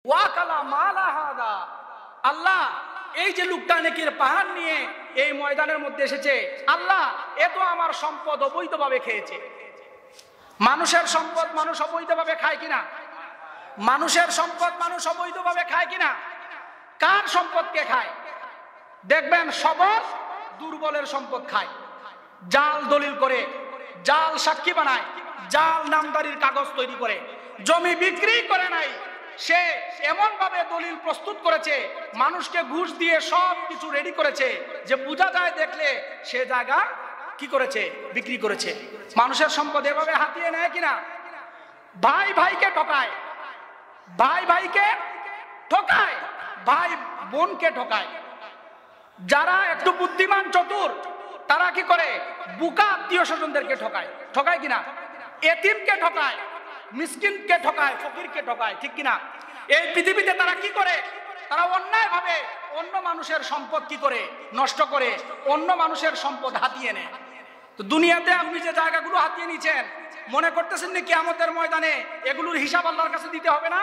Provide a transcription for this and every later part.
ওয়াকালা মালা হাদা, আল্লাহ এই যে লোকটা নেকির পাহাড় নিয়ে এই ময়দানের মধ্যে এসেছে, আল্লাহ এ তো আমার সম্পদ অবৈধভাবে খেয়েছে। মানুষের সম্পদ মানুষ অবৈধভাবে খায় কিনা? মানুষের সম্পদ মানুষ অবৈধভাবে খায় কিনা? কার সম্পদ কে খায়? দেখবেন সবল দুর্বলের সম্পদ খায়, জাল দলিল করে, জাল সাক্ষী বানায়, জাল নামদারির কাগজ তৈরি করে, জমি বিক্রি করে নাই, সে এমন ভাবে দলিল প্রস্তুত করেছে, মানুষকে ঘুষ দিয়ে সব কিছু রেডি করেছে যে বোঝা যায় দেখলে সে জায়গা কি করেছে, বিক্রি করেছে। মানুষের সম্পদ এভাবে হাতিয়ে নেয় কিনা? ভাই ভাইকে ঠকায়, ভাই ভাইকে ঠকায়, ভাই বোনকে ঠকায়। যারা একটু বুদ্ধিমান চতুর তারা কি করে? বুকা আত্মীয় স্বজনদেরকে ঠকায়, ঠকায় কিনা? এতিমকে ঠকায়, মিসকিনকে ঠকায়, ফকিরকে ঠকায়, ঠিক কিনা? এই পৃথিবীতে তারা কি করে? তারা অন্যায় ভাবে অন্য মানুষের সম্পদ কি করে? নষ্ট করে, অন্য মানুষের সম্পদ হাতিয়ে নেয়। তো দুনিয়াতে আপনি যে জায়গাগুলো হাতিয়ে নিয়েছেন, মনে করতেছেন না কিয়ামতের ময়দানে এগুলোর হিসাব আল্লাহর কাছে দিতে হবে না?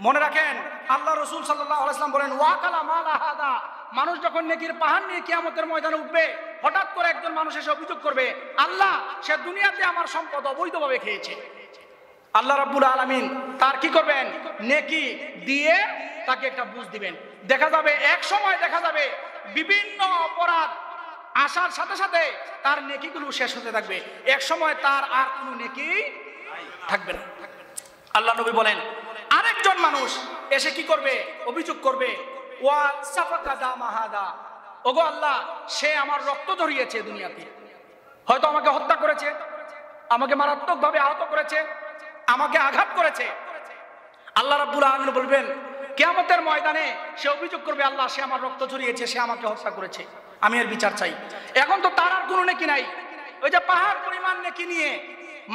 মনে রাখেন, আল্লাহ রাসূল সাল্লাল্লাহু আলাইহি ওয়াসাল্লাম বলেন, ওয়াকালা মালা হাদা, মানুষ যখন নেকির পাহাড় নিয়ে কিয়ামতের ময়দানে উঠবে, হঠাৎ করে একজন মানুষ এসে অভিযোগ করবে, আল্লাহ সে দুনিয়াতে আমার সম্পদ অবৈধভাবে খেয়েছে। আল্লাহ রাব্বুল আলামিন তার কি করবেন? নেকি দিয়ে তাকে একটা বুঝ দিবেন। দেখা যাবে এক সময় দেখা যাবে বিভিন্ন অপরাধ আসার সাথে সাথে তার নেকিগুলো শেষ হতে থাকবে, এক সময় তার আর কোনো নেকি থাকবে না। আল্লাহ নবী বলেন, আরেকজন মানুষ এসে কি করবে? অভিযোগ করবে, ওয়া সাফাকা দামা হাদা, ওগো আল্লাহ সে আমার রক্ত ঝরিয়েছে দুনিয়াতে, হয়তো আমাকে হত্যা করেছে, আমাকে মারাত্মকভাবে আহত করেছে, আমাকে আঘাত করেছে। আল্লাহ রাব্বুল আলামিন বলবেন কিয়ামতের ময়দানে সে অভিযোগ করবে, আল্লাহ সে আমার রক্ত ঝরিয়েছে, সে আমাকে হত্যা করেছে, আমি এর বিচার চাই। এখন তো তার আর কোনো নেকি নাই। ওই যে পাহাড় পরিমাণ নেকি নিয়ে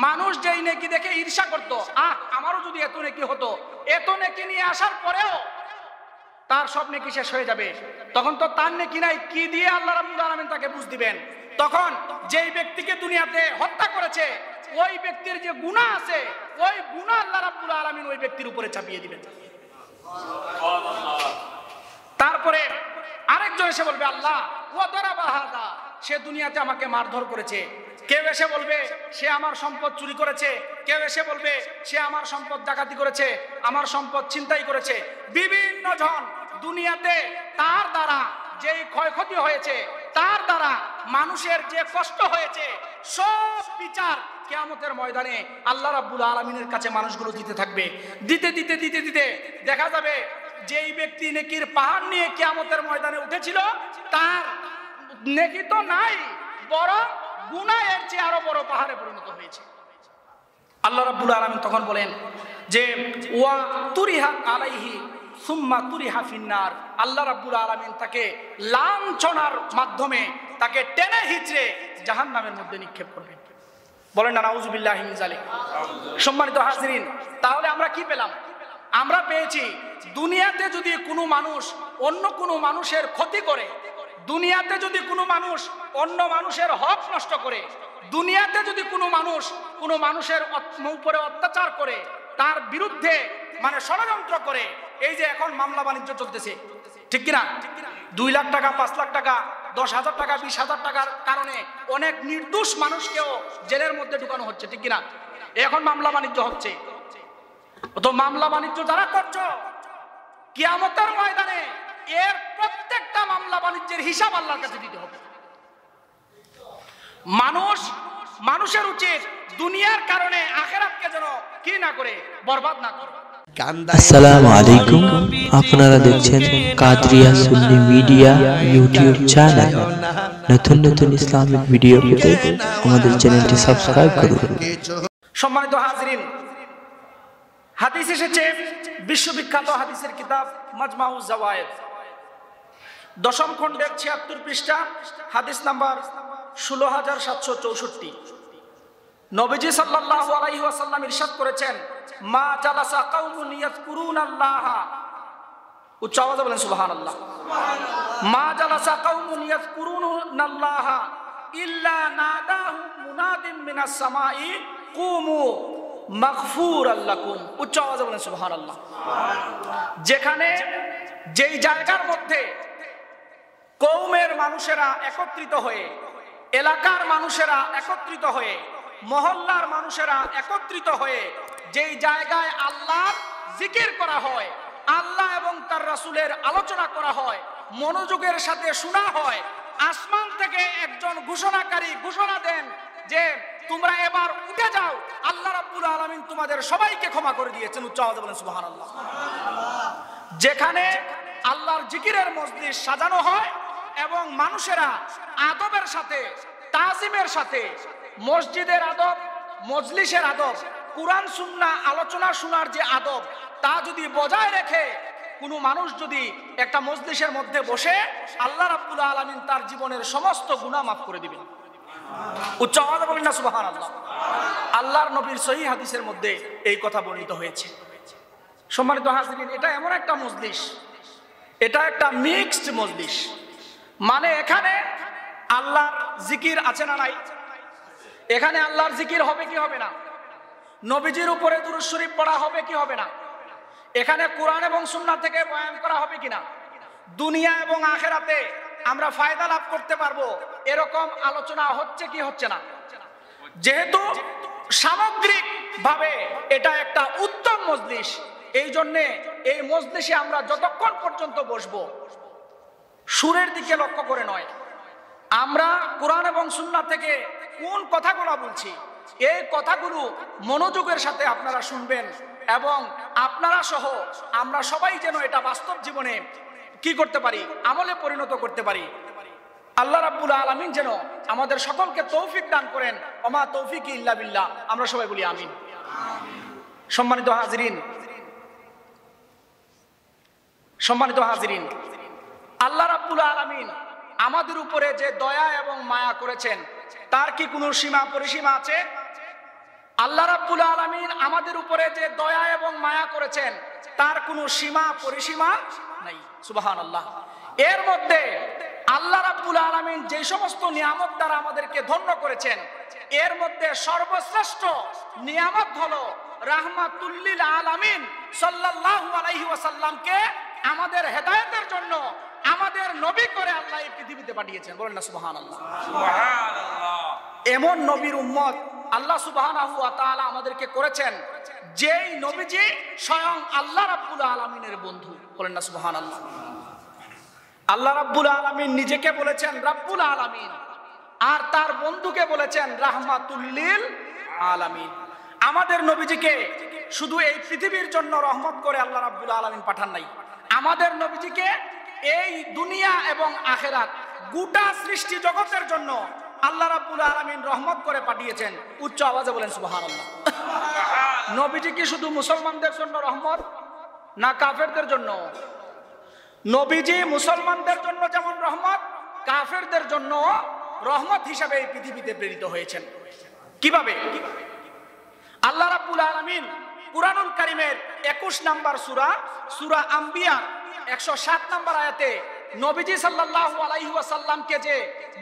মানুষ যেই নেকি দেখে ঈর্ষা করতো, আমারও যদি এত নেকি হতো, এত নেকি নিয়ে আসার পরেও তার সব নেকি শেষ হয়ে যাবে। তখন তো তার নেকি নাই, কি দিয়ে আল্লাহ রাব্বুল আলামিন তাকে বুঝ দিবেন? তখন যেই ব্যক্তিকে দুনিয়াতে হত্যা করেছে ওই ব্যক্তির যে গুনাহ আছে, ওই গুনাহ আল্লাহ রাব্বুল আলামিন ওই ব্যক্তির উপরে চাপিয়ে দিবেন। তারপরে আরেকজন এসে বলবে, আল্লাহ ওয়া দারাবা হাদা, সে দুনিয়াতে আমাকে মারধর করেছে। কেউ এসে বলবে সে আমার সম্পদ চুরি করেছে, কেউ এসে বলবে সে আমার সম্পদ ডাকাতি করেছে, আমার সম্পদ ছিনতাই করেছে। বিভিন্ন জন দুনিয়াতে তার দ্বারা যেই ক্ষয়ক্ষতি হয়েছে, তার দ্বারা মানুষের যে কষ্ট হয়েছে, সব বিচার কিয়ামতের ময়দানে আল্লাহ রাব্বুল আলামিনের কাছে মানুষগুলো দিতে থাকবে। দিতে দিতে দিতে দিতে দেখা যাবে যেই ব্যক্তি নেকির পাহাড় নিয়ে কিয়ামতের ময়দানে উঠেছিল, তার নেকি তো নাই, বরং গুনাহ এর চেয়ে আরো বড় পাহাড়ে পরিণত হয়েছে। আল্লাহ রাব্বুল আলামিন তখন বলেন যে ওয়া তুরিহা আলাইহি সুম্মা তুরিহা ফিন্নার, আল্লাহ রাব্বুল আলামিন তাকে লাঞ্ছনার মাধ্যমে তাকে টেনে হিচড়ে জাহান্নামের মধ্যে নিক্ষেপ করবেন। বলেন না নাউযুবিল্লাহি মিন যালিক। সম্মানিত হাজিরিন, তাহলে আমরা কি পেলাম? আমরা পেয়েছি দুনিয়াতে যদি কোনো মানুষ অন্য কোনো মানুষের ক্ষতি করে, দুনিয়াতে যদি কোনো মানুষ অন্য মানুষের হক নষ্ট করে, দুনিয়াতে যদি কোনো মানুষ কোনো মানুষের উপরে অত্যাচার করে, তার বিরুদ্ধে মানে ষড়যন্ত্র করে, এই যে এখন মামলা বাণিজ্য চলতেছে, ঠিক কিনা? 2 লাখ টাকা, 5 লাখ টাকা, 10,000 টাকা, 20,000 টাকার কারণে অনেক নির্দোষ মানুষকেও জেলের মধ্যে ঢুকানো হচ্ছে, ঠিক কিনা? এখন মামলা বাণিজ্য হচ্ছে। তো মামলা বাণিজ্য যারা করছো, কিয়ামতের ময়দানে এর প্রত্যেকটা মামলা বাণিজ্যের হিসাব আল্লাহর কাছে দিতে হবে। মানুষের উচিত দুনিয়ার কারণে আখিরাতকে যেন কি না করে, বরবাদ না করে। আসসালামু আলাইকুম, আপনারা দেখছেন কাদরিয়া সুন্নি মিডিয়া ইউটিউব চ্যানেল। নতুন নতুন ইসলামিক ভিডিও পেতে আমাদের চ্যানেলটি সাবস্ক্রাইব করুন। সম্মানিত হাজিরিন, হাদিস এসেছে বিশ্ববিখ্যাত হাদিসের কিতাব মাজমাউজ জাওয়ায়েদ 10ম খণ্ডের 76 পৃষ্ঠা, হাদিস নাম্বার 16764। নবীজি সাল্লাল্লাহু আলাইহি ওয়াসাল্লাম ইরশাদ করেছেন, মা জালাসা কাউমুন ইয়াযকুরুনাল্লাহ, উচ্চ আওয়াজে বলেন সুবহানাল্লাহ। মা জালাসা কাউমুন ইয়াযকুরুনাল্লাহ ইল্লা নাদাহু মুনাদিম মিনাস সামাই কুমু মাগফুরাল লাকুম। উচ্চ আওয়াজে বলেন সুবহানাল্লাহ। যেখানে যেই জায়গার মধ্যে কওমের মানুষেরা একত্রিত হয়ে, এলাকার মানুষেরা একত্রিত হয়ে, মহল্লার মানুষেরা একত্রিত হয়ে যেই জায়গায় আল্লাহর জিকির করা হয়, আল্লাহ এবং তার রাসূলের আলোচনা করা হয়, মনোযোগের সাথে শোনা হয়, আসমান থেকে একজন ঘোষণাকারী ঘোষণা দেন যে তোমরা এবার উঠে যাও, আল্লাহ রাব্বুল আলামিন তোমাদের সবাইকে ক্ষমা করে দিয়েছেন। উচ্চ আওয়াজে বলেন সুবহানাল্লাহ। যেখানে আল্লাহর জিকিরের মজলিস সাজানো হয় এবং মানুষেরা আদবের সাথে, তাজিমের সাথে, মসজিদের আদব, মজলিসের আদব, কুরআন সুন্নাহ আলোচনা শোনার যে আদব, তা যদি বজায় রেখে কোনো মানুষ যদি একটা মজলিসের মধ্যে বসে, আল্লাহ রাব্বুল আলামিন তার জীবনের সমস্ত গুনাহ মাফ করে দিবেন। উচ্চ আওয়াজে বলেন না সুবহানাল্লাহ। আল্লাহর নবীর সহিহ হাদিসের মধ্যে এই কথা বর্ণিত হয়েছে। সম্মানিত হাজিরিন, এটা এমন একটা মজলিস, এটা একটা মিক্সড মজলিস। মানে এখানে আল্লাহর জিকির আছে না নাই? এখানে আল্লাহর জিকির হবে কি হবে না? নবীজির উপরে দুরূদ শরীফ পড়া হবে কি হবে না? এখানে কোরআন এবং সুন্নাহ থেকে বয়ান করা হবে কিনা? দুনিয়া এবং আখিরাতে আমরা ফায়দা লাভ করতে পারবো এরকম আলোচনা হচ্ছে কি হচ্ছে না? যেহেতু সামগ্রিক ভাবে এটা একটা উত্তম মজলিস, এই জন্যে এই মজলিসে আমরা যতক্ষণ পর্যন্ত বসবো সুরের দিকে লক্ষ্য করে নয়, আমরা কোরআন এবং সুন্নাহ থেকে কোন কথাগুলো বলছি এই কথাগুলো মনোযোগের সাথে আপনারা শুনবেন এবং আপনারা সহ আমরা সবাই যেন এটা বাস্তব জীবনে কি করতে পারি, আমলে পরিণত করতে পারি। আল্লাহ রাব্বুল আলামিন যেন আমাদের সকলকে তৌফিক দান করেন। ওমা তৌফিকি ইল্লা বিল্লাহ। আমরা সবাই বলি আমিন। সম্মানিত হাজিরিন, সম্মানিত হাজিরিন, আল্লাহ রাব্বুল আলামিন আমাদের উপরে যে দয়া এবং মায়া করেছেন তার কি কোনো সীমা পরিসীমা আছে? আল্লাহ রাব্বুল আলামিন আমাদের উপরে যে দয়া এবং মায়া করেছেন তার কোনো সীমা পরিসীমা নাই। সুবহানাল্লাহ। এর মধ্যে আল্লাহ রাব্বুল আলামিন যে সমস্ত নিয়ামত দ্বারা আমাদেরকে ধন্য করেছেন এর মধ্যে সর্বশ্রেষ্ঠ নিয়ামত হলো রাহমাতুল লিল আলামিন সাল্লাল্লাহু আলাইহি ওয়াসাল্লামকে আমাদের হেদায়েতের জন্য আমাদের নবী করে আল্লাহ এই পৃথিবীতে পাঠিয়েছেন। বলেন না সুবহানাল্লাহ। সুবহানাল্লাহ। এমন নবীর উম্মত আল্লাহ সুবহানাহু ওয়া তাআলা আমাদেরকে করেছেন যেই নবীজি স্বয়ং আল্লাহ রাব্বুল আলামিনের বন্ধু। বলেন না সুবহানাল্লাহ। আল্লাহ রাব্বুল আলামিন নিজেকে বলেছেন রাব্বুল আলামিন আর তার বন্ধুকে বলেছেন রাহমাতুল লিল আলামিন। আমাদের নবীজিকে শুধু এই পৃথিবীর জন্য রহমত করে আল্লাহ রাব্বুল আলামিন পাঠান নাই, আমাদের নবীজিকে এই দুনিয়া এবং আখিরাত গোটা সৃষ্টি জগতের জন্য আল্লাহ রাব্বুল আলামিন রহমত করে পাঠিয়েছেন। উচ্চ আওয়াজে বলেন সুবহানাল্লাহ। নবীজি কি শুধু মুসলমানদের জন্য রহমত না কাফেরদের জন্য? নবীজি মুসলমানদের জন্য যেমন রহমত, কাফেরদের জন্য রহমত হিসাবে এই পৃথিবীতে প্রেরিত হয়েছেন। কিভাবে? আল্লাহ রাব্বুল আলামিন কুরআনুল কারীমের 21 নম্বর সূরা, সূরা আম্বিয়া 107 নম্বর আয়াতে নবীজি সাল্লাল্লাহু আলাইহি ওয়াসাল্লামকে যে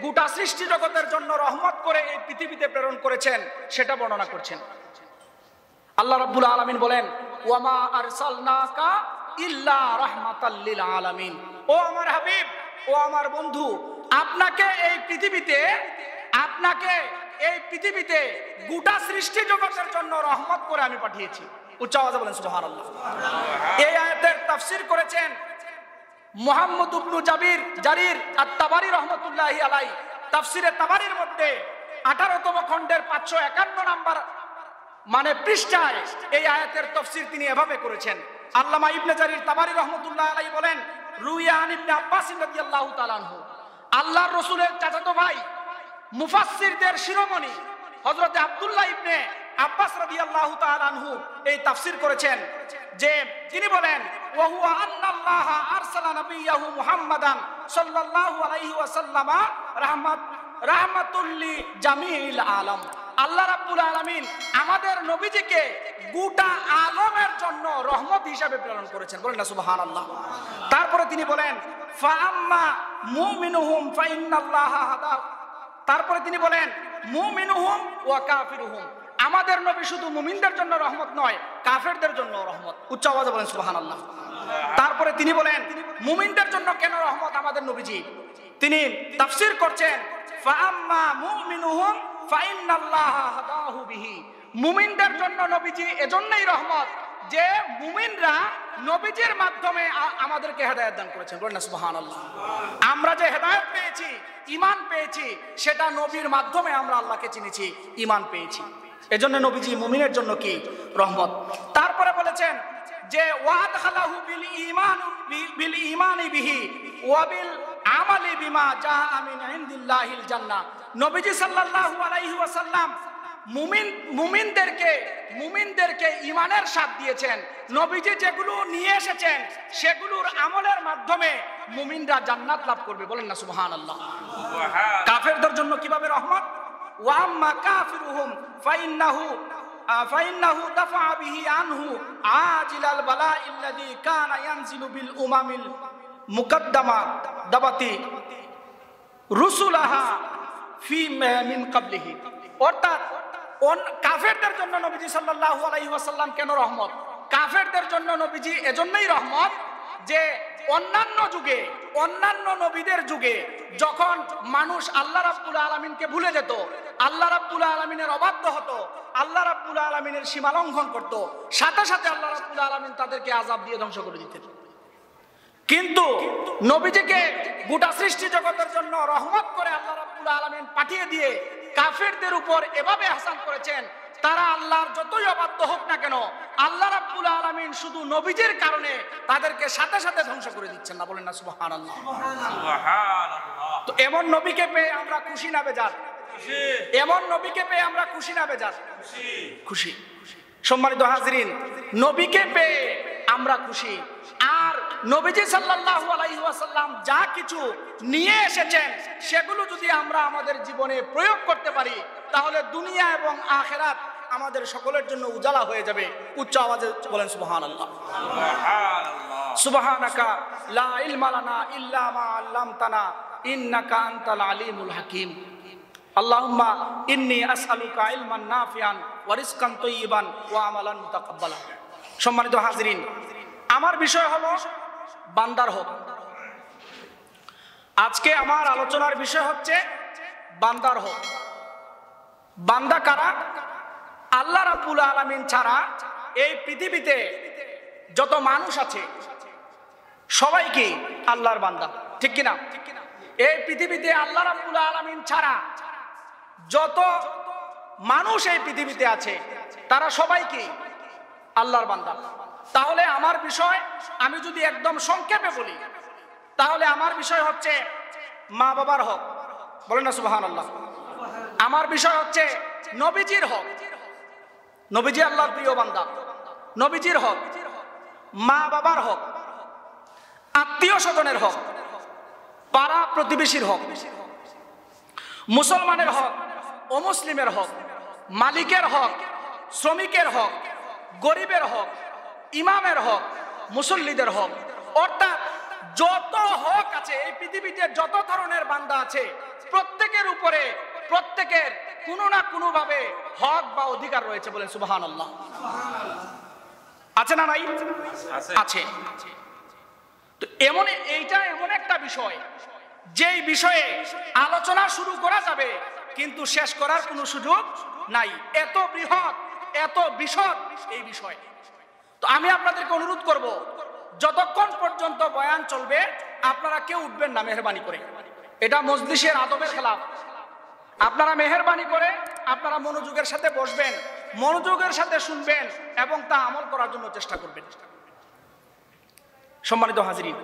গোটা সৃষ্টি জগতের জন্য রহমত করে এই পৃথিবীতে প্রেরণ করেছেন সেটা বর্ণনা করছেন। আল্লাহ রাব্বুল আলামিন বলেন ওয়ামা আরসালনাকা ইল্লা রাহমাতাল লিল আলামিন। ও আমার হাবিব, ও আমার বন্ধু, আপনাকে এই পৃথিবীতে গোটা সৃষ্টি জগতের জন্য রহমত করে আমি পাঠিয়েছি। উচ্চ আওয়াজে বলেন সুবহানাল্লাহ। এই আয়াতের তাফসীর করেছেন মুহাম্মদ ইবনে জারির আত-তাবারি রাহমাতুল্লাহি আলাইহি। তাফসীরে তাবারির মধ্যে 18তম খণ্ডের 551 নম্বর মানে পৃষ্ঠায় এই আয়াতের তাফসীর তিনি এভাবে করেছেন। আল্লামা ইবনে জারির তাবারি রাহমাতুল্লাহি আলাইহি বলেন রুইয়া আন ইবনে আব্বাস রাদিয়াল্লাহু তাআলা আনহু, আল্লাহর রাসূলের চাচাতো ভাই মুফাসসিরদের শিরোমণি হযরত আব্দুল্লাহ ইবনে আব্বাস রাদিয়াল্লাহু তাআলা আনহু এই তাফসীর করেছেন যে তিনি বলেন ওয়া হুয়া আন্নাল্লাহা আরসালা নাবিয়্যাহু মুহাম্মাদান সাল্লাল্লাহু আলাইহি ওয়াসাল্লাম রাহমাতুল লিজামিল আলাম। আল্লাহ রাব্বুল আলামিন আমাদের নবীজিকে গোটা আলমের জন্য রহমত হিসাবে প্রেরণ করেছেন। বলেন না সুবহানাল্লাহ। তারপরে তিনি বলেন ফাআম্মা মুমিনুহুম ফাইন্নাল্লাহা হাদা। তারপরে তিনি বলেন মুমিনুহুম ওয়া কাফিরুহুম, আমাদের নবী শুধু মুমিনদের জন্য রহমত নয়, কাফেরদের জন্য রহমত। উচ্চ আওয়াজে বলেন সুবহানাল্লাহ। তারপরে তিনি বলেন মুমিনদের জন্য কেন রহমত আমাদের নবীজি, তিনি তাফসীর করছেন ফাআম্মা মুমিনুহুম ফাইন্নাল্লাহা হাদাহু বিহি। মুমিনদের জন্য নবীজি এজন্যই রহমত যে মুমিনরা নবীজির মাধ্যমে আমাদেরকে হেদায়েত দান করেছেন। বলেন না সুবহানাল্লাহ। আমরা যে হেদায়েত পেয়েছি, ঈমান পেয়েছি, সেটা নবীর মাধ্যমে আমরা আল্লাহকে চিনেছি, ঈমান পেয়েছি। এজন্য নবীজি মুমিনের জন্য কি রহমত। তারপরে বলেছেন যে ওয়াদখালাহু বিল ঈমানি বিহি ওয়া বিল আমালি বিমা জাআ মিন ইনদিল্লাহিল জান্নাহ। নবীজি সাল্লাল্লাহু আলাইহি ওয়াসাল্লাম মুমিনদেরকে ঈমানের স্বাদ দিয়েছেন। নবীজি যেগুলো নিয়ে এসেছেন সেগুলোর আমলের মাধ্যমে মুমিনরা জান্নাত লাভ করবে। বলেন না সুবহানাল্লাহ। কাফেরদের জন্য কিভাবে রহমত, ওয়া আম্মা কাফিরুহুম ফাইন্নাহু দাফা বিহি আনহু আজিলাল বালাইল্লাযী কানা ইয়ানজিলু বিল উমামিল মুকদ্দামা দাবাতি রুসুলাহা ফি মিন ক্বাবলিহি। অর্থাৎ কাফেরদের জন্য নবীজি সাল্লাল্লাহু আলাইহি ওয়াসাল্লাম কেন রহমত, কাফেরদের জন্য নবীজি এজন্যই রহমত যে অন্যান্য নবীদের যুগে যখন মানুষ আল্লাহ রাব্বুল আলামিনকে ভুলে যেত, আল্লাহ রাব্বুল আলামিনের অবাধ্য হতো, আল্লাহ রাব্বুল আলামিনের সীমা লঙ্ঘন করত, সাথে সাথে আল্লাহ রাব্বুল আলামিন তাদেরকে আযাব দিয়ে ধ্বংস করে দিতেন। কিন্তু নবীজিকে গোটা সৃষ্টি জগতের জন্য রহমত করে আল্লাহ রাব্বুল আলামিন পাঠিয়ে দিয়ে কাফেরদের উপর এভাবে আহসান করেছেন, তারা আল্লাহর যতই অবাধ্য হোক না কেন আল্লাহ রাব্বুল আলামিন শুধু নবীজির কারণে তাদেরকে সাথে সাথে ধ্বংস করে দিচ্ছেন না। বলেন না সুবহানাল্লাহ। সুবহানাল্লাহ। তো এমন নবীকে পেয়ে আমরা খুশি না বেজার? খুশি। এমন নবীকে পেয়ে আমরা খুশি না বেজার? খুশি। খুশি। সম্মানিত হাজিরিন, নবীকে পেয়ে আমরা খুশি। আর নবীজি সাল্লাল্লাহু আলাইহি ওয়াসাল্লাম যা কিছু নিয়ে এসেছেন সেগুলো যদি আমরা আমাদের জীবনে প্রয়োগ করতে পারি তাহলে দুনিয়া এবং আখিরাত আমাদের সকলের জন্য উজালা হয়ে যাবে। উচ্চ আওয়াজে বলেন সুবহানাল্লাহ। সুবহানাল্লাহ। সুবহানাকা লা ইলমা লানা ইল্লা মা আল্লামতানা ইন্নাকা আনতাল আলিমুল হাকিম। আল্লাহুম্মা ইন্নী আসআলুকা ইলমান নাফিআন ওয়া রিজকান তাইয়িবান ওয়া আমালান মুতাকাব্বালা। সম্মানিত হাজিরিন, আমার বিষয় হলো বান্দার হক। আজকে আমার আলোচনার বিষয় হচ্ছে বান্দার হক। বান্দা কারা? আল্লাহ রাব্বুল আলামিন ছাড়া এই পৃথিবীতে যত মানুষ আছে সবাই কি আল্লাহর বান্দা, ঠিক কিনা? এই পৃথিবীতে আল্লাহ রাব্বুল আলামিন ছাড়া যত মানুষ এই পৃথিবীতে আছে তারা সবাই কি আল্লাহর বান্দা। তাহলে আমার বিষয় আমি যদি একদম সংক্ষেপে বলি তাহলে আমার বিষয় হচ্ছে মা বাবার হক। বলেন না সুবহানাল্লাহ। আমার বিষয় হচ্ছে নবীজির হক। নবীজি আল্লাহর প্রিয় বান্দা, নবীজির হক, মা বাবার হক, আত্মীয় স্বজনের হক, পাড়া প্রতিবেশীর হক, মুসলমানের হক, অমুসলিমের হক, মালিকের হক, শ্রমিকের হক, গরিবের হক, ইমামের হক, মুসল্লিদের হক। অর্থাৎ যত হক আছে এই পৃথিবীতে, যত ধরনের বান্দা আছে প্রত্যেকের উপরে প্রত্যেকের কোনো না কোনো ভাবে হক বা অধিকার রয়েছে। বলেন সুবহানাল্লাহ। আছে না নাই? আছে। তো এইটা এমন একটা বিষয় যেই বিষয়ে আলোচনা শুরু করা যাবে কিন্তু শেষ করার কোনো সুযোগ নাই। এত বৃহৎ, এত বিশদ এই বিষয়। তো আমি আপনাদেরকে অনুরোধ করব যতক্ষণ পর্যন্ত বয়ান চলবে আপনারা কেউ উঠবেন না মেহেরবানি করে। এটা মজলিসের আদবের খেলাফ। আপনারা মেহেরবানি করে আপনারা মনোযোগের সাথে বসবেন, মনোযোগের সাথে শুনবেন এবং তা আমল করার জন্য চেষ্টা করবেন। সম্মানিত হাজিরিন,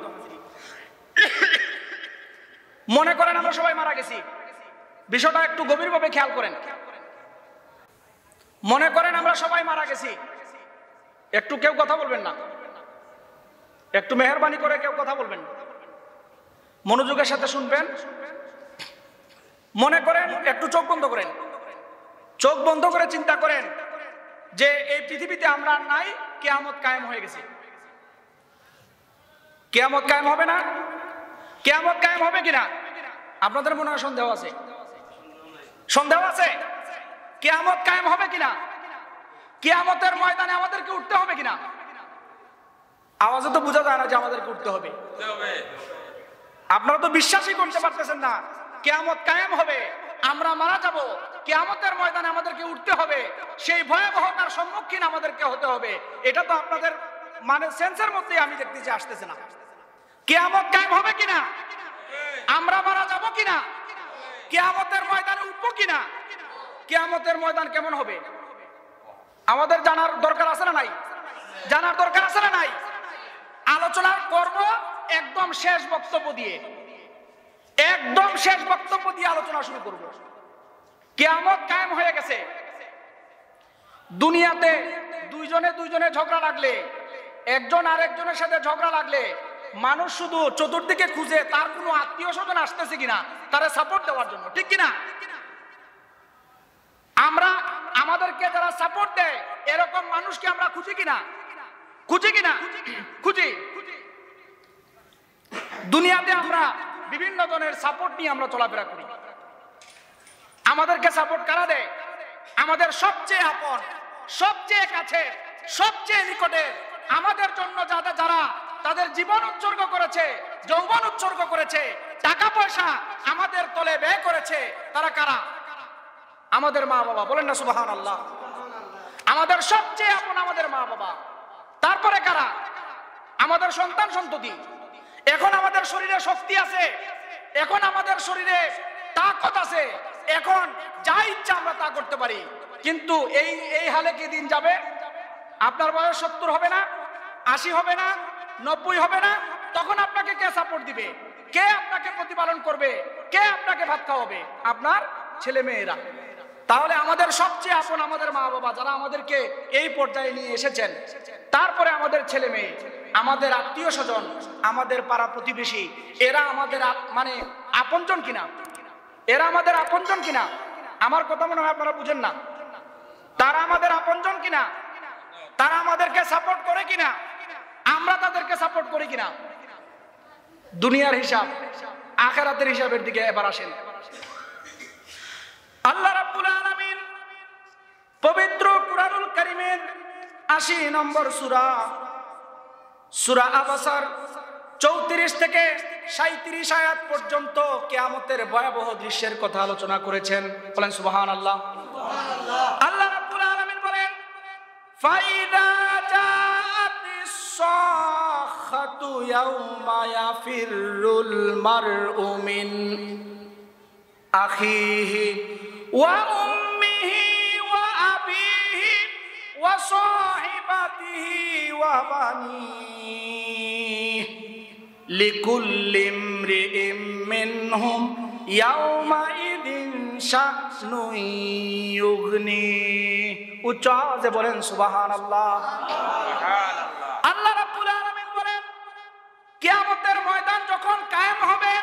মনে করেন আমরা সবাই মারা গেছি। বিষয়টা একটু গভীরভাবে খেয়াল করেন। মনে করেন আমরা সবাই মারা গেছি। একটু কেউ কথা বলবেন না, একটু মেহেরবানি করে কেউ কথা বলবেন না, মনোযোগের সাথে শুনবেন। মনে করেন, একটু চোখ বন্ধ করেন, চোখ বন্ধ করে চিন্তা করেন যে এই পৃথিবীতে আমরা নাই, কিয়ামত কায়েম হয়ে গেছে। কিয়ামত কায়েম হবে না? কিয়ামত কায়েম হবে কিনা আপনাদের মনে হয় সন্দেহ আছে? সন্দেহ আছে? কিয়ামত কায়েম হবে কিনা? কিয়ামতের ময়দানে আমাদেরকে উঠতে হবে কিনা? আওয়াজে তো বোঝা যায় না যে আমাদেরকে উঠতে হবে। আপনারা তো বিশ্বাসই করতে পারতেছেন না কিয়ামত কায়েম হবে, আমরা মারা যাব, কিয়ামতের ময়দানে আমাদেরকে উঠতে হবে, সেই ভয়াবহতার সম্মুখীন আমাদেরকে হতে হবে। এটা তো আপনাদের মানে সেন্সের মধ্যে আমি দেখতেছি আসতেছে না। কিয়ামত কায়েম হবে কিনা, আমরা মারা যাব কিনা, কিয়ামতের ময়দানে উঠবো কিনা, কিয়ামতের ময়দান কেমন হবে আমাদের জানার দরকার আছে না নাই? জানার দরকার আছে না নাই? আলোচনা করব একদম শেষ বক্তব্য দিয়ে, একদম শেষ বক্তব্য দিয়ে আলোচনা শুরু করব। কিয়ামত কায়েম হয়ে গেছে। দুনিয়াতে দুইজনে ঝগড়া লাগলে, একজন আরেকজনের সাথে ঝগড়া লাগলে মানুষ শুধু চতুর্দিকে খুঁজে তার কোনো আত্মীয় স্বজন আসতেছে কিনা তারা সাপোর্ট দেওয়ার জন্য, ঠিক কিনা? আমরা আমাদেরকে যারা সাপোর্ট দেয় এরকম মানুষকে আমরা খুঁজি কিনা? খুঁজি কিনা? খুঁজি। দুনিয়াতে আমরা বিভিন্ন ধরনের সাপোর্ট নিয়ে আমরা চলাফেরা করি। আমাদেরকে সাপোর্ট কারা দেয়? আমাদের সবচেয়ে আপন, সবচেয়ে কাছে, সবচেয়ে নিকটে, আমাদের জন্য যারা তাদের জীবন উৎসর্গ করেছে, যৌবন উৎসর্গ করেছে, টাকা পয়সা আমাদের তলে ব্যয় করেছে, তারা কারা? আমাদের মা বাবা। বলেন না সুবহানাল্লাহ। আমাদের সবচেয়ে আপন আমাদের মা বাবা। তারপরে কারা? আমাদের সন্তান সন্ততি। এখন আমাদের শরীরে শক্তি আছে, এখন আমাদের শরীরে তাকত আছে, এখন যা ইচ্ছা আমরা তা করতে পারি। কিন্তু এই হালে কি দিন যাবে? আপনার বয়স 70 হবে না, 80 হবে না, 90 হবে না, তখন আপনাকে কে সাপোর্ট দিবে? কে আপনাকে প্রতিপালন করবে? কে আপনাকে ভাত খাওয়াবে? আপনার ছেলে মেয়েরা। তাহলে আমাদের সবচেয়ে আপন আমাদের মা বাবা, যারা আমাদেরকে এই পর্যায়ে নিয়ে এসেছেন। তারপরে আমাদের ছেলে মেয়ে, আমাদের আত্মীয় স্বজন, আমাদের পাড়া প্রতিবেশী, এরা আমাদের মানে আপনজন কিনা? এরা আমাদের আপনজন কিনা? আমার কথা মনে হয় আপনারা বুঝেন না। তারা আমাদের আপনজন কিনা? তারা আমাদেরকে সাপোর্ট করে কিনা? আমরা তাদেরকে সাপোর্ট করি কিনা? দুনিয়ার হিসাব, আখিরাতের হিসাবের দিকে এবার আসেন। আল্লাহ রাব্বুল আলামিন পবিত্র কুরআনুল কারীমের 80 নম্বর সূরা আবাসার 34 থেকে 37 আয়াত পর্যন্ত কিয়ামতের ভয়াবহ দৃশ্যের কথা আলোচনা করেছেন। বলেন সুবহানাল্লাহ। আল্লাহ রাব্বুল আলামিন বলেন, ফাইদা জাআতিস সাখাতু ইয়াউমা ইয়াফিরুল মারউ মিন আখিহি ওয়া উম্মিহি ওয়া আবিহি ওয়া সাহিবাতিহি ওয়া বানিহি লিকুল্লি ইমরিইম মিনহুম ইয়াউমা ইদিন শা'নুন ইউগনি। উচ্চ আওয়াজে বলেন সুবহানাল্লাহ। আল্লাহ রাব্বুল আলামিন বলেন, কিয়ামতের ময়দান যখন কায়েম হবে,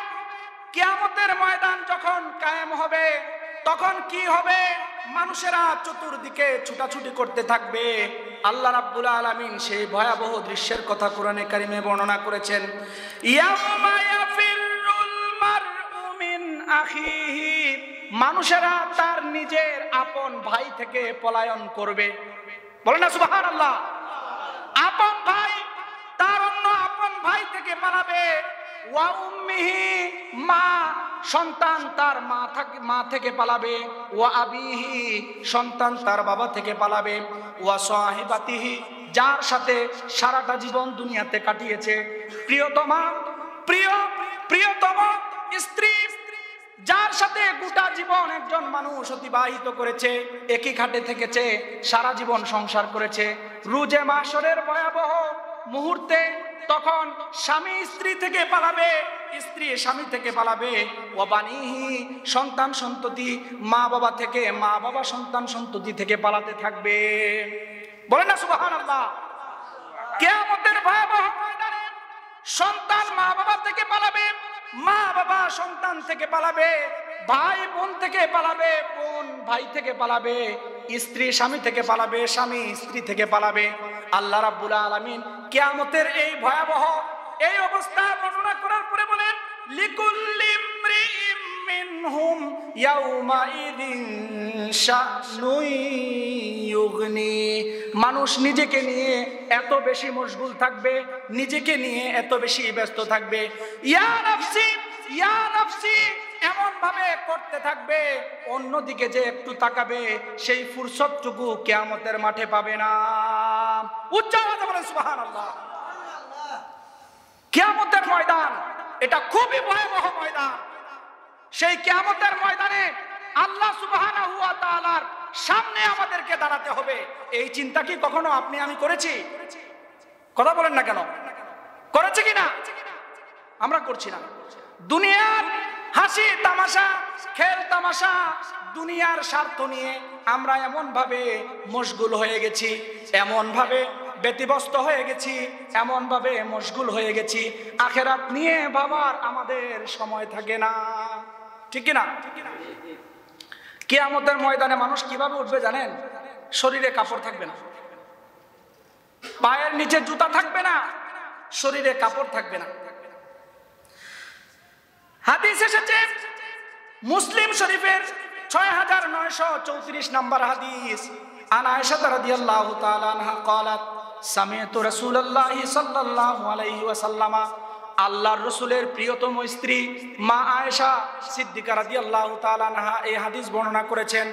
কিয়ামতের ময়দান যখন কায়েম হবে তখন কি হবে? মানুষেরা চতুর্দিকে ছুটাছুটি করতে থাকবে। আল্লাহ রাব্বুল আলামিন সেই ভয়াবহ দৃশ্যের কথা কোরআনে কারিমে বর্ণনা করেছেন। ইয়াউমা ইয়াফিরুল মারউ মিন আখিহি, মানুষেরা তার নিজের আপন ভাই থেকে পলায়ন করবে। বলেন না সুবহানাল্লাহ। আপন ভাই তার অন্য আপন ভাই থেকে পালাবে। ওয়া উম্মিহি, মা সন্তান তার মা থেকে পালাবে। ওয়া আবিহি, সন্তান তার বাবা থেকে পালাবে। ওয়া সাহিবাতিহি, যার সাথে সারাটা জীবন দুনিয়াতে কাটিয়েছে, প্রিয়তম স্ত্রী, যার সাথে গোটা জীবন একজন মানুষ অতিবাহিত করেছে, একই খাটে থেকেছে, সারা জীবন সংসার করেছে। রুজে মাহশরের ভয়াবহ মুহূর্তে তখন স্বামী স্ত্রী থেকে পালাবে, স্ত্রী স্বামী থেকে পালাবে। ও বানিহি, সন্তান সন্ততি মা বাবা থেকে, মা বাবা সন্তান সন্ততি থেকে পালাতে থাকবে। বলেন না সুবহানাল্লাহ। কিয়ামতের ভয়াবহ ময়দানে সন্তান মা বাবা থেকে পালাবে, মা বাবা সন্তান থেকে পালাবে, ভাই বোন থেকে পালাবে, বোন ভাই থেকে পালাবে, স্ত্রী স্বামী থেকে পালাবে, স্বামী স্ত্রী থেকে পালাবে। আল্লাহ রাব্বুল আলামিন কিয়ামতের এই ভয়াবহ এই অবস্থা বর্ণনা করার পরে বলেন, লিকুল্লি ইমরিইম মিনহুম ইয়াউমাইযিন শানুন ইউগনি। মানুষ নিজেকে নিয়ে এত বেশি মশগুল থাকবে, নিজেকে নিয়ে এত বেশি ব্যস্ত থাকবে, ইয়া নাফসি ইয়া নাফসি এমন ভাবে করতে থাকবে, অন্যদিকে যে একটু তাকাবে সেই ফুরসতটুকু কিয়ামতের মাঠে পাবে না। উচ্চ আওয়াজে বলেন সুবহানাল্লাহ। কিয়ামতের ময়দান এটা খুবই ভয়াবহ ময়দান। সেই কিয়ামতের ময়দানে আল্লাহ সুবহানাহু ওয়া তাআলার সামনে আমাদেরকে দাঁড়াতে হবে। এই চিন্তা কি কখনো আপনি আমি করেছি? কথা বলেন না কেন? করেছে কিনা? আমরা করছি না। দুনিয়ার হাসি তামাশা, খেল তামাশা, দুনিয়ার স্বার্থ নিয়ে আমরা এমন ভাবে মশগুল হয়ে গেছি, এমন ভাবে ব্যতিব্যস্ত হয়ে গেছি, এমন ভাবে মশগুল হয়ে গেছি, আখিরাত নিয়ে ভাবার আমাদের সময় থাকে না। ঠিক কিনা? কিয়ামতের ময়দানে মানুষ কিভাবে উঠবে জানেন? শরীরে কাপড় থাকবে না, পায়ের নিচে জুতা থাকবে না, শরীরে কাপড় থাকবে না। হাদিস এসেছে মুসলিম শরীফের 6934 নম্বর হাদিস, আন আয়েশা রাদিয়াল্লাহু তাআলা আনহা قالت সামি'তু রাসূলুল্লাহি সাল্লাল্লাহু আলাইহি ওয়াসাল্লাম, আল্লাহর রাসূলের প্রিয়তম স্ত্রী মা আয়েশা সিদ্দিকা রাদিয়াল্লাহু তাআলা আনহা এই হাদিস বর্ণনা করেছেন।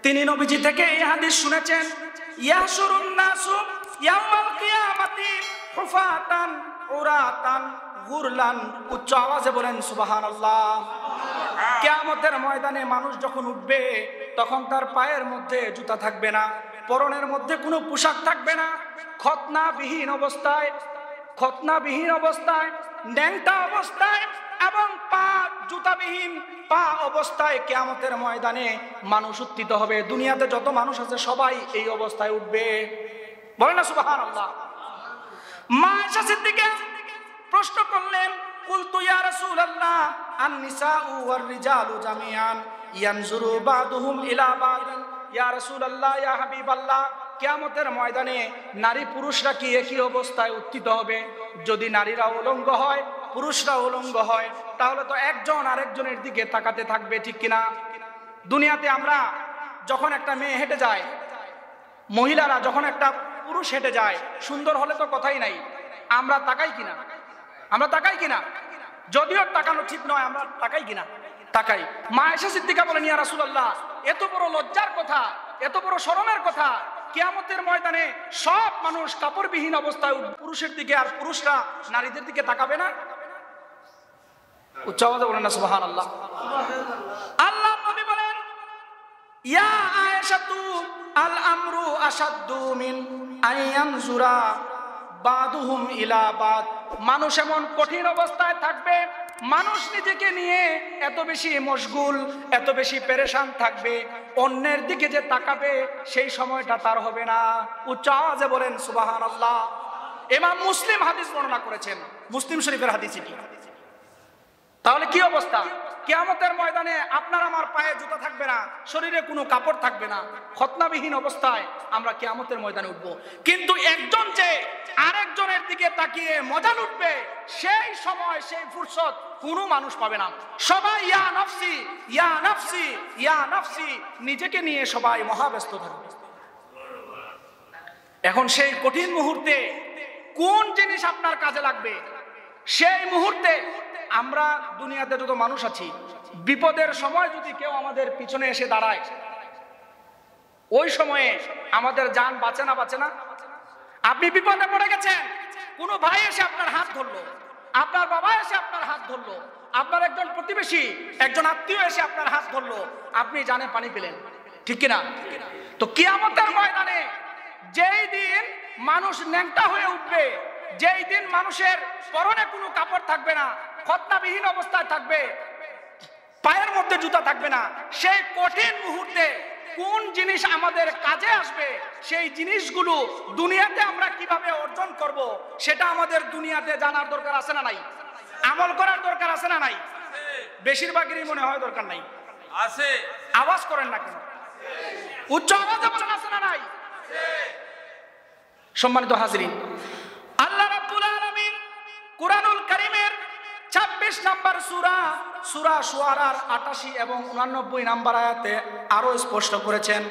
তিনি নবীজি থেকে এই হাদিস শুনেছেন, ইয়াহশুরুন নাসু ইয়াউমাল কিয়ামাতি হুফাতান উরাতান গুরলান। উচ্চ আওয়াজে বলেন সুবহানাল্লাহ। কিয়ামতের ময়দানে মানুষ যখন উঠবে তখন তার পায়ের মধ্যে জুতা থাকবে না, পরনের মধ্যে কোনো পোশাক থাকবে না, খতনাবিহীন অবস্থায়, ন্যাংটা অবস্থায় এবং পা জুতাবিহীন পা অবস্থায় কিয়ামতের ময়দানে মানুষ উত্থিত হবে। দুনিয়াতে যত মানুষ আছে সবাই এই অবস্থায় উঠবে। বলেন না সুবহানাল্লাহ। মা আয়েশা সিদ্দিকা প্রশ্ন করলেন, কুলতু ইয়া রাসূলুল্লাহ আন-নিসাউ ওয়ার রিজালু জামিআন ইয়ানজুরু বাদুহুম ইলা বাদিন। ইয়া রাসূলুল্লাহ, ইয়া হাবিবাল্লাহ, কিয়ামতের ময়দানে নারী পুরুষরা কি একই অবস্থায় উত্থিত হবে? যদি নারীরা উলঙ্গ হয়, পুরুষরা উলঙ্গ হয়, তাহলে তো একজন আরেকজনের দিকে তাকাতে থাকবে। ঠিক কিনা? দুনিয়াতে আমরা যখন একটা মেয়ে হেঁটে যায়, মহিলারা যখন একটা পুরুষ হেঁটে যায়, সুন্দর হলে তো কথাই নাই, আমরা তাকাই কিনা? আমরা তাকাই কিনা? যদিও তাকানো ঠিক নয়, আমরা তাকাই কিনা? তাকাই। মা আয়েশা সিদ্দিকা বলেন, ইয়া রাসূলুল্লাহ, এত বড় লজ্জার কথা, এত বড় শরমের কথা, কিয়ামতের ময়দানে সব মানুষ কাপড়বিহীন অবস্থায় পুরুষের দিকে আর পুরুষরা নারীদের দিকে তাকাবে না? উচ্চ আওয়াজে বলেন না সুবহানাল্লাহ। আল্লাহ নবী বলেন, ইয়া আয়েশাতু আল আমরু আশাদ্দু মিন আইয়ানজুরা বাদুহুম ইলা বাদ। মানুষ এমন কঠিন অবস্থায় থাকবে, মানুষ নিজেকে নিয়ে এত বেশি মশগুল, এত বেশি পেরেশান থাকবে, অন্যের দিকে যে তাকাবে সেই সময়টা তার হবে না। উচ্চ আওয়াজে বলেন সুবহানাল্লাহ। ইমাম মুসলিম হাদিস বর্ণনা করেছেন, মুসলিম শরীফের হাদিস এটি। তাহলে কি অবস্থা? কিয়ামতের ময়দানে আপনার আমার পায়ে জুতা থাকবে না, শরীরে কোনো কাপড় থাকবে না, খতনাবিহীন অবস্থায় আমরা কিয়ামতের ময়দানে উঠব। কিন্তু একজন যে আরেকজনের দিকে তাকিয়ে মজা লুটবে, সেই সময় সেই ফুরসত কোনো মানুষ পাবে না। সবাই ইয়া নাফসি ইয়া নাফসি ইয়া নাফসি, নিজেকে নিয়ে সবাই মহাব্যস্ত থাকবে। এখন সেই কঠিন মুহূর্তে কোন জিনিস আপনার কাজে লাগবে? সেই মুহূর্তে আমরা দুনিয়াতে যত মানুষ আছি, বিপদের সময় যদি কেউ আমাদের পিছনে এসে দাঁড়ায়, ওই সময়ে আমাদের জান বাঁচে না? বাঁচে না? আপনি বিপদে পড়ে গেছেন, কোনো ভাই এসে আপনার হাত ধরলো, আপনার বাবা এসে আপনার হাত ধরলো, আপনার একজন প্রতিবেশী, একজন আত্মীয় এসে আপনার হাত ধরলো, আপনি জানে পানি পেলেন। ঠিক কিনা? তো কিয়ামতের ময়দানে যেই দিন মানুষ ন্যাংটা হয়ে উঠবে, যেই দিন মানুষের পরনে কোনো কাপড় থাকবে না, খতনাবিহীন অবস্থায় থাকবে, পায়ের মধ্যে জুতা থাকবে না, সেই কঠিন মুহূর্তে কোন জিনিস আমাদের কাজে আসবে, সেই জিনিসগুলো দুনিয়াতে আমরা কিভাবে অর্জন করব, সেটা আমাদের দুনিয়াতে জানার দরকার আছে না নাই? আমল করার দরকার আছে না নাই? বেশিরভাগেরই মনে হয় দরকার নাই। আছে। আওয়াজ করেন না কেন? উচ্চ আওয়াজে বলেন আছে না নাই? সম্মানিত হাজিরিন, আল্লাহ রাব্বুল আলামিন কুরআনুল কারীমের 26 41 নম্বর সূরা সূরা শুআরার 88 এবং 89 নম্বর আয়াতে আরো স্পষ্ট করেছেন,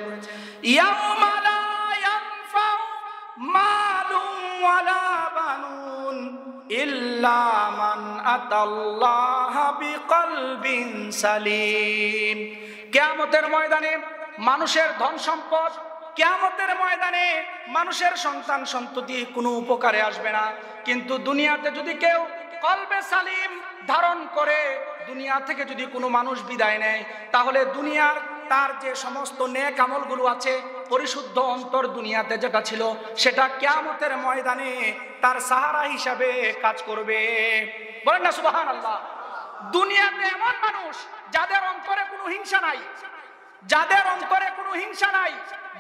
ইয়াউমা লা ইয়ানফাউ মালুন ওয়ালা বানুন ইল্লা মান আতাল্লাহা বিকলবিন সালিম। কিয়ামতের ময়দানে মানুষের ধন সম্পদ, কিয়ামতের ময়দানে মানুষের সন্তান সন্ততি কোনো উপকারে আসবে না। কিন্তু দুনিয়াতে যদি কেউ কলবে সালিম ধারণ করে, দুনিয়া থেকে যদি কোনো মানুষ বিদায় নেয়, তাহলে দুনিয়ার তার যে সমস্ত নেক আমলগুলো আছে, পরিশুদ্ধ অন্তর দুনিয়াতে যেটা ছিল, সেটা কিয়ামতের ময়দানে তার সাহারা হিসাবে কাজ করবে। বলেন না সুবহানাল্লাহ। দুনিয়াতে এমন মানুষ যাদের অন্তরে কোনো হিংসা নাই, যাদের অন্তরে কোনো হিংসা নাই,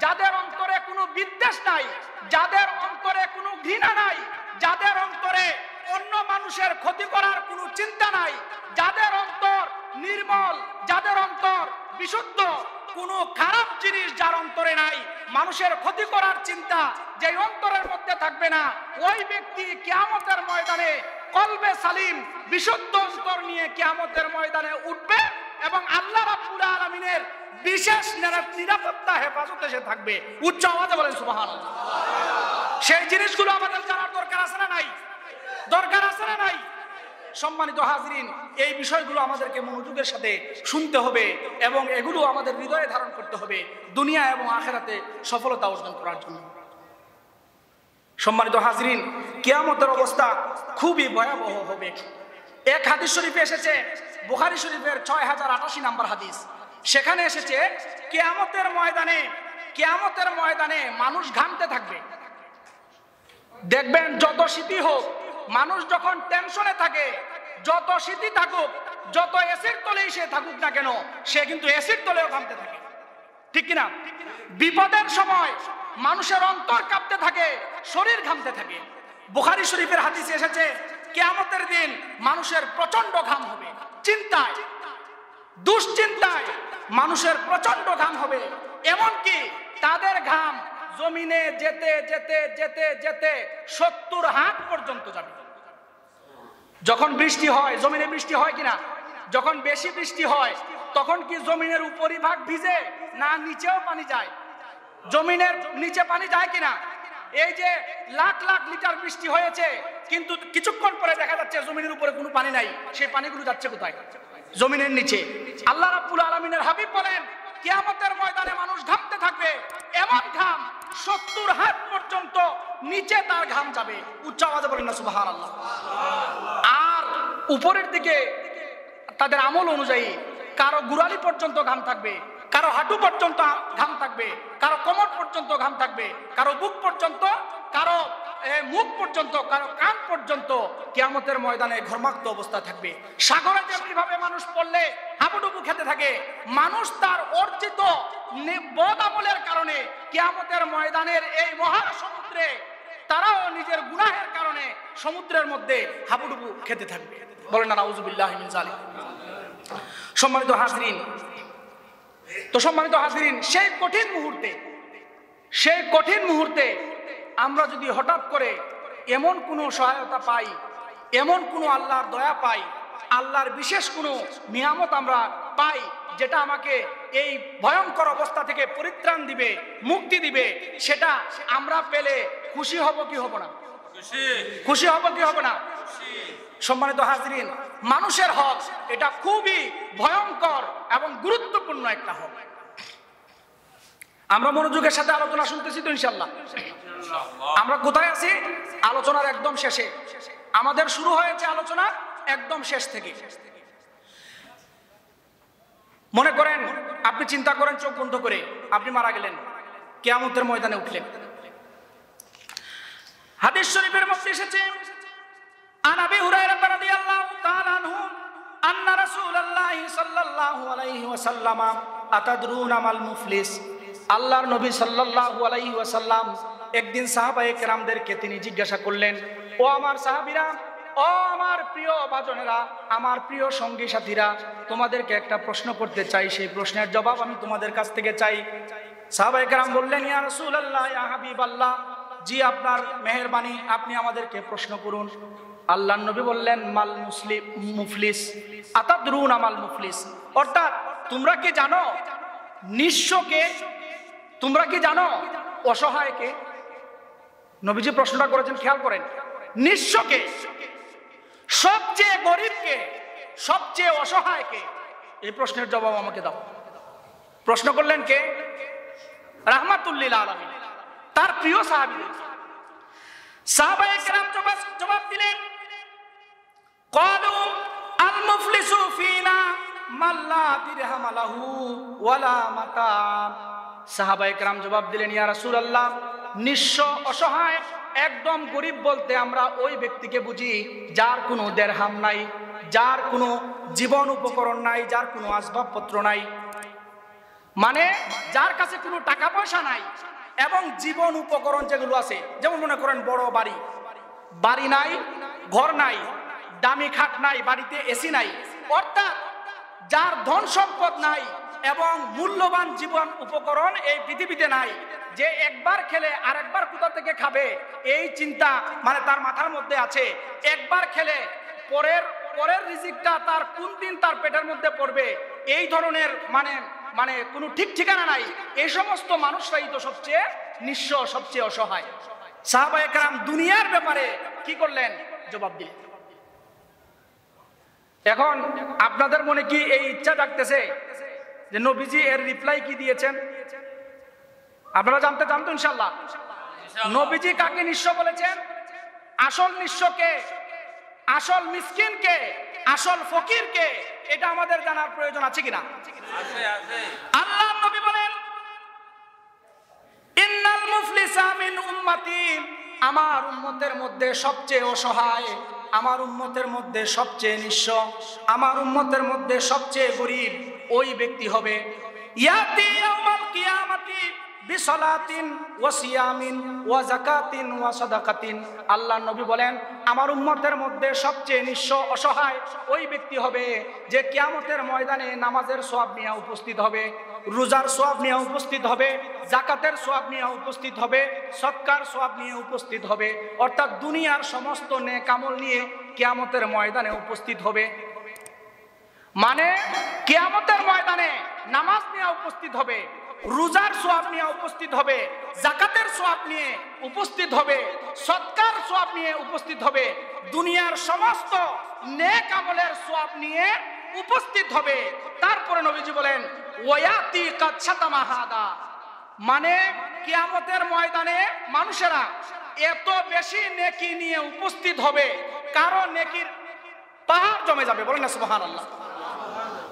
যাদের অন্তরে কোনো বিদ্বেষ নাই, যাদের অন্তরে কোনো ঘৃণা নাই, যাদের অন্তরে অন্য মানুষের ক্ষতি করার কোনো চিন্তা নাই, যাদের অন্তর নির্মল, যাদের অন্তর বিশুদ্ধ, কোনো খারাপ জিনিস যার অন্তরে নাই, মানুষের ক্ষতি করার চিন্তা যে অন্তরের মধ্যে থাকবে না, ওই ব্যক্তি কিয়ামতের ময়দানে কলবে সালিম বিশুদ্ধ অন্তর নিয়ে কিয়ামতের ময়দানে উঠবে এবং আল্লাহ রাব্বুল আলামিনের বিশেষ নিরাপত্তা হেফাজতে সে থাকবে। উচ্চ আওয়াজে বলেন সুবহানাল্লাহ। সেই জিনিসগুলো আমাদের জানার দরকার আছে না নাই? দরকার আছে না নাই? সম্মানিত হাজরিন, এই বিষয়গুলো আমাদেরকে মনোযোগের সাথে শুনতে হবে এবং এগুলো আমাদের হৃদয়ে ধারণ করতে হবে দুনিয়া এবং আখিরাতে সফলতা অর্জন করার জন্য। সম্মানিত হাজরিন, কিয়ামতের অবস্থা খুবই ভয়াবহ হবে। এক হাদিস শরীফে এসেছে, বুখারী শরীফের 6088 নম্বর হাদিস, সেখানে এসেছে কিয়ামতের ময়দানে মানুষ ঘামতে থাকবে। দেখবেন যত শীতই হোক, মানুষ যখন টেনশনে থাকে, যত শীতই থাকুক, যত এসির তলেই সে থাকুক না কেন, সে কিন্তু এসির তলেও ঘামতে থাকে, ঠিক কিনা? বিপদের সময় মানুষের অন্তর কাঁপতে থাকে, শরীর ঘামতে থাকে। বুখারী শরীফের হাদিসে এসেছে কিয়ামতের দিন মানুষের প্রচন্ড ঘাম হবে, চিন্তায়, দুশ্চিন্তায় মানুষের প্রচন্ড ঘাম হবে। এমনকি তাদের ঘাম জমিনে যেতে যেতে যেতে যেতে 70 হাত পর্যন্ত যাবে। যখন বৃষ্টি হয়, জমিনে বৃষ্টি হয় কিনা, যখন বেশি বৃষ্টি হয় তখন কি জমিনের উপরিভাগ ভিজে না নিচেও পানি যায়? জমিনের নিচে পানি যায় কিনা? এই যে লাখ লাখ লিটার বৃষ্টি হয়েছে, কিন্তু কিছুক্ষণ পরে দেখা যাচ্ছে জমিনের উপরে কোনো পানি নাই, সেই পানিগুলো যাচ্ছে কোথায়? জমিনের নিচে। আল্লাহ রাব্বুল আলামিনের হাবিব বলেন, কিয়ামতের ময়দানে মানুষ ঘামতে থাকবে, এমন ঘাম 70 হাত পর্যন্ত নিচে তার ঘাম যাবে। উচ্চ আওয়াজে বলেন না সুবহানাল্লাহ। আর উপরের দিকে তাদের আমল অনুযায়ী কারো গুড়ালি পর্যন্ত ঘাম থাকবে, কারো হাঁটু পর্যন্ত ঘাম থাকবে, কারো কোমর পর্যন্ত ঘাম থাকবে, কারো বুক পর্যন্ত, কারো মুখ পর্যন্ত, কারো কান পর্যন্ত কিয়ামতের ময়দানে ঘর্মাক্ত অবস্থা থাকবে। সাগরে যেভাবে মানুষ পড়লে হাবুডুবু খেতে থাকে, মানুষ তার অর্জিত বদ আমলের কারণে কিয়ামতের ময়দানের এই মহাসমুদ্রে তারাও নিজের গুনাহের কারণে সমুদ্রের মধ্যে হাবুডুবু খেতে থাকবে। বলেন না নাউযুবিল্লাহি মিন যালিক। সম্মানিত হাজরিন, সেই কঠিন মুহূর্তে আমরা যদি হঠাৎ করে এমন কোনো সহায়তা পাই, এমন কোনো আল্লাহর দয়া পাই, আল্লাহর বিশেষ কোনো নিয়ামত আমরা পাই, যেটা আমাকে এই ভয়ঙ্কর অবস্থা থেকে পরিত্রাণ দিবে, মুক্তি দিবে, সেটা আমরা পেলে খুশি হব কি হব না? খুশি হব কি হব না? সম্মানিত হাজরিন, মানুষের হক এটা খুবই ভয়ঙ্কর এবং গুরুত্বপূর্ণ একটা হক। আমরা মনোযোগের সাথে আলোচনা শুনতেছি তো ইনশাআল্লাহ। আমরা কোথায় আছি? আলোচনার একদম শেষে। আমাদের শুরু হয়েছে আলোচনা একদম শেষ থেকে। মনে করেন, আপনি চিন্তা করেন, চোখ বন্ধ করে আপনি মারা গেলেন, কিয়ামতের ময়দানে উঠলেন। হাদিস শরীফের মধ্যে এসেছে, আন আবি হুরায়রা রাদিয়াল্লাহু তাআলা আনহু আন্না রাসূলুল্লাহি সাল্লাল্লাহু আলাইহি ওয়াসাল্লাম আতাদরুনা মাল মুফলিস। আল্লাহর নবী সাল্লাল্লাহু আলাইহি ওয়াসাল্লাম একদিন সাহাবায়ে কেরামদেরকে তিনি জিজ্ঞাসা করলেন, ও আমার সাহাবীরা, ও আমার প্রিয় ভাজনেরা, আমার প্রিয় সঙ্গী সাথীরা, তোমাদেরকে একটা প্রশ্ন করতে চাই, সেই প্রশ্নের জবাব আমি তোমাদের কাছ থেকে চাই। সাহাবায়ে কেরাম বললেন, ইয়া রাসূলুল্লাহ, ইয়া হাবিবাল্লাহ, জি আপনার মেহেরবানি, আপনি আমাদেরকে প্রশ্ন করুন। আল্লাহর নবী বললেন, মাল মুসলিম মুফলিস আতাদরুন আমাল মুফলিস, অর্থাৎ তোমরা কি জানো নিঃস্বকে, তোমরা কি জানো অসহায়কে? নবীজি প্রশ্নটা করেছেন, খেয়াল করেন, নিঃস্বকে, সবচেয়ে গরিবকে, সবচেয়ে অসহায়কে? এই প্রশ্নের জবাব আমাকে দাও। প্রশ্ন করলেন কে? রাহমাতুল্লিল আলামিন, তার প্রিয় সাহাবী। সাহাবায়ে কেরাম জবাব দিলেন, ক্বালু আল মুফলিসু ফিনা মাল্লা দিরহাম লাহু ওয়ালা মাতা। সাহাবায়ে কেরাম জবাব দিলেন, ইয়া রাসূলুল্লাহ, নিঃস্ব অসহায় একদম গরিব বলতে আমরা ওই ব্যক্তিকে বুঝি যার কোনো দেরহাম নাই, যার কোনো জীবন উপকরণ নাই, যার কোনো আসবাবপত্র নাই, মানে যার কাছে কোনো টাকা পয়সা নাই এবং জীবন উপকরণ যেগুলো আছে, যেমন মনে করেন বড় বাড়ি, বাড়ি নাই, ঘর নাই, দামি খাট নাই, বাড়িতে এসি নাই, অর্থাৎ যার ধন সম্পদ নাই এবং মূল্যবান জীবন উপকরণ এই পৃথিবীতে নাই, যে একবার খেলে আরেকবার কোথা থেকে খাবে এই চিন্তা মানে তার মাথার মধ্যে আছে, একবার খেলে পরের রিজিকটা তার কোন দিন তার পেটের মধ্যে পড়বে এই ধরনের মানে কোনো ঠিক ঠিকানা নাই, এই সমস্ত মানুষরাই তো সবচেয়ে নিঃস্ব, সবচেয়ে অসহায়। সাহাবায়ে কেরাম দুনিয়ার ব্যাপারে কি করলেন? জবাব দিলেন। এখন আপনাদের মনে কি এই ইচ্ছা জাগতেছে যে নবীজি এর রিপ্লাই কি দিয়েছেন? আপনারা জানতে চান তো ইনশাআল্লাহ? নবীজি কাকে নিঃস্ব বলেছেন? আসল নিঃস্বকে, আসল মিসকিনকে, আসল ফকিরকে, এটা আমাদের জানার প্রয়োজন আছে কিনা? আল্লাহর নবী বলেন, ইন্নাল মুফলিসা মিন উম্মতি, আমার উম্মতের মধ্যে সবচেয়ে অসহায়, আমার উম্মতের মধ্যে সবচেয়ে নিঃস্ব, আমার উম্মতের মধ্যে সবচেয়ে গরিব ওই ব্যক্তি হবে ইয়াতি ইয়াউমাল কিয়ামাতি বিসলাতিন ওয়া সিয়ামিন ওয়া যাকাতিন ওয়া সাদাকাতিন। আল্লাহর নবী বলেন, আমার উম্মতের মধ্যে সবচেয়ে নিঃস্ব অসহায় ওই ব্যক্তি হবে যে কিয়ামতের ময়দানে নামাজের সওয়াব নিয়ে উপস্থিত হবে, রোজার সওয়াব নিয়ে উপস্থিত হবে, যাকাতের সওয়াব নিয়ে উপস্থিত হবে, সদকার সওয়াব নিয়ে উপস্থিত হবে, অর্থাৎ দুনিয়ার সমস্ত নেক আমল নিয়ে কিয়ামতের ময়দানে উপস্থিত হবে। মানে কিয়ামতের ময়দানে নামাজ নিয়ে উপস্থিত হবে, রোজার সওয়াব নিয়ে উপস্থিত হবে, যাকাতের সওয়াব নিয়ে উপস্থিত হবে, সদকার সওয়াব নিয়ে উপস্থিত হবে, দুনিয়ার সমস্ত নেক আমলের সওয়াব নিয়ে উপস্থিত হবে। তারপরে নবীজি বলেন, ওয়ায়াতি কাদ শাতামা হাদা, মানে কিয়ামতের ময়দানে মানুষেরা এত বেশি নেকি নিয়ে উপস্থিত হবে, কারণ নেকির পাহাড় জমে যাবে। বলেন না সুবহানাল্লাহ।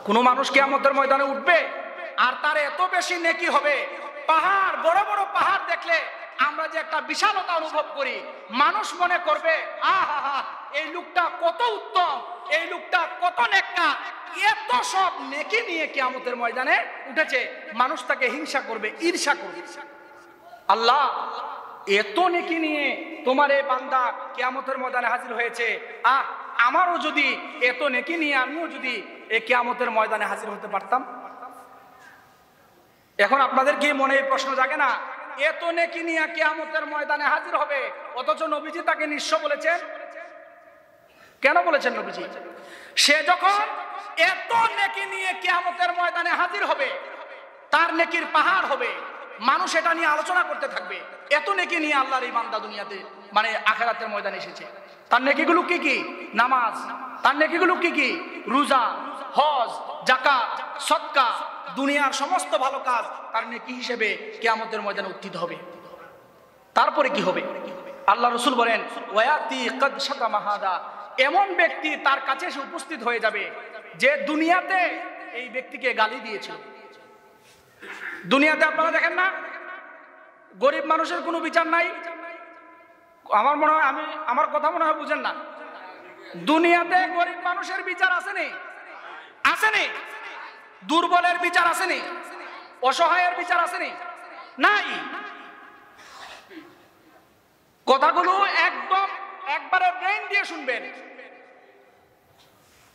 কোন মানুষ কিয়ামতের ময়দানে উঠবে আর তার এত বেশি নেকি হবে, পাহাড়, বড় বড় পাহাড় দেখলে আমরা যে একটা বিশালতা অনুভব করি, মানুষ মনে করবে আহা, এই লোকটা কত উত্তম, এই লোকটা কত নেককার, এত সব নেকি নিয়ে কিয়ামতের ময়দানে উঠেছে, মানুষ তাকে হিংসা করবে, ঈর্ষা করবে। আল্লাহ, এত নেকি নিয়ে তোমার এই বান্দা কিয়ামতের ময়দানে হাজির হয়েছে, আমারও যদি এত নেকি নিয়ে আমিও যদি এই কিয়ামতের ময়দানে হাজির হতে পারতাম। এখন আপনাদের কি মনে এই প্রশ্ন জাগে না, এত নেকি নিয়ে কিয়ামতের ময়দানে হাজির হবে, অথচ নবীজি তাকে নিঃস্ব বলেছেন? কেন বলেছেন নবীজি? সে যখন এত নেকি নিয়ে কিয়ামতের ময়দানে হাজির হবে, তার নেকির পাহাড় হবে, মানুষ এটা নিয়ে আলোচনা করতে থাকবে, এত নেকি নিয়ে আল্লাহর এই বান্দা দুনিয়াতে মানে আখিরাতের ময়দানে এসেছে। তার নেকিগুলো কি কি? নামাজ। তার নেকিগুলো কি কি? রোজা, হজ, যাকাত, সদকা, দুনিয়ার সমস্ত ভালো কাজ তার নেকি হিসেবে কিয়ামতের ময়দানে উত্থিত হবে। তারপরে কি হবে? আল্লাহ রাসূল বলেন, ওয়ায়াতি কাদ শাতামা হাদা, এমন ব্যক্তি তার কাছে এসে উপস্থিত হয়ে যাবে যে দুনিয়াতে এই ব্যক্তিকে গালি দিয়েছিল। দুনিয়াতে আপনারা দেখেন না, গরিব মানুষের কোনো বিচার নাই। আমার মনে হয় আমার কথা মনে হয় বুঝেন না। দুনিয়াতে গরিব মানুষের বিচার আসেনি, আসেনি। দুর্বলের বিচার আসেনি, অসহায়ের বিচার আসেনি, নাই। কথাগুলো একদম একবারে ব্রেন দিয়ে শুনবেন।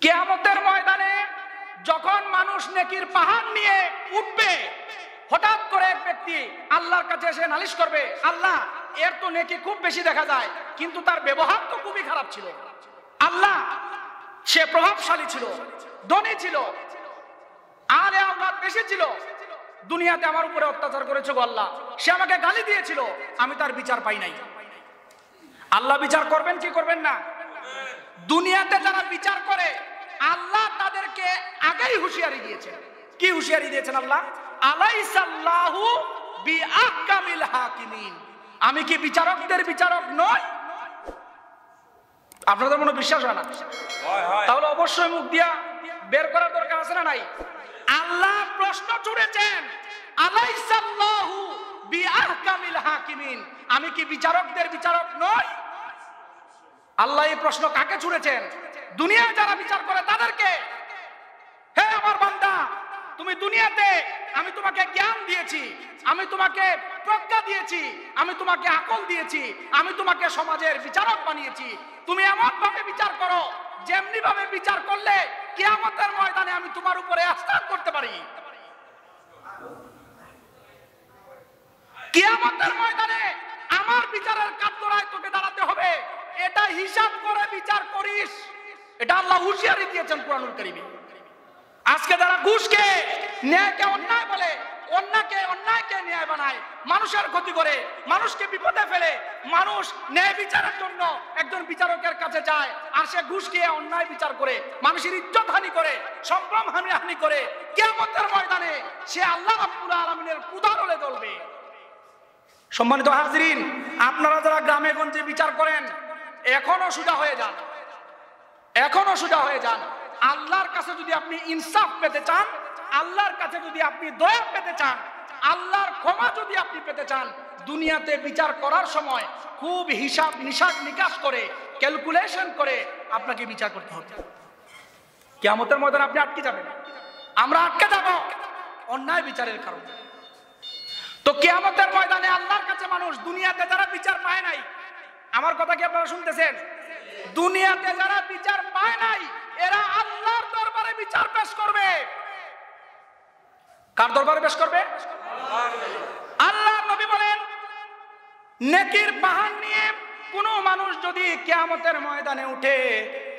কিয়ামতের ময়দানে যখন মানুষ নেকির পাহাড় নিয়ে উঠবে, হঠাৎ করে এক ব্যক্তি আল্লাহর কাছে এসে নালিশ করবে, আল্লাহ এর তো নেকি খুব বেশি দেখা যায়, কিন্তু তার ব্যবহার তো খুবই খারাপ ছিল। আল্লাহ, সে প্রভাবশালী ছিল, ধনী ছিল, আলে আওলাদ বেশি ছিল, দুনিয়াতে আমার উপরে অত্যাচার করেছে গো আল্লাহ। সে আমাকে গালি দিয়েছিল, আমি তার বিচার পাই নাই। আল্লাহ বিচার করবেন কি করবেন না? দুনিয়াতে যারা বিচার করে আল্লাহ তাদেরকে আগেই হুঁশিয়ারি দিয়েছেন। কি হুঁশিয়ারি দিয়েছেন আল্লাহ? আলাইসাল্লাহু বিআহকামিল হাকিমিন, আমি কি বিচারকদের বিচারক নই? আপনাদের মনে বিশ্বাস হয় না? তাহলে অবশ্যই মুখ দিয়া বের করার দরকার আছে না নাই? আল্লাহ প্রশ্ন ছুড়েছেন, আলাইসাল্লাহু বিআহকামিল হাকিমিন, আমি কি বিচারকদের বিচারক নই? আল্লাহ এই প্রশ্ন কাকে ছুড়েছেন? দুনিয়ায় যারা বিচার করে তাদেরকে। হে আমার বান্দা, তুমি দুনিয়াতে আমি তোমাকে জ্ঞান দিয়েছি, আমি তোমাকে প্রজ্ঞা দিয়েছি, আমি তোমাকে আকল দিয়েছি, আমি তোমাকে সমাজের বিচারক বানিয়েছি। তুমি এমন ভাবে বিচার করো যেমনি ভাবে বিচার করলে কিয়ামতের ময়দানে আমি তোমার উপরে আস্থা করতে পারি। কিয়ামতের ময়দানে আমার বিচারের কাঠগড়ায় তোকে দাঁড়াতে হবে, এটা হিসাব করে বিচার করিস। এটা আল্লাহ হুঁশিয়ারি দিয়েছেন কুরআনুল কারীমে। আজকে যারা ঘুষকে ন্যায়কে অন্যায় বলে, অন্যায়কে ন্যায় বানায়, মানুষের ক্ষতি করে, মানুষকে বিপদে ফেলে, মানুষ ন্যায় বিচারের জন্য একজন বিচারকের কাছে যায়, আর সে ঘুষ খেয়ে অন্যায় বিচার করে, মানুষের ইজ্জত হানি করে, সম্ভ্রম হানি করে, কিয়ামতের ময়দানে সে আল্লাহ রাব্বুল আলামিনের কুদরতে জ্বলবে। সম্মানিত হাজিরিন, আপনারা যারা গ্রামে গঞ্জে বিচার করেন, এখনো সোজা হয়ে যান, এখনো সোজা হয়ে যান। আল্লাহর কাছে যদি আপনি ইনসাফ পেতে চান, আল্লাহর কাছে যদি আপনি দয়া পেতে চান, আল্লাহর ক্ষমা যদি আপনি পেতে চান, দুনিয়াতে বিচার করার সময় খুব হিসাব নিকাশ করে, ক্যালকুলেশন করে আপনাকে বিচার করতে হবে। কিয়ামতের ময়দানে আপনি আটকে যাবেন, আমরা আটকে যাব অন্যায় বিচারের কারণে। তো কিয়ামতের ময়দানে আল্লাহর কাছে মানুষ, দুনিয়াতে যারা বিচার পায় নাই, আমার কথা কি আপনারা শুনতেছেন? দুনিয়াতে যারা বিচার পায় নাই, এরা আল্লাহর দরবারে বিচার পেশ করবে। কার দরবারে পেশ করবে? আল্লাহর নবী বলেন, নেকির পাহাড় নিয়ে কোন মানুষ যদি কিয়ামতের ময়দানে উঠে,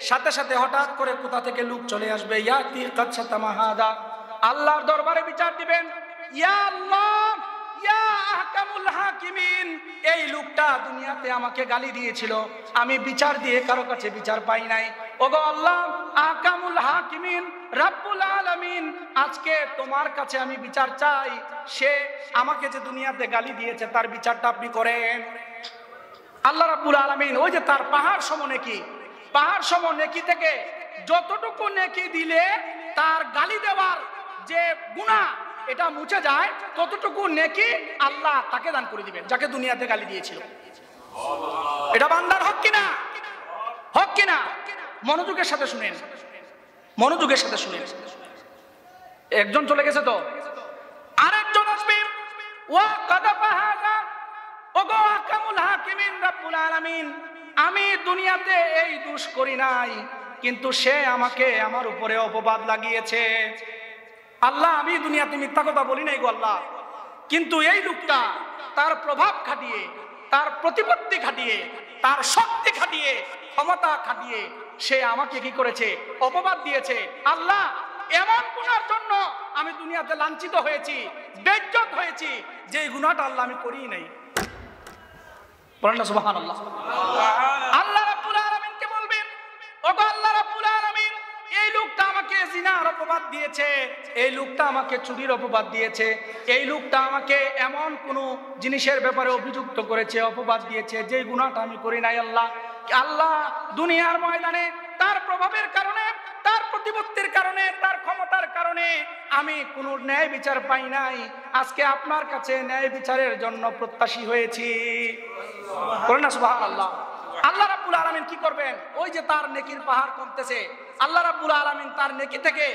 সাথে সাথে হঠাৎ করে কোথা থেকে লোক চলে আসবে, ইয়াতি কাদ শাতামা হাদা, আল্লাহর দরবারে বিচার দিবেন, ইয়া আল্লাহ, ইয়া আহকামুল হাকিমিন, এই লোকটা দুনিয়াতে আমাকে গালি দিয়েছিল, আমি বিচার দিয়ে কারো কাছে বিচার পাই নাই। ওগো আল্লাহ আহকামুল হাকিমিন, রাব্বুল আলামিন, আজকে তোমার কাছে আমি বিচার চাই, সে আমাকে যে দুনিয়াতে গালি দিয়েছে তার বিচারটা আপনি করেন। আল্লাহ রাব্বুল আলামিন ওই যে তার পাহাড় সম নেকি, পাহাড় সম নেকি থেকে যতটুকু নেকি দিলে তার গালি দেওয়ার যে গুনাহ এটা মুছে যায়, ততটুকু নেকি আল্লাহ তাকে দান করে দিবেন যাকে দুনিয়াতে গালি দিয়েছিল। এটা বান্দার হক কিনা? হক কিনা? মনোযোগের সাথে শুনেন, মনোযোগের সাথে শুনেন। একজন চলে গেছে, তো আরেকজন আসবে। ওয়া কাদাফা হাযা, ওগো আহকামুল হাকিমিন রাব্বুল আলামিন, আমি দুনিয়াতে এই দোষ করি নাই, কিন্তু সে আমাকে আমার উপরে অপবাদ লাগিয়েছে। আল্লাহ, আমি দুনিয়াতে মিথ্যা কথা বলি নাই গো আল্লাহ, কিন্তু এই লোকটা তার প্রভাব খাটিয়ে, তার প্রতিপত্তি খাটিয়ে, তার শক্তি খাটিয়ে, ক্ষমতা খাটিয়ে সে আমাকে কি করেছে? অপবাদ দিয়েছে। আল্লাহ, এমন গুনার জন্য আমি দুনিয়াতে লাঞ্ছিত হয়েছি, বেইজ্জত হয়েছি, যে গুনাহটা আল্লাহ আমি করিই নাই। বলেন না সুবহানাল্লাহ। আল্লাহ রাব্বুল আলামিন কে বলবেন, ওগো আল্লাহ রাব্বুল আলামিন, এই লোকটা আমাকে জিনার অপবাদ দিয়েছে, এই লোকটা আমাকে চুরির অপবাদ দিয়েছে, এই লোকটা আমাকে এমন কোন জিনিসের ব্যাপারে অভিযুক্ত করেছে, অপবাদ দিয়েছে, যে গুনাহটা আমি করি নাই। আল্লাহ, আল্লাহ দুনিয়ার ময়দানে তার প্রভাবের কারণে, তার প্রতিপত্তির কারণে, তার ক্ষমতার কারণে আমি কোন ন্যায় বিচার পাই নাই। আজকে আপনার কাছে ন্যায় বিচারের জন্য প্রত্যাশী হয়েছি। বলেন না সুবহানাল্লাহ। আল্লাহ রাব্বুল আলামিন কি করবেন? ওই যে তার নেকির পাহাড় কমতেছে, আল্লাহ রাব্বুল আলামিন তার নেকি থেকে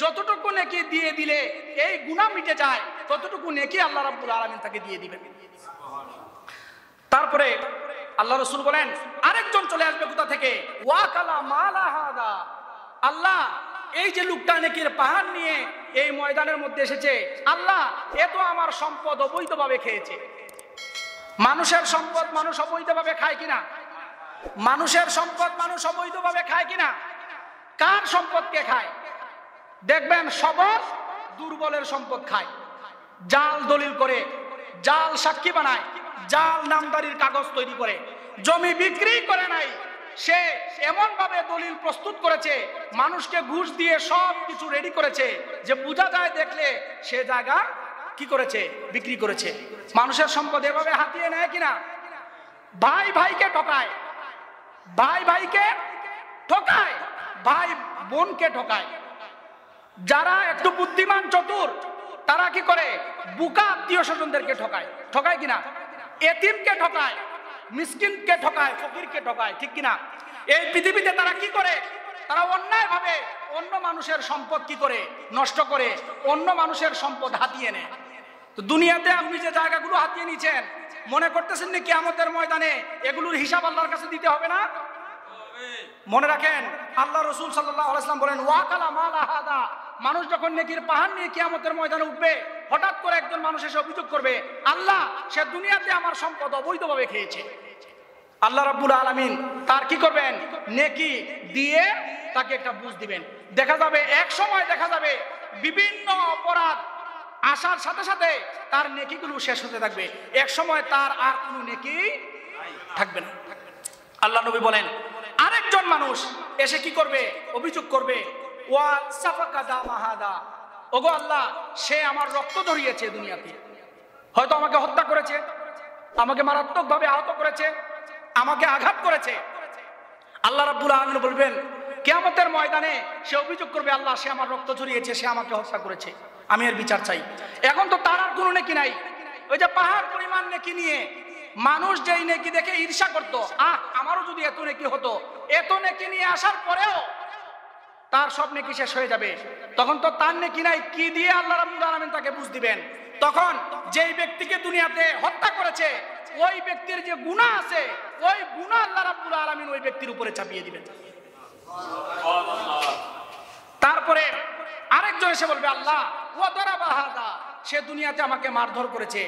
যতটুকু নেকি দিয়ে দিলে এই গুনাহ মিটে যায়, ততটুকু নেকি আল্লাহ রাব্বুল আলামিন তাকে দিয়ে দিবেন। তারপরে আল্লাহ রাসূল বলেন, আরেকজন চলে আসবে কোথা থেকে? ওয়া কালা মালা হাদা, আল্লাহ এই যে লোকটা নেকির পাহাড় নিয়ে এই ময়দানের মধ্যে এসেছে, আল্লাহ এ তো আমার সম্পদ অবৈধভাবে খেয়েছে, মানুষের সম্পদ মানুষ অবৈধভাবে খায় কিনা? মানুষের সম্পদ মানুষ অবৈধভাবে খায় কিনা? কার সম্পদ কে খায়? দেখবেন সবল দুর্বলের সম্পদ খায়, জাল দলিল করে, জাল সাক্ষী বানায়, জাল নামদারির কাগজ তৈরি করে, জমি বিক্রি করে নাই, সে এমন ভাবে দলিল প্রস্তুত করেছে, মানুষকে ঘুষ দিয়ে সব কিছু রেডি করেছে যে বোঝা যায় দেখলে সে জায়গা কি করেছে, বিক্রি করেছে। মানুষের সম্পদ এভাবে হাতিয়ে নেয় কিনা? ভাই ভাইকে ঠকায়, ভাই ভাইকে ঠকায়, ভাই বোনকে ঠকায়। যারা একটু বুদ্ধিমান চতুর তারা কি করে? বুকা আত্মীয় স্বজনদেরকে ঠকায়, ঠকায় কিনা? এতিমকে ঠকায়, মিসকিনকে ঠকায়, ফকিরকে ঠকায়, ঠিক কিনা? এই পৃথিবীতে তারা কি করে? তারা অন্যায় ভাবে অন্য মানুষের সম্পদ কি করে? নষ্ট করে, অন্য মানুষের সম্পদ হাতিয়ে নেয়। তো দুনিয়াতে আপনি যে জায়গাগুলো হাতিয়ে নিয়েছেন, মনে করতেছেন না কিয়ামতের ময়দানে এগুলোর হিসাব আল্লাহর কাছে দিতে হবে না? মনে রাখেন, আল্লাহ রাসূল সাল্লাল্লাহু আলাইহি ওয়াসাল্লাম বলেন, ওয়াকালা মালা হাদা, মানুষ যখন নেকির পাহাড় নিয়ে কিয়ামতের ময়দানে উঠবে, হঠাৎ করে একজন মানুষ এসে অভিযোগ করবে, আল্লাহ সে দুনিয়াতে আমার সম্পদ অবৈধভাবে খেয়েছে। আল্লাহ রাব্বুল আলামিন তার কি করবেন? নেকি দিয়ে তাকে একটা বুঝ দিবেন। দেখা যাবে এক সময় দেখা যাবে বিভিন্ন অপরাধ আসার সাথে সাথে তার নেকিগুলো শেষ হতে থাকবে, এক সময় তার আর কোনো নেকি থাকবে না। আল্লাহ নবী বলেন, আরেকজন মানুষ এসে কি করবে? অভিযোগ করবে, ওয়া সাফাকা দামাহাদা, ওগো আল্লাহ সে আমার রক্ত ঝরিয়েছে দুনিয়াতে, হয়তো আমাকে হত্যা করেছে, আমাকে মারাত্মকভাবে আহত করেছে, আমাকে আঘাত করেছে। আল্লাহ রাব্বুল আলামিন বলবেন কিয়ামতের ময়দানে সে অভিযোগ করবে, আল্লাহ সে আমার রক্ত ঝরিয়েছে, সে আমাকে হত্যা করেছে, আমি এর বিচার চাই। এখন তো তার আর কোনো নেকি নাই। ওই যে পাহাড় পরিমাণ নেকি নিয়ে মানুষ যেই নেকি দেখে ঈর্ষা করতো, আমারও যদি এত নেকি হতো, এত নেকি নিয়ে আসার পরেও তার সব নেকি শেষ হয়ে যাবে। তখন তো তার নেকি নাই, কি দিয়ে আল্লাহ রাব্বুল আলামিন তাকে বুঝ দিবেন? তখন যেই ব্যক্তিকে দুনিয়াতে হত্যা করেছে ওই ব্যক্তির যে গুনাহ আছে, ওই গুনাহ আল্লাহ রাব্বুল আলামিন ওই ব্যক্তির উপরে চাপিয়ে দিবেন। তারপরে আরেকজন এসে বলবে, আল্লাহ ওয়া দারাবা হাদা, সে দুনিয়াতে আমাকে মারধর করেছে।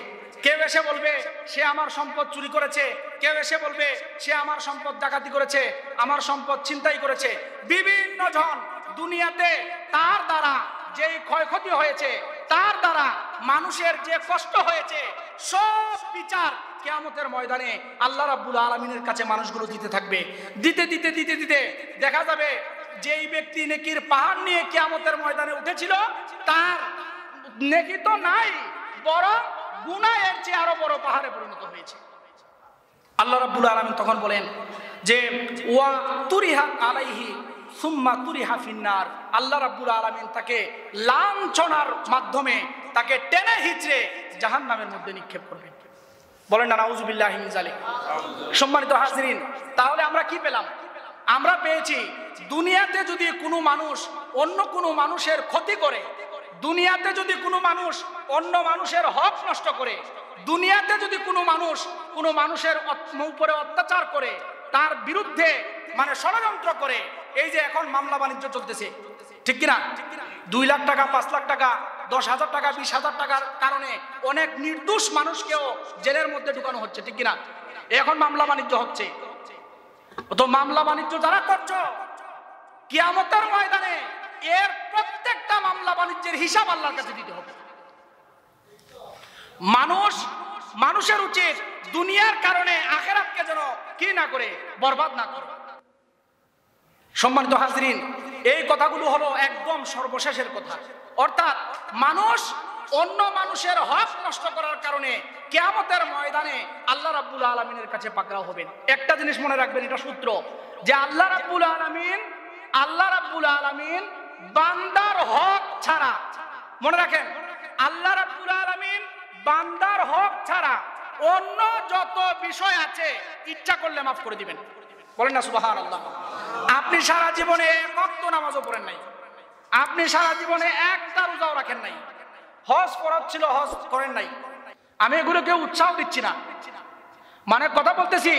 কেউ এসে বলবে সে আমার সম্পদ চুরি করেছে, কেউ এসে বলবে সে আমার সম্পদ ডাকাতি করেছে, আমার সম্পদ ছিনতাই করেছে। বিভিন্ন জন দুনিয়াতে তার দ্বারা যেই ক্ষয়ক্ষতি হয়েছে, তার দ্বারা মানুষের যে কষ্ট হয়েছে, সব বিচার কিয়ামতের ময়দানে আল্লাহ রাব্বুল আলামিনের কাছে মানুষগুলো দিতে থাকবে। দিতে দিতে দিতে দিতে দেখা যাবে যেই ব্যক্তি নেকির পাহাড় নিয়ে কিয়ামতের ময়দানে উঠেছিল, তার নেকি তো নাই, বরং গুনাহ এর চেয়ে আরো বড় পাহাড়ে পরিণত হয়েছে। আল্লাহ রাব্বুল আলামিন তখন বলেন যে ওয়া তুরিহা আলাইহি সুম্মা তুরিহা ফিন্নার, আল্লাহ রাব্বুল আলামিন তাকে লাঞ্ছনার মাধ্যমে তাকে টেনে হিচড়ে জাহান্নামের মধ্যে নিক্ষেপ করবেন। বলেন না নাউযুবিল্লাহি মিন যালিক। সম্মানিত হাজিরিন, তাহলে আমরা কি পেলাম? আমরা পেয়েছি দুনিয়াতে যদি কোনো মানুষ অন্য কোনো মানুষের ক্ষতি করে, দুনিয়াতে যদি কোনো মানুষ অন্য মানুষের হক নষ্ট করে, দুনিয়াতে যদি কোনো মানুষ কোনো মানুষের উপরে অত্যাচার করে, তার বিরুদ্ধে মানে ষড়যন্ত্র করে, এই যে এখন মামলা বাণিজ্য চলতেছে, ঠিক কিনা? 2 লাখ টাকা, 5 লাখ টাকা, 10,000 টাকা, 20,000 টাকার কারণে অনেক নির্দোষ মানুষকেও জেলের মধ্যে ঢুকানো হচ্ছে, ঠিক কিনা? এখন মামলা বাণিজ্য হচ্ছে। তো মামলা বাণিজ্য যারা করছো, কিয়ামতের ময়দানে এর প্রত্যেকটা মামলা বাণিজ্যের হিসাব আল্লাহর কাছে দিতে হবে। মানুষের উচিত দুনিয়ার কারণে আখিরাতকে যেন কি না করে, বরবাদ না করে। সম্মানিত হাজিরিন, এই কথাগুলো হলো একদম সর্বশেষের কথা। অর্থাৎ মানুষ অন্য মানুষের হক নষ্ট করার কারণে কিয়ামতের ময়দানে আল্লাহ রাব্বুল আলামিনের কাছে পাকড়াও হবেন। একটা জিনিস মনে রাখবেন, এটা সূত্র, যে আল্লাহ রাব্বুল আলামিন বান্দার হক ছাড়া, মনে রাখেন, আল্লাহ রাব্বুল আলামিন বান্দার হক ছাড়া অন্য যত বিষয় আছে ইচ্ছা করলে মাফ করে দিবেন। বলেন না সুবহানাল্লাহ। আপনি সারা জীবনে এক ওয়াক্ত নামাজও পড়েন নাই, আপনি সারা জীবনে একটা রোজাও রাখেন নাই, হজ ফরজ ছিল হজ করেন নাই, আমি এগুলোকে উৎসাহ দিচ্ছি না, মানে কথা বলতেছি,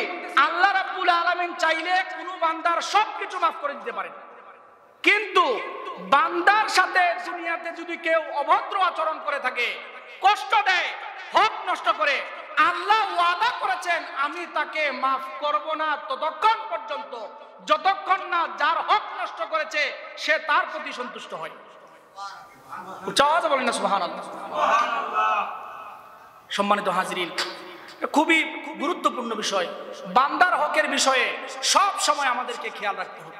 আল্লাহ রাব্বুল আলামিন চাইলে কোনো বান্দার সবকিছু মাফ করে দিতে পারেন। কিন্তু বান্দার সাথে দুনিয়াতে যদি কেউ অভদ্র আচরণ করে থাকে, কষ্ট দেয়, হক নষ্ট করে, আল্লাহ ওয়াদা করেছেন আমি তাকে মাফ করব না ততক্ষণ পর্যন্ত যতক্ষণ না যার হক নষ্ট করেছে সে তার প্রতি সন্তুষ্ট হয়। উচ্চ আওয়াজে বলেন না সুবহানাল্লাহ। সম্মানিত হাজিরিন, খুবই গুরুত্বপূর্ণ বিষয়। বান্দার হকের বিষয়ে সব সময় আমাদেরকে খেয়াল রাখতে হবে।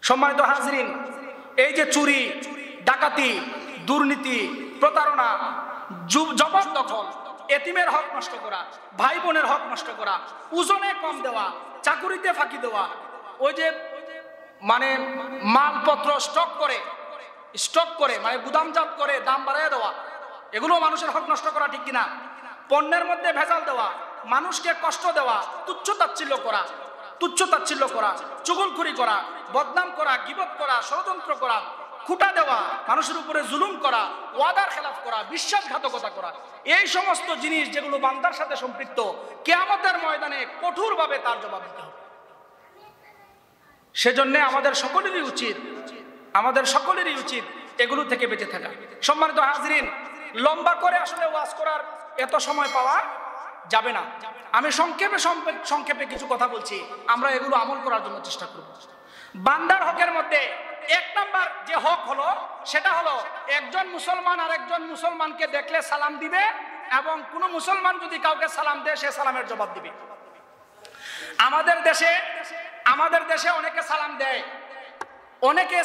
সম্মানিত হাজিরিন, এই যে চুরি, ডাকাতি, দুর্নীতি, প্রতারণা, জবরদখল, এতিমের হক নষ্ট করা, ভাই বোনের হক নষ্ট করা, ওজনে কম দেওয়া, চাকুরিতে ফাঁকি দেওয়া, ওই যে মানে মালপত্র স্টক করে মানে গুদামজাত করে দাম বাড়িয়ে দেওয়া, এগুলো মানুষের হক নষ্ট করা, ঠিক কিনা? পণ্যের মধ্যে ভেজাল দেওয়া, মানুষকে কষ্ট দেওয়া, তুচ্ছ তাচ্ছিল্য করা, চুগলখুরি করা, বদনাম করা, গীবত করা, ষড়যন্ত্র করা, খুঁটা দেওয়া, মানুষের উপরে জুলুম করা, ওয়াদার খেলাফ করা, বিশ্বাসঘাতকতা করা, এই সমস্ত জিনিস যেগুলো বান্দার সাথে সম্পৃক্ত, কিয়ামতের ময়দানে কঠোরভাবে তার জবাব দিতে হবে। সেজন্য আমাদের সকলেরই উচিত এগুলো থেকে বেঁচে থাকা। সম্মানিত হাজিরিন, লম্বা করে আসলে ওয়াজ করার এত সময় পাওয়া যাবে না। আমি সংক্ষেপে কিছু কথা বলছি, আমরা এগুলো আমল করার জন্য চেষ্টা করব। বান্দার হকের মধ্যে এক নাম্বার যে হক হলো সেটা হলো একজন মুসলমান আর একজন মুসলমানকে দেখলে সালাম দিবে, এবং কোন মুসলমান যদি কাউকে সালাম দেয় সে সালামের জবাব দিবে। আমাদের দেশে অনেকে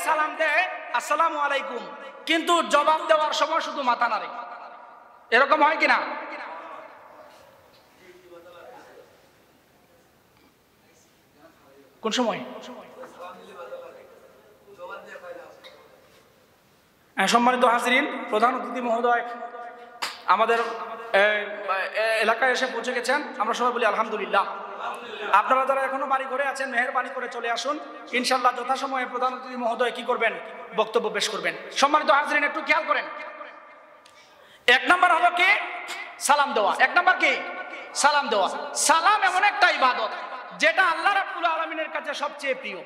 সালাম দেয় আসসালামু আলাইকুম, কিন্তু জবাব দেওয়ার সময় শুধু মাথা নাড়ে। এরকম হয় কিনা? কোন সময়? সম্মানিত হাজিরিন, প্রধান অতিথি মহোদয় আমাদের এলাকায় এসে পৌঁছে গেছেন। আমরা সবাই বলি আলহামদুলিল্লাহ। আপনারা যারা এখনো বাড়ি ঘরে আছেন, মেহেরবানি করে চলে আসুন। ইনশাআল্লাহ যথাসময়ে প্রধান অতিথি মহোদয় কি করবেন? বক্তব্য পেশ করবেন। সম্মানিত হাজিরিন, একটু খেয়াল করেন। এক নাম্বার হলো কি? সালাম দেওয়া। এক নাম্বার কি? সালাম দেওয়া। সালাম এমন একটা ইবাদত যেটা আল্লাহ রাব্বুল আলামিনের কাছে সবচেয়ে প্রিয়।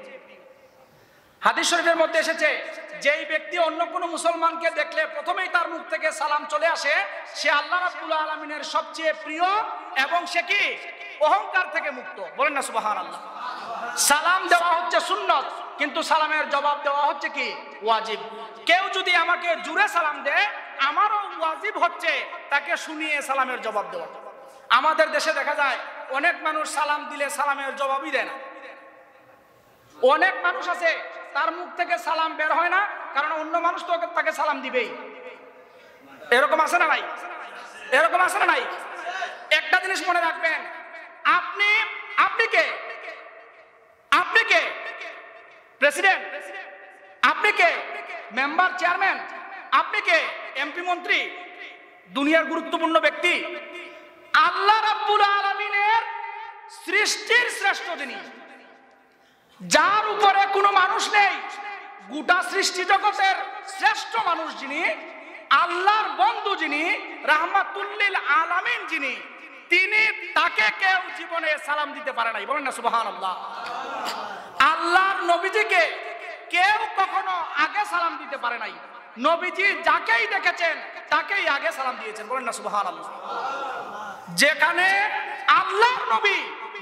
হাদিস শরীফের মধ্যে এসেছে, যেই ব্যক্তি অন্য কোনো মুসলমানকে দেখলে প্রথমেই তার মুখ থেকে সালাম চলে আসে, সে আল্লাহ রাব্বুল আলামিনের সবচেয়ে প্রিয় এবং সে কি? অহংকার থেকে মুক্ত। বলেন না সুবহানাল্লাহ। সালাম দেওয়া হচ্ছে সুন্নত, কিন্তু সালামের জবাব দেওয়া হচ্ছে কি? ওয়াজিব। কেউ যদি আমাকে জুড়ে সালাম দেয়, আমারও ওয়াজিব হচ্ছে তাকে শুনিয়ে সালামের জবাব দেওয়া। আমাদের দেশে দেখা যায় অনেক মানুষ সালাম দিলে সালামের জবাবই দেয় না। অনেক মানুষ আছে তার মুখ থেকে সালাম বের হয় না, কারণ অন্য মানুষ তো তাকে সালাম দিবেই। এরকম আছে না নাই? এরকম আছে না নাই? একটা জিনিস মনে রাখবেন, আপনি কে? প্রেসিডেন্ট? আপনি কে? Member, chairman? আপনি কে? এমপি, মন্ত্রী? দুনিয়ার গুরুত্বপূর্ণ ব্যক্তি? আল্লাহ রাব্বুল আলামিনের সৃষ্টির শ্রেষ্ঠ যিনি, যার উপরে কোনো মানুষ নেই, গোটা সৃষ্টি জগতের শ্রেষ্ঠ মানুষ যিনি, আল্লাহর বন্ধু যিনি, রাহমাতুল লিল আলামিন যিনি, তিনি, তাকে কেউ জীবনে সালাম দিতে পারে নাই। বলেন না সুবহানাল্লাহ। আল্লাহর নবীজিকে কেউ কখনো আগে সালাম দিতে পারে নাই। নবীজি যাকেই দেখেছেন তাকেই আগে সালাম দিয়েছেন। বলেন না সুবহানাল্লাহ। যেখানে আল্লাহর নবী,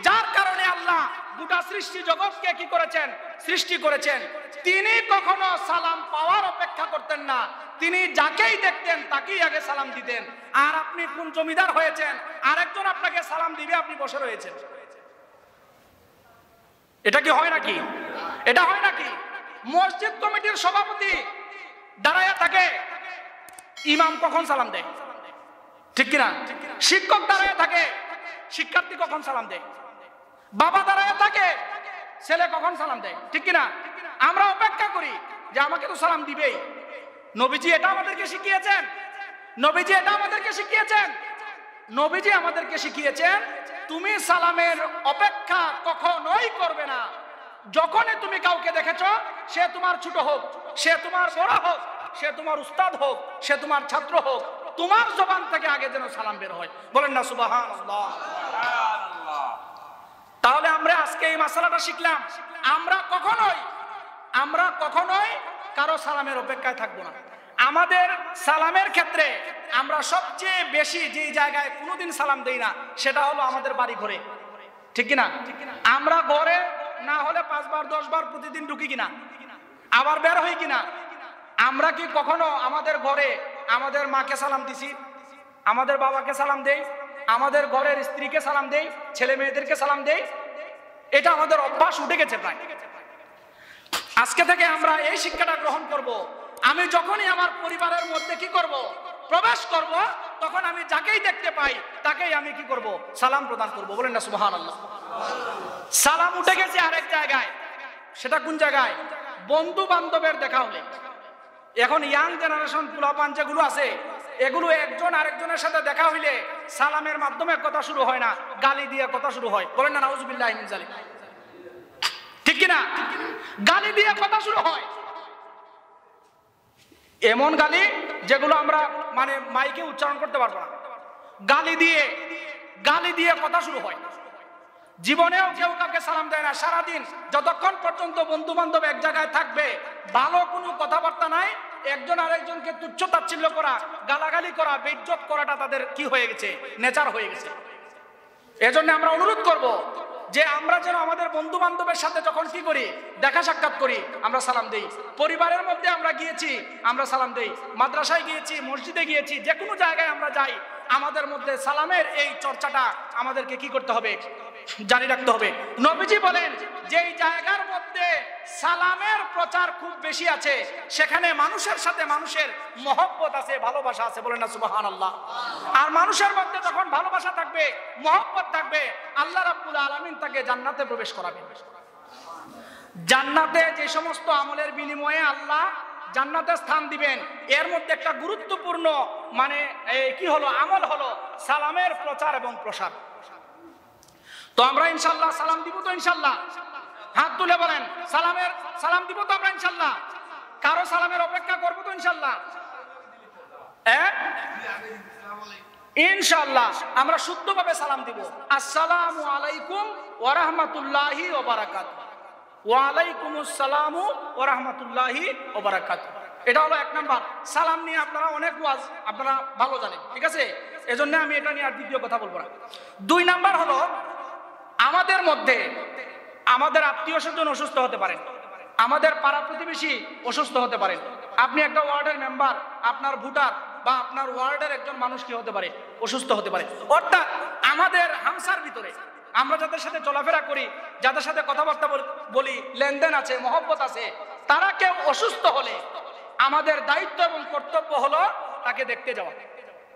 যার কারণে আল্লাহ গোটা সৃষ্টি জগৎকে কি করেছেন? সৃষ্টি করেছেন, তিনি কখনো সালাম পাওয়ার অপেক্ষা করতেন না। তিনি যাকেই দেখতেন তাকেই আগে সালাম দিতেন। আর আপনি কোন জমিদার হয়েছেন, আরেকজন আপনাকে সালাম দিবে, আপনি বসে রয়েছেন। এটা কি হয় নাকি? এটা হয় নাকি? মসজিদ কমিটির সভাপতি দাঁড়ায়া থাকে, ইমাম কখন সালাম দেয়? ঠিক কিনা? শিক্ষক দাঁড়ায়া থাকে, শিক্ষার্থী কখন সালাম দেয়? বাবা দাঁড়ায়া থাকে, ছেলে কখন সালাম দেয়? ঠিক কিনা? আমরা অপেক্ষা করি যে আমাকে তো সালাম দিবেই। নবীজি এটা আমাদেরকে শিখিয়েছেন। নবীজি আমাদেরকে শিখিয়েছেন, তুমি সালামের অপেক্ষা কখনোই করবে না। যখনই তুমি কাউকে দেখেছো, সে তোমার ছোট হোক, সে তোমার বড় হোক, সে তোমার উস্তাদ হোক, সে তোমার ছাত্র হোক, তোমার জবান থেকে আগে যেন সালাম বের হয়। বলেন না সুবহানাল্লাহ। তাহলে আমরা আজকে এই মাসালাটা শিখলাম, আমরা কখনোই কারো সালামের অপেক্ষায় থাকবো না। আমাদের সালামের ক্ষেত্রে আমরা সবচেয়ে বেশি যে জায়গায় কোনোদিন সালাম দেই না সেটা হলো আমাদের বাড়ি ঘরে, ঠিক কিনা? আমরা ঘরে না হলে 5 বার 10 বার প্রতিদিন ঢুকি কিনা, আবার বের হই কিনা? আমরা কি কখনো আমাদের ঘরে আমাদের মাকে সালাম দিছি, আমাদের বাবাকে সালাম দেই, আমাদের ঘরের স্ত্রীকে সালাম দেই, ছেলে মেয়েদেরকে সালাম দেই? এটা আমাদের অভ্যাস উঠে গেছে প্রায়। আজকে থেকে আমরা এই শিক্ষাটা গ্রহণ করব, আমি যখনই আমার পরিবারের মধ্যে কি করব, প্রবেশ করব, তখন আমি যাকেই দেখতে পাই তাকেই আমি কি করব, সালাম প্রদান করব। বলেন না সুবহানাল্লাহ। সালাম উঠে গেছে আরেক জায়গায়, সেটা কোন জায়গায়? বন্ধু বান্ধবের দেখা হলে। এখন ইয়াং জেনারেশন পোলাপান যেগুলো আছে, এগুলো একজন আরেকজনের সাথে দেখা হইলে সালামের মাধ্যমে কথা শুরু হয় না, গালি দিয়ে কথা শুরু হয়। বলেন না নাউজুবিল্লাহি মিন যালিক, ঠিক কিনা? গালি দিয়ে কথা শুরু হয়, এমন গালি যেগুলো আমরা মানে মাইকে উচ্চারণ করতে পারবো না। গালি দিয়ে কথা শুরু হয়। জীবনেও কেউ কাউকে সালাম দেয় না সারাদিন, যতক্ষণ পর্যন্ত বন্ধু বান্ধব এক জায়গায় থাকবে, ভালো কোনো কথাবার্তা নাই, একজন আরেকজনকে তুচ্ছ তাচ্ছিল্য করা, গালাগালি করা, বেইজ্জত করাটা তাদের কি হয়ে গেছে, নেচার হয়ে গেছে। এজন্য আমরা অনুরোধ করব যে আমরা যেন আমাদের বন্ধু বান্ধবের সাথে যখন কি করি, দেখা সাক্ষাৎ করি, আমরা সালাম দেই। পরিবারের মধ্যে আমরা গিয়েছি, আমরা সালাম দেই। মাদ্রাসায় গিয়েছি, মসজিদে গিয়েছি, যে কোনো জায়গায় আমরা যাই, আমাদের মধ্যে সালামের এই চর্চাটা আমাদেরকে কি করতে হবে, জারি রাখতে হবে। নবীজি বলেন যেই জায়গার মধ্যে সালামের প্রচার খুব বেশি আছে, সেখানে মানুষের সাথে মানুষের মহব্বত আছে, ভালোবাসা আছে। বলেন না সুবহানাল্লাহ। আর মানুষের মধ্যে যখন ভালোবাসা থাকবে, মহব্বত থাকবে, আল্লাহ রাব্বুল আলামিন তাকে জান্নাতে প্রবেশ করাবেন। জান্নাতে যে সমস্ত আমলের বিনিময়ে আল্লাহ জান্নাতে স্থান দিবেন, এর মধ্যে একটা গুরুত্বপূর্ণ মানে কি হলো, আমল হলো সালামের প্রচার এবং প্রসার। তো আমরা ইনশাআল্লাহ সালাম দিব তো? ইনশাআল্লাহ হাত তুলে বলেন, সালাম দিব তো আমরা ইনশাআল্লাহ? কারো সালামের অপেক্ষা করবো তো ইনশাআল্লাহ? ইনশাআল্লাহ আমরা শুদ্ধভাবে সালাম দিব। আসসালামু আলাইকুম ওয়া রাহমাতুল্লাহি ওয়া বারাকাতুহু। ওয়া আলাইকুমুস সালামু ওয়া রাহমাতুল্লাহি ওয়া বারাকাতুহু। এটা হলো 1 নাম্বার। সালাম নিয়ে আপনারা অনেক ওয়াজ আপনারা ভালো জানেন, ঠিক আছে? এজন্য আমি এটা নিয়ে আর দ্বিতীয় কথা বলবো না। 2 নাম্বার হলো, আমাদের মধ্যে আমাদের আত্মীয় স্বজন অসুস্থ হতে পারেন, আমাদের পাড়া প্রতিবেশী অসুস্থ হতে পারেন, আপনি একটা ওয়ার্ডের মেম্বার, আপনার ভোটার বা আপনার ওয়ার্ডের একজন মানুষ কি হতে পারে, অসুস্থ হতে পারে। অর্থাৎ আমাদের হামসার ভিতরে আমরা যাদের সাথে চলাফেরা করি, যাদের সাথে কথাবার্তা বলি, লেনদেন আছে, মহব্বত আছে, তারা কেউ অসুস্থ হলে আমাদের দায়িত্ব এবং কর্তব্য হলো তাকে দেখতে যাওয়া।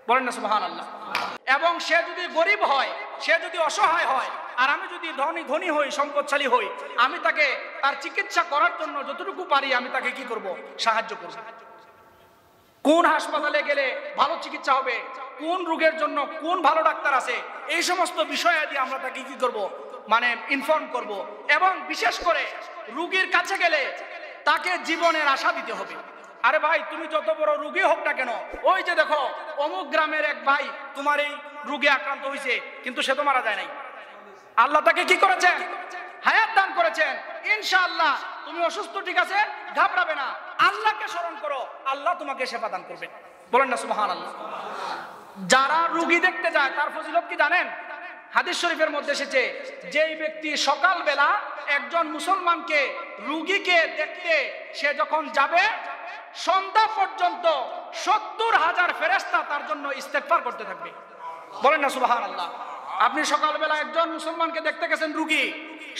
বলেন না সুবহানাল্লাহ। এবং সে যদি গরিব হয়, সে যদি অসহায় হয়, আর আমি যদি ধনী হই, সম্পদশালী হই, আমি তাকে তার চিকিৎসা করার জন্য যতটুকু পারি আমি তাকে কি করব, সাহায্য করব। কোন হাসপাতালে গেলে ভালো চিকিৎসা হবে, কোন রোগের জন্য কোন ভালো ডাক্তার আছে, এই সমস্ত বিষয়াদি আমরা তাকে কি করব, মানে ইনফর্ম করব। এবং বিশেষ করে রোগীর কাছে গেলে তাকে জীবনের আশা দিতে হবে। আরে ভাই, তুমি যত বড় রোগী হোক না কেন, ওই যে দেখো অমুক গ্রামের এক ভাই তোমার এই রোগে আক্রান্ত হয়েছে, কিন্তু সে তো মারা যায় নাই, আল্লাহ তাকে কি করেছেন, হায়াত দান করেছেন। ইনশাআল্লাহ তুমি অসুস্থ, ঠিক আছে, ঘাবড়াবে না, আল্লাহকে স্মরণ করো, আল্লাহ তোমাকে সেবা দান করবে। বলেন না সুবহানাল্লাহ। যারা রোগী দেখতে যায় তার ফজিলত কি জানেন? হাদিস শরীফের মধ্যে এসেছে, যেই ব্যক্তি সকালবেলা একজন মুসলমানকে, রোগীকে দেখতে সে যখন যাবে, সন্ধ্যা পর্যন্ত 70,000 ফেরেশতা তার জন্য ইস্তেগফার করতে থাকবে। বলেন না সুবহানাল্লাহ। আপনি সকালবেলা একজন মুসলমানকে দেখতে গেছেন রোগী,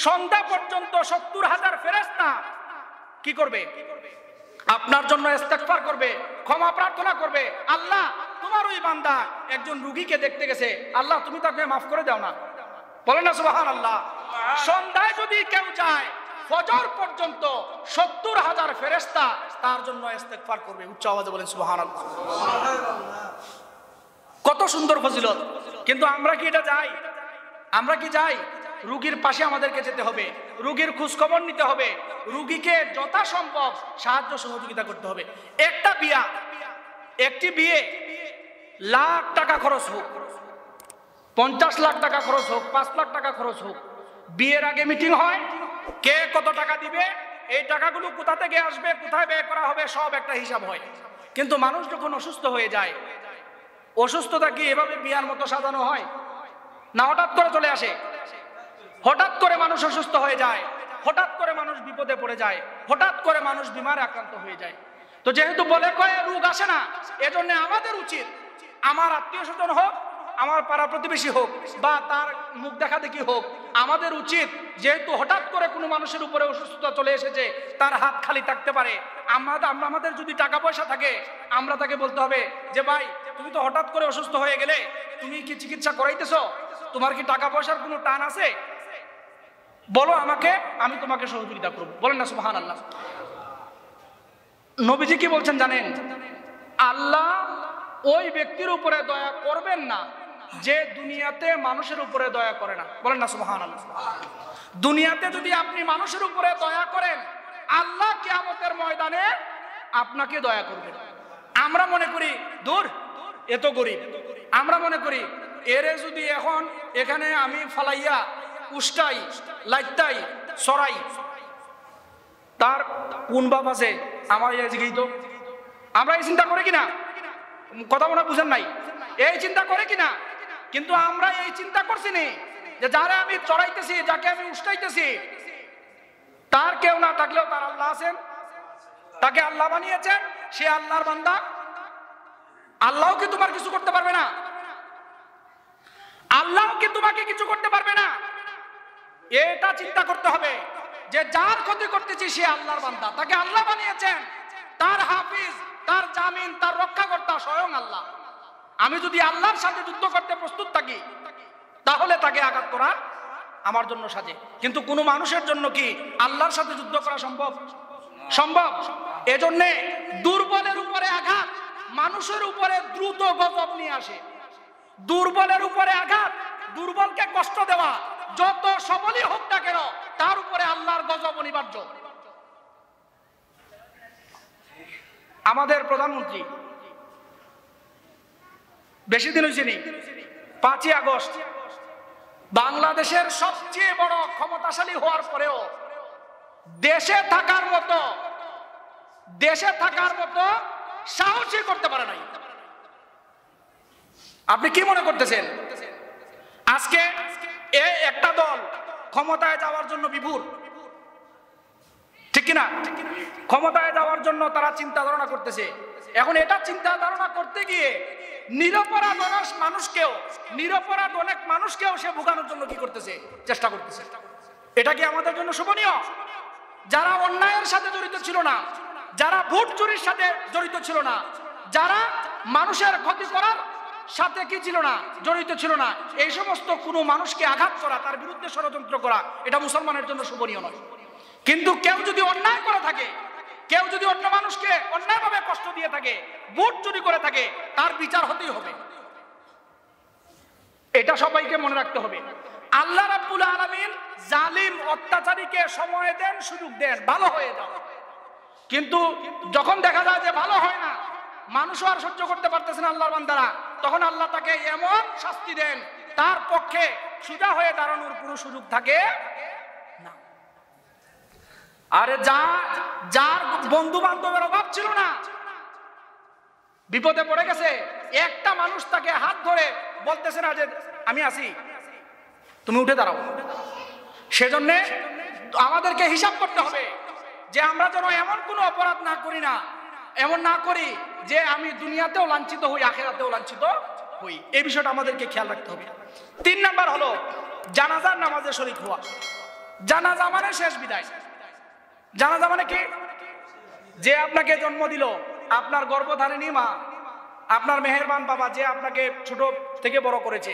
সন্ধ্যা পর্যন্ত 70,000 ফেরেশতা কি করবে, আপনার জন্য ইস্তেগফার করবে, ক্ষমা প্রার্থনা করবে। আল্লাহ, তোমার ওই বান্দা একজন রোগীকে দেখতে গেছে, আল্লাহ তুমি তাকে মাফ করে দাও না। বলেন না সুবহানাল্লাহ। সন্ধ্যায় যদি কেউ যায়, ফজর পর্যন্ত 70,000 ফেরেশতা তার জন্য ইস্তেগফার করবে। উচ্চ আওয়াজে বলেন সুবহানাল্লাহ। কত সুন্দর ফজিলত। কিন্তু আমরা কি এটা যাই? আমরা কি যাই? রোগীর পাশে আমাদেরকে যেতে হবে, রোগীর খোঁজ খবর নিতে হবে, রোগীকে যথাসম্ভব সাহায্য সহযোগিতা করতে হবে। একটি বিয়ে লাখ টাকা খরচ হোক, 50 লাখ টাকা খরচ হোক, 5 লাখ টাকা খরচ হোক, বিয়ের আগে মিটিং হয়, কে কত টাকা দিবে, এই টাকাগুলো কোথা থেকে আসবে, কোথায় ব্যয় করা হবে, সব একটা হিসাব হয়। কিন্তু মানুষ যখন অসুস্থ হয়ে যায়, অসুস্থতা কি এভাবে বিয়ার মতো সাজানো হয়? না হঠাৎ করে চলে আসে? হঠাৎ করে মানুষ অসুস্থ হয়ে যায়, হঠাৎ করে মানুষ বিপদে পড়ে যায়, হঠাৎ করে মানুষ বিমারে আক্রান্ত হয়ে যায়। তো যেহেতু বলে কয়ে রোগ আসে না, এজন্য আমাদের উচিত, আমার আত্মীয় স্বজন হোক, আমার পাড়া প্রতিবেশী হোক, বা তার মুখ দেখা দেখি হোক, আমাদের উচিত যেহেতু হঠাৎ করে কোনো মানুষের উপরে অসুস্থতা চলে এসেছে, তার হাত খালি থাকতে পারে, আমাদের যদি টাকা পয়সা থাকে আমরা তাকে বলতে হবে যে ভাই তুমি তো হঠাৎ করে অসুস্থ হয়ে গেলে, তুমি কি চিকিৎসা করাইতেছো? তোমার কি টাকা পয়সার কোনো টান আছে? বলো আমাকে, আমি তোমাকে সহযোগিতা করবো। বলেন না সুবহানাল্লাহ। নবীজি কি বলছেন জানেন? আল্লাহ ওই ব্যক্তির উপরে দয়া করবেন না যে দুনিয়াতে মানুষের উপরে দয়া করে না। বলেন না সুবহানাল্লাহ। দুনিয়াতে যদি আপনি মানুষের উপরে দয়া করেন, আল্লাহ কিয়ামতের ময়দানে আপনাকে দয়া করবেন। আমরা মনে করি দূর এত গরিব, আমরা মনে করি এরে যদি এখন এখানে আমি ফালাইয়া উষ্টাই লাইতাই সরাই, তার কোন বাপ আছে আমার এদিকেই। তো আমরা এই চিন্তা করে কিনা? কথা মনে বুঝেন নাই? এই চিন্তা করে কিনা? কিন্তু আমরা এই চিন্তা করছি নি যে যারা আমি চড়াইতেছি, যাকে আমি উষ্টাইতেছি, তার কেউ না থাকলেও তার আল্লাহ আছেন, তাকে আল্লাহ বানিয়েছেন, সে আল্লাহর বান্দা। আল্লাহ কি তোমার কিছু করতে পারবে না? আল্লাহ কি তোমাকে কিছু করতে পারবে না? এটা চিন্তা করতে হবে যে যার ক্ষতি করতেছি সে আল্লাহর বান্দা, তাকে আল্লাহ বানিয়েছেন, তার হাফিজ, তার জামিন, তার রক্ষাকর্তা স্বয়ং আল্লাহ। আমি যদি আল্লাহর সাথে যুদ্ধ করতে প্রস্তুত থাকি, তাহলে তাকে আঘাত করা আমার জন্য সাজে। কিন্তু কোনো মানুষের জন্য কি আল্লাহর সাথে যুদ্ধ করা সম্ভব? সম্ভব। এজন্যে দুর্বলের উপরে আঘাত মানুষের উপরে দ্রুত গজব নিয়ে আসে। দুর্বলের উপরে আঘাত, দুর্বলকে কষ্ট দেওয়া, যত সবলই হোক না কেন, তার উপরে আল্লাহর গজব অনিবার্য। আমাদের প্রধানমন্ত্রী বেশি দিন হয়েছে নি, 5ই আগস্ট বাংলাদেশের সবচেয়ে বড় ক্ষমতাশালী হওয়ার পরেও দেশে থাকার মতো সাহসই করতে পারে নাই। আপনি কি মনে করতেছেন আজকে একটা দল ক্ষমতায় যাওয়ার জন্য বিভোর, ঠিক কিনা? ক্ষমতায় যাওয়ার জন্য তারা চিন্তা ধারণা করতেছে। এখন এটা চিন্তা ধারণা করতে গিয়ে নিরপরাধ অনেক মানুষকেও সে ভোগানোর জন্য কি করতেছে? চেষ্টা করতেছে। এটা কি আমাদের জন্য শোভনীয়? যারা অন্যায়ের সাথে জড়িত ছিল না, যারা ভোট চুরির সাথে জড়িত ছিল না, যারা মানুষের ক্ষতি করার সাথে কি ছিল না, জড়িত ছিল না, এই সমস্ত কোনো মানুষকে আঘাত করা, তার বিরুদ্ধে ষড়যন্ত্র করা, এটা মুসলমানের জন্য শোভনীয় নয়। কিন্তু কেউ যদি অন্যায় করে থাকে, কেউ যদি অন্য মানুষকে অন্যায়ভাবে কষ্ট দিয়ে থাকে, ভোট চুরি করে থাকে, তার বিচার হতেই হবে। এটা সবাইকে মনে রাখতে হবে। আল্লাহ রাব্বুল আলামিন জালিম অত্যাচারীকে সময় দেন, সুযোগ দেন, ভালো হয়ে যাও। কিন্তু যখন দেখা যায় যে ভালো হয় না, মানুষও আর সহ্য করতে পারতেছে না আল্লাহর বান্দারা, তখন আল্লাহ তাকে এমন শাস্তি দেন, তার পক্ষে সোজা হয়ে দাঁড়ানোর কোনো সুযোগ থাকে না। আরে যার বন্ধু বান্ধবের অভাব ছিল না, বিপদে পড়ে গেছে, একটা মানুষ তাকে হাত ধরে বলতেছে না যে আমি আছি, তুমি উঠে দাঁড়াও। সেজন্য আমাদেরকে হিসাব করতে হবে যে আমরা যেন এমন কোনো অপরাধ না করি, এমন না করি যে আমি দুনিয়াতেও লাঞ্ছিত হই, আখিরাতেও লাঞ্ছিত হই। এই বিষয়টা আমাদেরকে খেয়াল রাখতে হবে। 3 নাম্বার হলো জানাজার নামাজে শরীক হওয়া। জানাজা মানে শেষ বিদায়। জানাজা মানে কি? যে আপনাকে জন্ম দিল, আপনার গর্ভধারিণী মা, আপনার মেহেরবান বাবা, যে আপনাকে ছোট থেকে বড় করেছে,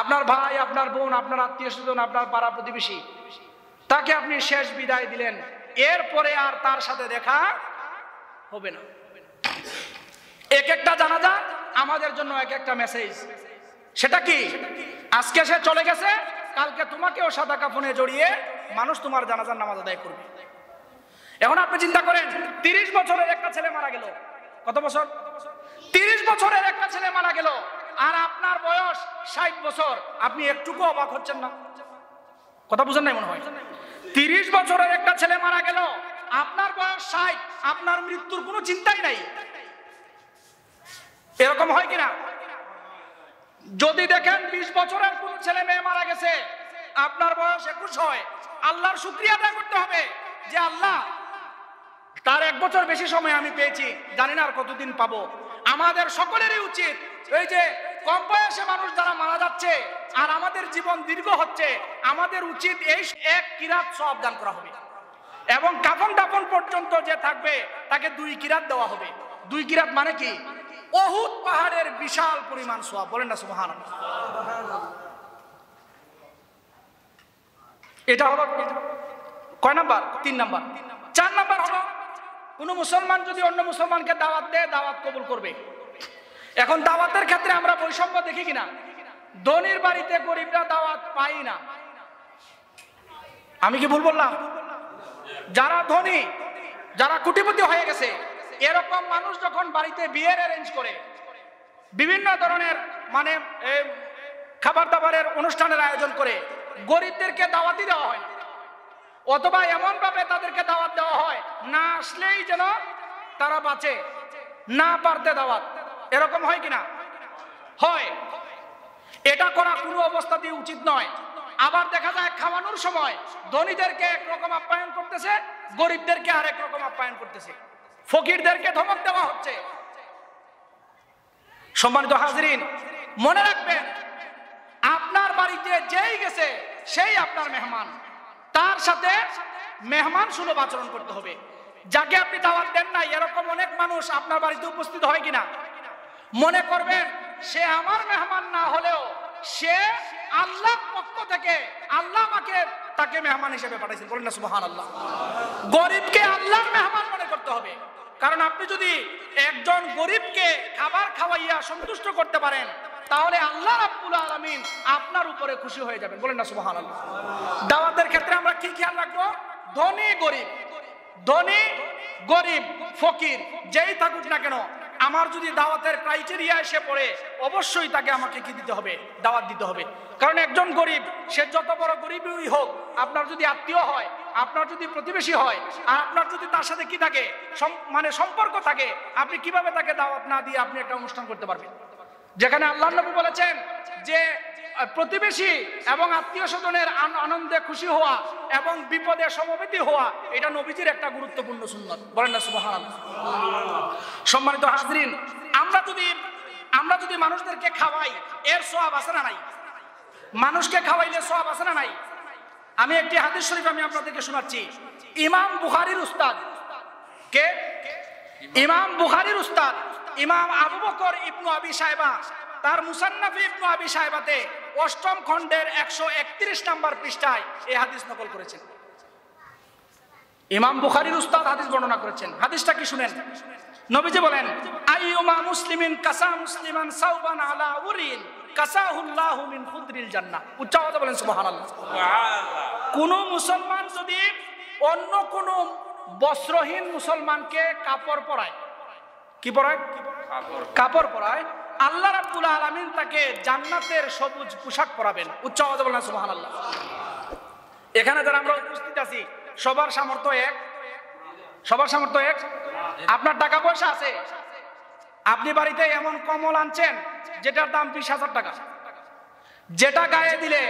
আপনার ভাই, আপনার বোন, আপনার আত্মীয় স্বজন, আপনার পাড়া প্রতিবেশী, তাকে আপনি শেষ বিদায় দিলেন। এরপরে আর তার সাথে দেখা হবে না। এক একটা জানাজা আমাদের জন্য এক একটা মেসেজ। সেটা কি? আজকে সে চলে গেছে, কালকে তোমাকেও সাদা কাফনে জড়িয়ে মানুষ তোমার জানাজার নামাজ আদায় করবে। এখন আপনি চিন্তা করেন, 30 বছরের একটা ছেলে মারা গেল। কত বছর? 30 বছরের একটা ছেলে মারা গেল, আর আপনার বয়স 60 বছর। আপনি একটুকু অবাক হচ্ছেন না? কথা বুঝেন নাই মনে হয়। 30 বছরের একটা ছেলে মারা গেল, আপনার বয়স 60, আপনার মৃত্যুর কোনো চিন্তাই নাই। এরকম হয় কিনা? যদি দেখেন 20 বছরের কোন ছেলে মেয়ে মারা গেছে, আপনার বয়স 21 হয়, আল্লাহর শুকরিয়া আদায় করতে হবে যে আল্লাহ তার 1 বছর বেশি সময় আমি পেয়েছি, জানি না আর কতদিন পাবো। আমাদের সকলেরই উচিত এই যে কম বয়সে মানুষ যারা মারা যাচ্ছে আর আমাদের জীবন দীর্ঘ হচ্ছে, আমাদের উচিত এই 1 কিরাত সওয়াব দান করা হবে এবং কাফন দাফন পর্যন্ত যে থাকবে তাকে 2 কিরাত দেওয়া হবে। 2 কিরাত মানে কি? উহুদ পাহাড়ের বিশাল পরিমাণ সওয়াব। বলেন না সুবহানাল্লাহ। এটা হলো কয় নাম্বার? 3 নাম্বার। 4 নাম্বার হলো কোন মুসলমান যদি অন্য মুসলমানকে দাওয়াত দেয়, দাওয়াত কবুল করবে। এখন দাওয়াতের ক্ষেত্রে আমরা বৈষম্য দেখি কিনা? ধনীর বাড়িতে গরিবরা দাওয়াত পাই না। আমি কি ভুল বললাম? যারা ধনী, যারা কোটিপতি হয়ে গেছে, এরকম মানুষ যখন বাড়িতে বিয়ের অ্যারেঞ্জ করে, বিভিন্ন ধরনের মানে খাবার দাবারের অনুষ্ঠানের আয়োজন করে, গরিবদেরকে দাওয়াতই দেওয়া হয় না, অথবা এমন ভাবে তাদেরকে দাওয়াত দেওয়া হয় না আসলেই যেন তারা বাঁচে, না পারতে দাওয়াত। এরকম হয় কিনা? হয়। এটা করা কোনো অবস্থাতেই উচিত নয়। আবার দেখা যায় খাওয়ানোর সময় ধনীদেরকে একরকম আপ্যায়ন করতেছে, গরিবদেরকে আরেক রকম আপ্যায়ন করতেছে, ফকিরদেরকে ধমক দেওয়া হচ্ছে। সম্মানিত হাজরিন, মনে রাখবেন আপনার বাড়িতে যেই গেছে সেই আপনার মেহমান, তার সাথে মেহমান সুলভ আচরণ করতে হবে। যাকে আপনি দাওয়াত দেন না, এরকম অনেক মানুষ আপনার বাড়িতে উপস্থিত হয় কিনা? মনে করবেন সে আমার মেহমান না হলেও সে আল্লাহর পক্ষ থেকে আল্লাহ আমাকে তাকে মেহমান হিসেবে পাঠাইছেন। বলেন না সুবহানাল্লাহ। গরিবকে আল্লাহর মেহমান মনে করতে হবে, কারণ আপনি যদি একজন গরিবকে খাবার খাওয়াইয়া সন্তুষ্ট করতে পারেন, তাহলে আল্লাহ রাব্বুল আলামিন আপনার উপরে খুশি হয়ে যাবেন। বলেন না সুবহানাল্লাহ। দাওয়াতের ক্ষেত্রে আমরা কি খেয়াল রাখবো? ধনী গরিব, ধনী গরিব ফকির যেই থাকুক না কেন, আমার যদি দাওয়াতের ক্রাইটেরিয়া এসে পড়ে, অবশ্যই তাকে আমাকে কি দিতে হবে? দাওয়াত দিতে হবে। কারণ একজন গরিব, সে যত বড় গরিবই হোক, আপনার যদি আত্মীয় হয়, আপনার যদি প্রতিবেশী হয়, আর আপনার যদি তার সাথে কি থাকে, মানে সম্পর্ক থাকে, আপনি কিভাবে তাকে দাওয়াত না দিয়ে আপনি একটা অনুষ্ঠান করতে পারবেন? যেখানে আল্লাহর নবী বলেছেন যে প্রতিবেশী এবং আত্মীয় স্বজনের আনন্দে খুশি হওয়া এবং বিপদে সমবেতী হওয়া, এটা নবীজির একটা গুরুত্বপূর্ণ সুন্নাত। বলেন না সুবহানাল্লাহ। সম্মানিত হাজরিন, আমরা যদি মানুষদেরকে খাওয়াই, এর সওয়াব আছে না নাই? মানুষকে খাওয়াইলে সওয়াব আছে না নাই? আমি একটি হাদিস শরীফ আমি আপনাদেরকে শোনাচ্ছি। ইমাম বুখারীর উস্তাদ কে? ইমাম বুখারীর উস্তাদ ইমাম আবু বকর ইবনু আবি শায়বা তার মুসান্নাফ ইবনু আবি শায়বাতে 8ম খণ্ডের 131 নম্বর পৃষ্ঠায় এই হাদিস নকল করেছেন। ইমাম বুখারীর উস্তাদ হাদিস বর্ণনা করেছেন। হাদিসটা কি শুনেন। নবীজি বলেন, আইয়ুমা মুসলিমিন কাসা মুসলিমান সাওবান আলা উরিন কাসাহুল্লাহু মিন খুদরিল জান্নাহ। উচ্চ আওয়াজে বলেন সুবহানাল্লাহ। কোন মুসলমান যদি অন্য কোন বস্ত্রহীন মুসলমানকে কাপড় পরায়, কি পরায়? কাপড় পরায়, আল্লাহ রাব্বুল আলামিন তাকে জান্নাতের সবুজ পোশাক পরাবেন। উচ্চ আওয়াজে বলেন সুবহানাল্লাহ। এখানে যারা আমরা উপস্থিত আছি, সবার সামর্থ্য এক? সবার সামর্থ্য এক? আপনার টাকা পয়সা আছে, আপনি বাড়িতে এমন কম্বল আনছেন যেটার দাম 20,000 টাকা, যেটা গায়ে দিলে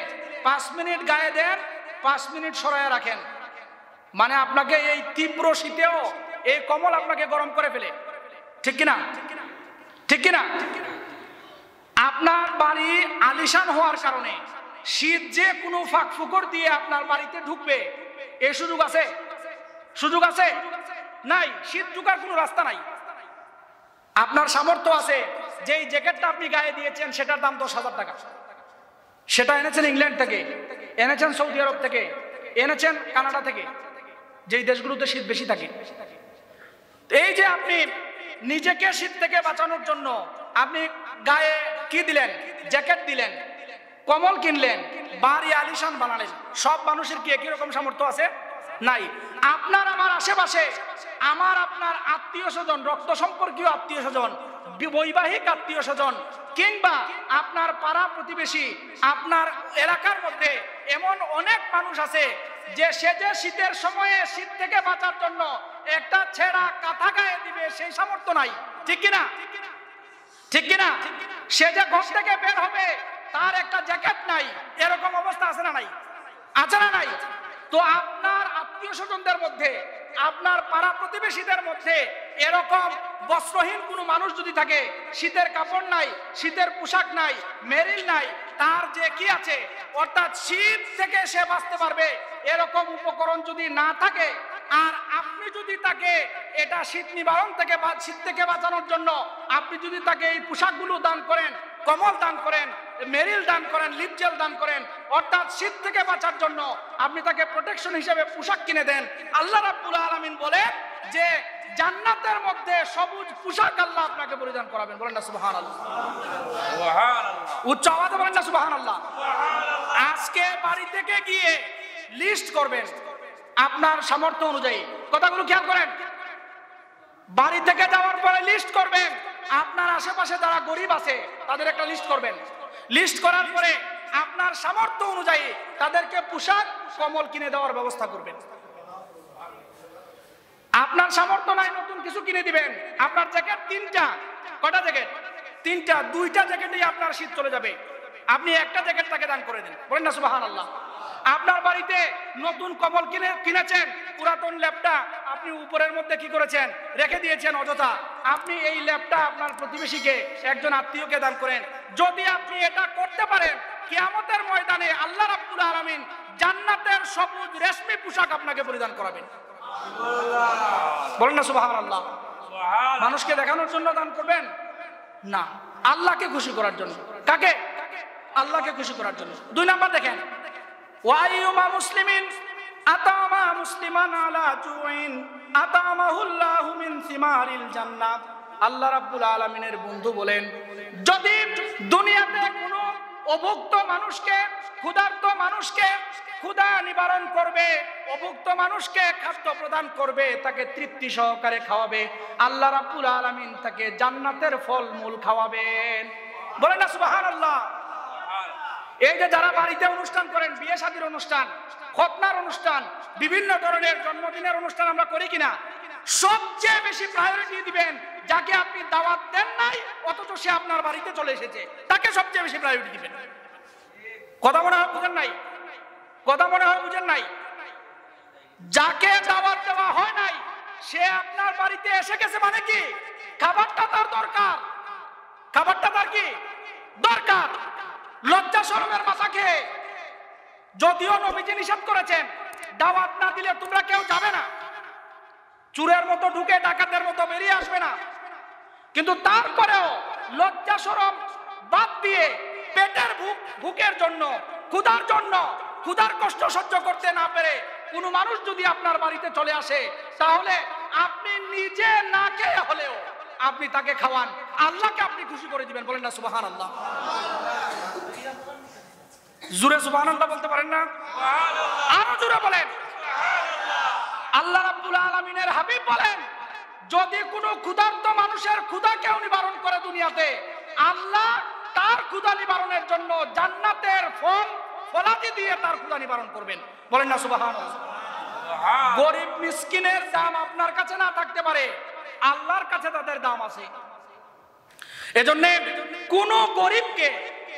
5 মিনিট গায়ে দেন, 5 মিনিট সরাইয়া রাখেন, মানে আপনাকে এই তীব্র শীতেও এই কম্বল আপনাকে গরম করে ফেলে। ঠিক কিনা? ঠিক কিনা? আপনার বাড়ি আলিশান হওয়ার কারণে শীত যে কোনো ফাঁক ফুকর দিয়ে আপনার বাড়িতে ঢুকবে, এই সুযোগ আছে? সুযোগ আছে? নাই। শীত ঢুকার কোনো রাস্তা নাই। আপনার সামর্থ্য আছে, যেই জ্যাকেটটা আপনি গায়ে দিয়েছেন সেটার দাম 10,000 টাকা, সেটা এনেছেন ইংল্যান্ড থেকে, এনেছেন সৌদি আরব থেকে, এনেছেন কানাডা থেকে, যেই দেশগুলোতে শীত বেশি থাকে। এই যে আপনি নিজেকে শীত থেকে বাঁচানোর জন্য আপনি গায়ে কি দিলেন? জ্যাকেট দিলেন, কম্বল কিনলেন, বাড়ি আলিশান বানালেন। সব মানুষের কি একই রকম সামর্থ্য আছে? নাই। আপনার আমার আশেপাশে আমার আপনার আত্মীয় স্বজন, রক্ত সম্পর্কীয় আত্মীয় স্বজন, বৈবাহিক আত্মীয় স্বজন, কিংবা আপনার পাড়া প্রতিবেশী, আপনার এলাকার মধ্যে এমন অনেক মানুষ আছে যে সে যে শীতের সময়ে শীত থেকে বাঁচার জন্য একটা ছেঁড়া কাঁথা গায়ে দিবে, সেই সামর্থ্য নাই। ঠিক কিনা? ঠিক কিনা? সে যে ঘর থেকে বের হবে তার একটা জ্যাকেট নাই, এরকম অবস্থা আছে না নাই? আছে না নাই? তো আপনার আত্মীয় স্বজনদের মধ্যে, আপনার পাড়া প্রতিবেশীদের মধ্যে এরকম বস্ত্রহীন কোনো মানুষ যদি থাকে, শীতের কাপড় নাই, শীতের পোশাক নাই, মেরিল নাই, তার যে কি আছে, অর্থাৎ শীত থেকে সে বাঁচতে পারবে এরকম উপকরণ যদি না থাকে, আর আপনি যদি তাকে এটা শীত নিবারণ থেকে বা শীত থেকে বাঁচানোর জন্য আপনি যদি তাকে এই পোশাকগুলো দান করেন, কম্বল দান করেন, মেরিল দান করেন, লিপ জেল দান করেন, অর্থাৎ শীত থেকে বাঁচার জন্য আপনি তাকে প্রোটেকশন হিসেবে পোশাক কিনে দেন, আল্লাহ রাব্বুল আলামিন বলে যে জান্নাতের মধ্যে সবুজ পোশাক আল্লাহ আপনাকে পরিধান করাবেন। বলেন না সুবহানাল্লাহ? সুবহানাল্লাহ। উচ্চ আওয়াজে বলেন না সুবহানাল্লাহ? আজকে বাড়ি থেকে গিয়ে লিস্ট করবেন আপনার সামর্থ্য অনুযায়ী। কথাগুলো খেয়াল করেন। বাড়ি থেকে যাওয়ার পরে লিস্ট করবেন, আপনার আশেপাশে যারা গরিব আছে তাদের একটা লিস্ট করবেন। লিস্ট করার পরে আপনার সামর্থ্য অনুযায়ী তাদেরকে পোশাক, কম্বল কিনে দেওয়ার ব্যবস্থা করবেন। আপনার সামর্থ্য নাই, নতুন কিছু কিনে দিবেন। আপনার জ্যাকেট 3টা, কটা জ্যাকেট? 3টা, 2টা জ্যাকেটেই আপনার শীত চলে যাবে, আপনি একটা জ্যাকেট তাকে দান করে দেন। বলেন না সুবহানাল্লাহ? আপনার বাড়িতে নতুন কম্বল কিনেছেন, পুরাতন ল্যাপটা আপনি উপরের মধ্যে কি করেছেন, রেখে দিয়েছেন অযথা, আপনি এই ল্যাপটা আপনার প্রতিবেশীকে, একজন আত্মীয়কে দান করেন। যদি আপনি এটা করতে পারেন, কিয়ামতের ময়দানে আল্লাহ রাব্বুল আলামিন জান্নাতের সবুজ রেশমি পোশাক আপনাকে পরিধান করাবেন। বলেন না সুবহানাল্লাহ? মানুষকে দেখানোর জন্য দান করবেন না, আল্লাহকে খুশি করার জন্য। কাকে? আল্লাহকে খুশি করার জন্য। 2 নাম্বার দেখেন, ওয়াইয়ুমা মুসলিমিন আতামা মুসলিমান আলা জুইন আতামাহুল্লাহু মিন সিমারিল জান্নাত। আল্লাহ রাব্বুল আলামিনের বন্ধু বলেন, যদি দুনিয়াতে কোনো অভুক্ত মানুষকে, ক্ষুধার্ত মানুষকে ক্ষুধা নিবারণ করবে, অভুক্ত মানুষকে খাদ্য প্রদান করবে, তাকে তৃপ্তি সহকারে খাওয়াবে, আল্লাহ রাব্বুল আলামিন তাকে জান্নাতের ফলমূল খাওয়াবেন। বলেন না সুবহানাল্লাহ? এই যে যারা বাড়িতে অনুষ্ঠান করেন, বিয়ে শাদীর অনুষ্ঠান, খতনার অনুষ্ঠান, বিভিন্ন ধরনের জন্মদিনের অনুষ্ঠান আমরা করি কিনা, সবচেয়ে বেশি প্রায়োরিটি দিবেন যাকে আপনি দাওয়াত দেন নাই অথচ সে আপনার বাড়িতে চলে এসেছে, তাকে সবচেয়ে বেশি প্রায়োরিটি দিবেন। কথা মনে হয় বুঝেন নাই? কথা মনে হয় বুঝেন নাই? যাকে দাওয়াত দেওয়া হয় নাই সে আপনার বাড়িতে এসে গেছে মানে কি, খাবারটা তার দরকার, খাবারটা তার কি দরকার। লজ্জা শরমের মাথা খেয়ে, যদিও নবীজি নিষেধ করেছেন দাওয়াত না দিলে তোমরা কেউ যাবে না, চুরের মতো ঢুকে ডাকাতের মতো বেরিয়ে আসবে না, কিন্তু তারপরেও লজ্জা শরম বাদ দিয়ে পেটের ভুকের জন্য, ক্ষুধার জন্য, ক্ষুধার কষ্ট সহ্য করতে না পেরে কোনো মানুষ যদি আপনার বাড়িতে চলে আসে, তাহলে আপনি নিজে না খেয়ে হলেও আপনি তাকে খাওয়ান, আল্লাহকে আপনি খুশি করে দিবেন। বলেন না সুবহানাল্লাহ? জোরে সুবহানাল্লাহ বলতে পারেন না? আরো জোরে বলেন। আল্লাহ রাব্বুল আলামিনের হাবিব বলেন, যদি কোনো ক্ষুধার্ত মানুষের ক্ষুধা কেউ নিবারণ করে দুনিয়াতে, আল্লাহ তার ক্ষুধা নিবারণের জন্য জান্নাতের ফলাদি দিয়ে তার ক্ষুধা নিবারণ করবেন। বলেন না সুবহানাল্লাহ? গরিব মিসকিনের দাম আপনার কাছে না থাকতে পারে, আল্লাহর কাছে তাদের দাম আছে। এজন্য কোন গরিবকে,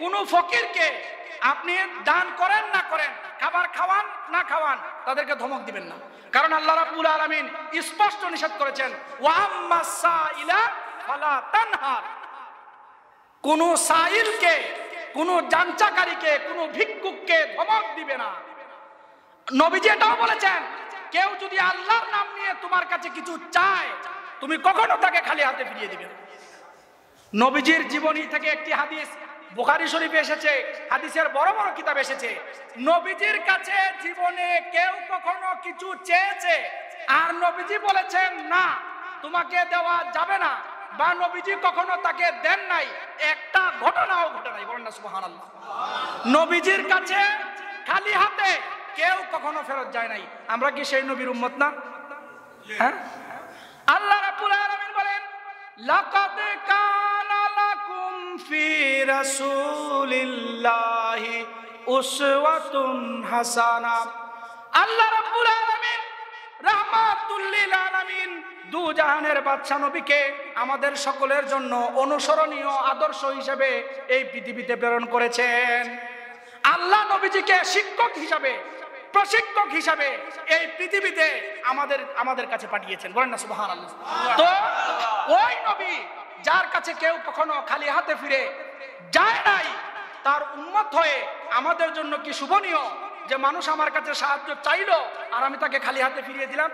কোন ফকিরকে আপনি দান করেন না করেন, খাবার খাওয়ান না খাওয়ান, তাদেরকে ধমক দিবেন না। কারণ আল্লাহ রাব্বুল আলামিন স্পষ্ট নিষেধ করেছেন, ওয়া আম্মাস সাইলা ফালা তানহার। কোন সাইলকে, কোন যাঞ্চাকারীকে, কোন ভিক্ষুককে ধমক দিবে না। নবীজি এটাও বলেছেন, কেউ যদি আল্লাহর নাম নিয়ে তোমার কাছে কিছু চায়, তুমি কখনো তাকে খালি হাতে ফিরিয়ে দিবে না। নবীজির জীবনী থেকে একটি হাদিস বুখারী শরীফে এসেছে, হাদিসের বড় বড় কিতাব এসেছে। নবীজির কাছে জীবনে কেউ কখনো কিছু চেয়েছে আর নবীজি বলেছেন না তোমাকে দেওয়া যাবে না, বা নবীজি কখনো তাকে দেন নাই, একটা ঘটনাও ঘটে নাই। বলেন না সুবহানাল্লাহ? নবীজির কাছে খালি হাতে কেউ কখনো ফেরত যায় নাই। আমরা কি সেই নবীর উম্মত না? হ্যাঁ। আল্লাহ রাব্বুল আলামিন বলেন, লাকাদ কানা লাকুম ফি রাসূলিল্লাহি উসওয়াতুন হাসানাহ। আল্লাহ রাব্বুল আলামিন রাহমাতুল লিল আলামিন দু জাহানের বাদশা নবীকে আমাদের সকলের জন্য অনুসরণীয় আদর্শ হিসেবে এই পৃথিবীতে প্রেরণ করেছেন। আল্লাহ নবীজিকে শিক্ষক হিসাবে, প্রশিক্ষক হিসাবে এই পৃথিবীতে আমাদের কাছে পাঠিয়েছেন। বলেন না সুবহানাল্লাহ। তো ওই নবী যার কাছে কেউ কখনো খালি হাতে ফিরে যায় নাই, তার উম্মত হয়ে আমাদের জন্য কি শুভনীয় যে মানুষ আমার কাছে সাহায্য চাইলো আর আমি তাকে খালি হাতে ফিরিয়ে দিলাম?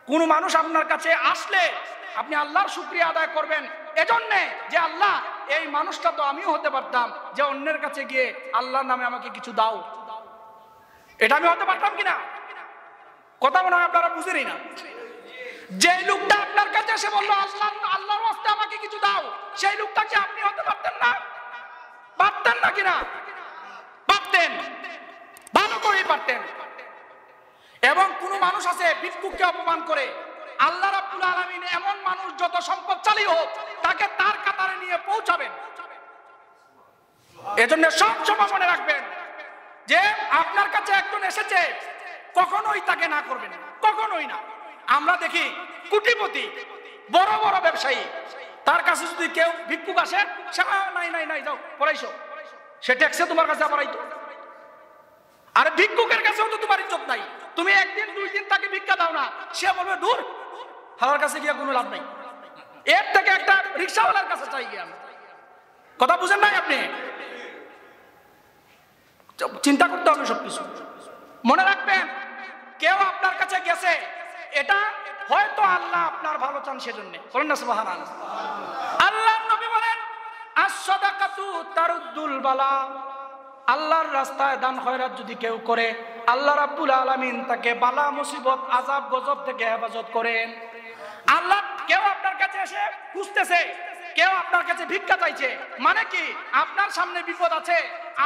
কোন মানুষ আপনার কাছে আসলে আপনি আল্লাহর শুকরিয়া আদায় করবেন এজন্যে যে আল্লাহ, এই মানুষটা তো আমিও হতে পারতাম যে অন্যের কাছে গিয়ে আল্লাহর নামে আমাকে কিছু দাও, এটা আমি হতে পারতাম কিনা? কথা মনে হয় আপনারা বুঝেনই না। যে লোকটা আপনার কাছে এসে বললো আল্লাহর ওয়াস্তে আমাকে কিছু দাও, সেই লোকটাকে আপনি হতে পারতেন না? পারতেন না কিনা? পারতেন, ভালো করেই পারতেন। এবং কোন মানুষ আছে ভিক্ষুককে অপমান করে, আল্লাহ রাব্বুল আলামিন এমন মানুষ যত সম্পদশালী হোক তাকে তার কাতারে নিয়ে পৌঁছাবেন। এজন্য সব সময় মনে রাখবেন যে আপনার কাছে একজন এসেছে, কখনোই তাকে না করবেন, কখনোই না। আমরা দেখি কোটিপতি, বড় বড় ব্যবসায়ী, তার কাছে যদি কেউ ভিক্ষুক আসে, সে নাই নাই নাই যাও পড়াইছো, সে ট্যাক্সে তোমার কাছে আবার আইতো। আর ভিক্ষুকের কাছেও তো তোমার ইজ্জত নাই, তুমি একদিন দুই দিন তাকে ভিক্ষা দাও না, সে বলবে দূর, হালার কাছে গিয়ে কোনো লাভ নাই, এর থেকে একটা রিক্সাওয়ালার কাছে চাই গিয়ে। কথা বুঝেন নাই আপনি? চিন্তা করতে হবে সবকিছু। মনে রাখবেন, কেউ আপনার কাছে গেছে, এটা হয়তো আল্লাহ আপনার ভালো চান সেজন্য। বলেন না সুবহানাল্লাহ। আল্লাহর নবী বলেন, আস-সাদাকাতু তারুদ্দুল বালা। আল্লাহর রাস্তায় দান খয়রাত যদি কেউ করে, আল্লাহ রাব্বুল আলামিন তাকে বালা মুসিবত আযাব গজব থেকে হেফাজত করেন। আল্লাহ কেউ আপনার কাছে এসে খুঁজতেছে, কেউ আপনার কাছে ভিক্ষা চাইছে, মানে কি আপনার সামনে বিপদ আছে,